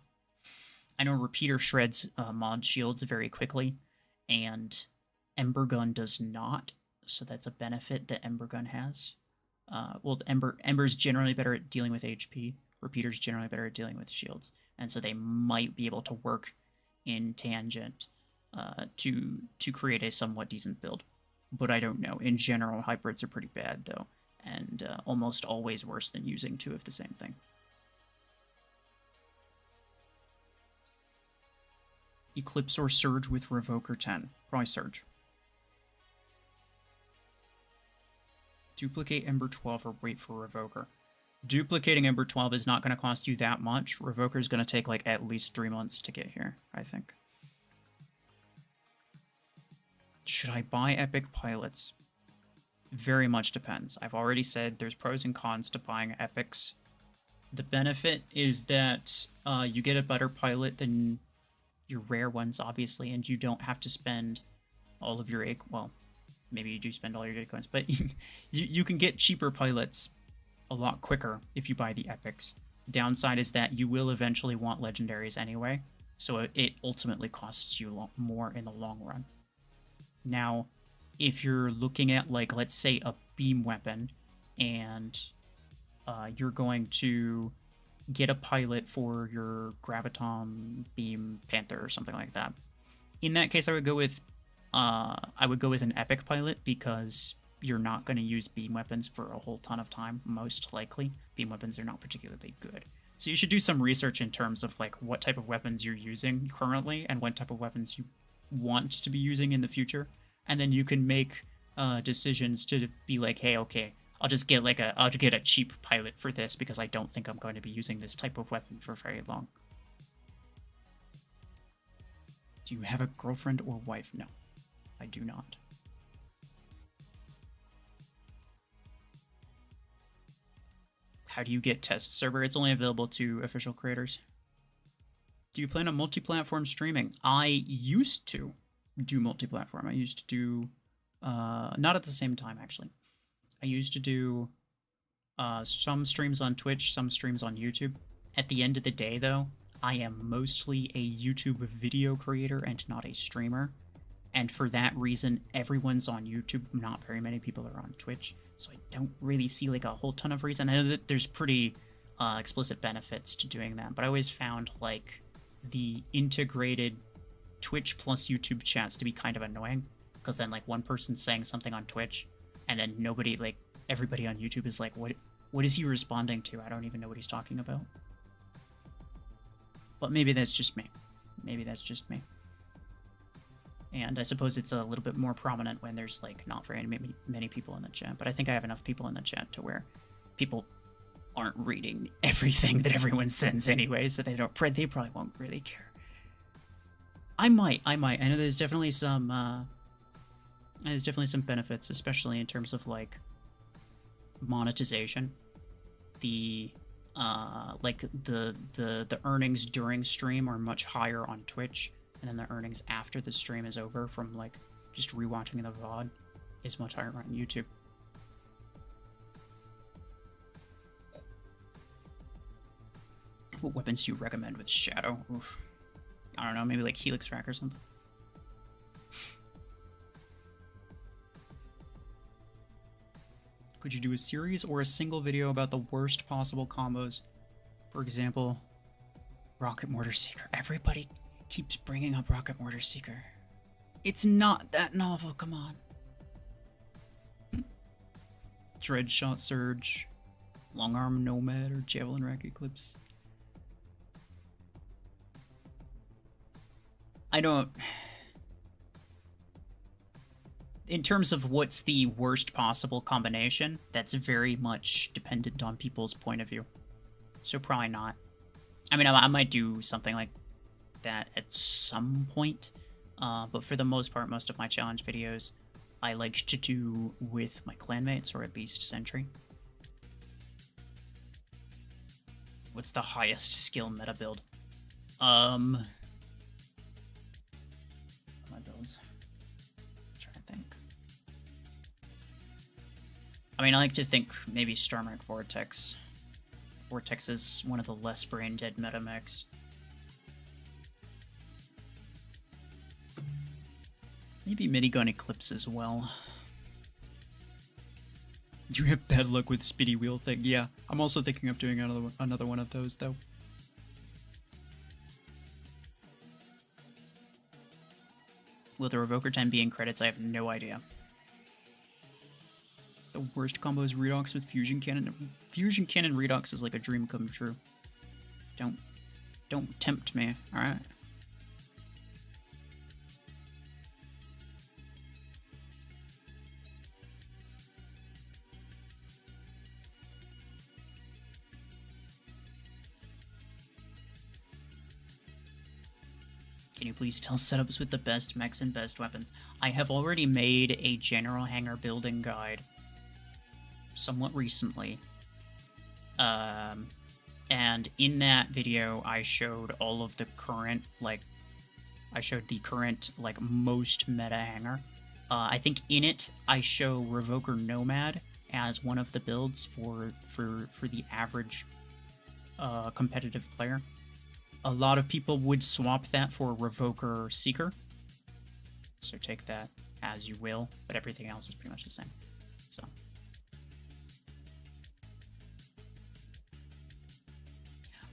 I know Repeater shreds mod shields very quickly, and Ember Gun does not, so that's a benefit that Ember Gun has. Well, Ember's generally better at dealing with HP. Repeater's generally better at dealing with shields, and so they might be able to work in tangent to create a somewhat decent build. But I don't know. In general, hybrids are pretty bad, though, and almost always worse than using two of the same thing. Eclipse or Surge with Revoker 10. Probably Surge. Duplicate Ember 12 or wait for Revoker. Duplicating Ember 12 is not going to cost you that much. Revoker is going to take like at least 3 months to get here, I think. Should I buy Epic Pilots? Very much depends. I've already said there's pros and cons to buying Epics. The benefit is that you get a better pilot than your rare ones, obviously, and you don't have to spend all of your well, maybe you do spend all your coins, but you can get cheaper pilots a lot quicker if you buy the epics. Downside is that you will eventually want legendaries anyway, so it ultimately costs you a lot more in the long run. Now, if you're looking at, like, let's say a beam weapon, and you're going to get a pilot for your Graviton Beam Panther or something like that. In that case, I would go with an epic pilot, because you're not going to use beam weapons for a whole ton of time, most likely. Beam weapons are not particularly good. So you should do some research in terms of like what type of weapons you're using currently and what type of weapons you want to be using in the future. And then you can make decisions to be like, hey, okay, I'll get a cheap pilot for this because I don't think I'm going to be using this type of weapon for very long. Do you have a girlfriend or wife? No, I do not. How do you get test server? It's only available to official creators. Do you plan on multi-platform streaming? I used to do multi-platform. I used to do, not at the same time, actually. I used to do some streams on Twitch, some streams on YouTube. At the end of the day, though, I am mostly a YouTube video creator and not a streamer. And for that reason, everyone's on YouTube. Not very many people are on Twitch. So I don't really see like a whole ton of reason. I know that there's pretty explicit benefits to doing that. But I always found like the integrated Twitch plus YouTube chats to be kind of annoying. Because then like one person's saying something on Twitch, and then nobody, like everybody on YouTube is like, what is he responding to? I don't even know what he's talking about. But maybe that's just me. Maybe that's just me. And I suppose it's a little bit more prominent when there's like not very many people in the chat. But I think I have enough people in the chat to where people aren't reading everything that everyone sends anyway, so they probably won't really care. I might. I know there's definitely some benefits, especially in terms of like monetization. The like the earnings during stream are much higher on Twitch, and then the earnings after the stream is over from like just rewatching the VOD is much higher on YouTube. What weapons do you recommend with Shadow? Oof. I don't know, maybe like Helix Track or something. Could you do a series or a single video about the worst possible combos? For example, Rocket Mortar Seeker. Everybody keeps bringing up Rocket Mortar Seeker. It's not that novel, come on. Dreadshot Surge, Long Arm Nomad, or Javelin Rack Eclipse. I don't... In terms of what's the worst possible combination, that's very much dependent on people's point of view. So probably not. I mean, I might do something like that at some point, but for the most part, most of my challenge videos, I like to do with my clanmates, or at least Sentry. What's the highest skill meta build? My builds. Trying to think. I mean, I like to think maybe Starmark Vortex. Vortex is one of the less brain-dead meta mechs. Maybe Minigun Eclipse as well. You have bad luck with Speedy Wheel thing. Yeah, I'm also thinking of doing another one of those, though. Will the Revoker time be in credits? I have no idea. The worst combo is Redox with Fusion Cannon. Fusion Cannon Redox is like a dream come true. Don't tempt me, alright? Can you please tell setups with the best mechs and best weapons? I have already made a general hangar building guide somewhat recently. And in that video, I showed all of the current, like, most meta hangar. I think in it, I show Revoker Nomad as one of the builds for the average competitive player. A lot of people would swap that for Revoker Seeker. So take that as you will, but everything else is pretty much the same. So.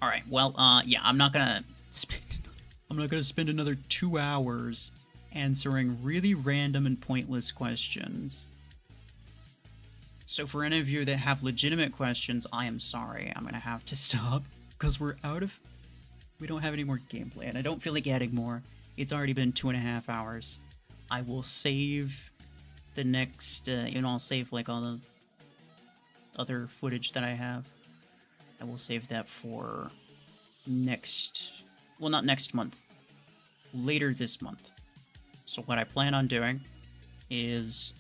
Alright, well, yeah, I'm not gonna spend another 2 hours answering really random and pointless questions. So for any of you that have legitimate questions, I am sorry. I'm gonna have to stop, because we don't have any more gameplay, and I don't feel like adding more. It's already been 2.5 hours. I will save the next, I'll save like all the other footage that I have. I will save that for not next month, later this month. So what I plan on doing is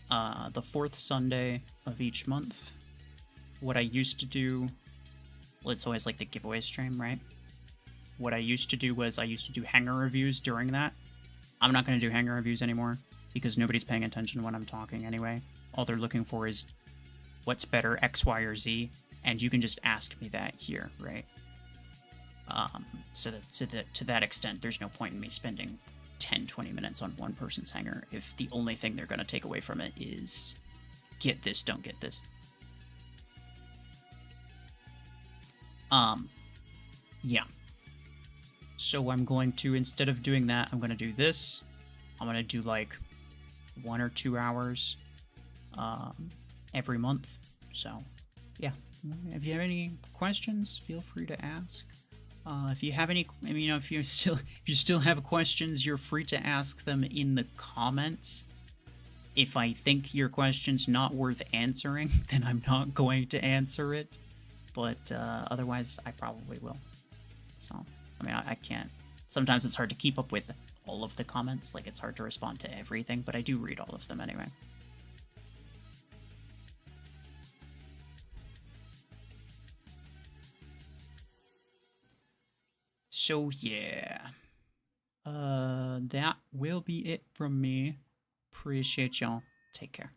the 4th Sunday of each month. What I used to do, well, it's always like the giveaway stream, right? What I used to do was I used to do hangar reviews during that. I'm not going to do hangar reviews anymore because nobody's paying attention when I'm talking anyway. All they're looking for is what's better, X, Y, or Z, and you can just ask me that here, right? So that to that extent, there's no point in me spending 10-20 minutes on one person's hangar if the only thing they're going to take away from it is get this, don't get this. Yeah. So I'm going to, instead of doing that, I'm going to do this. I'm going to do like 1 or 2 hours every month. So, yeah. If you have any questions, feel free to ask. If you have any, I mean, you know, if you still have questions, you're free to ask them in the comments. If I think your question's not worth answering, then I'm not going to answer it. But otherwise, I probably will. So, I mean, I can't. Sometimes it's hard to keep up with all of the comments. Like, it's hard to respond to everything, but I do read all of them anyway. So, yeah. That will be it from me. Appreciate y'all. Take care.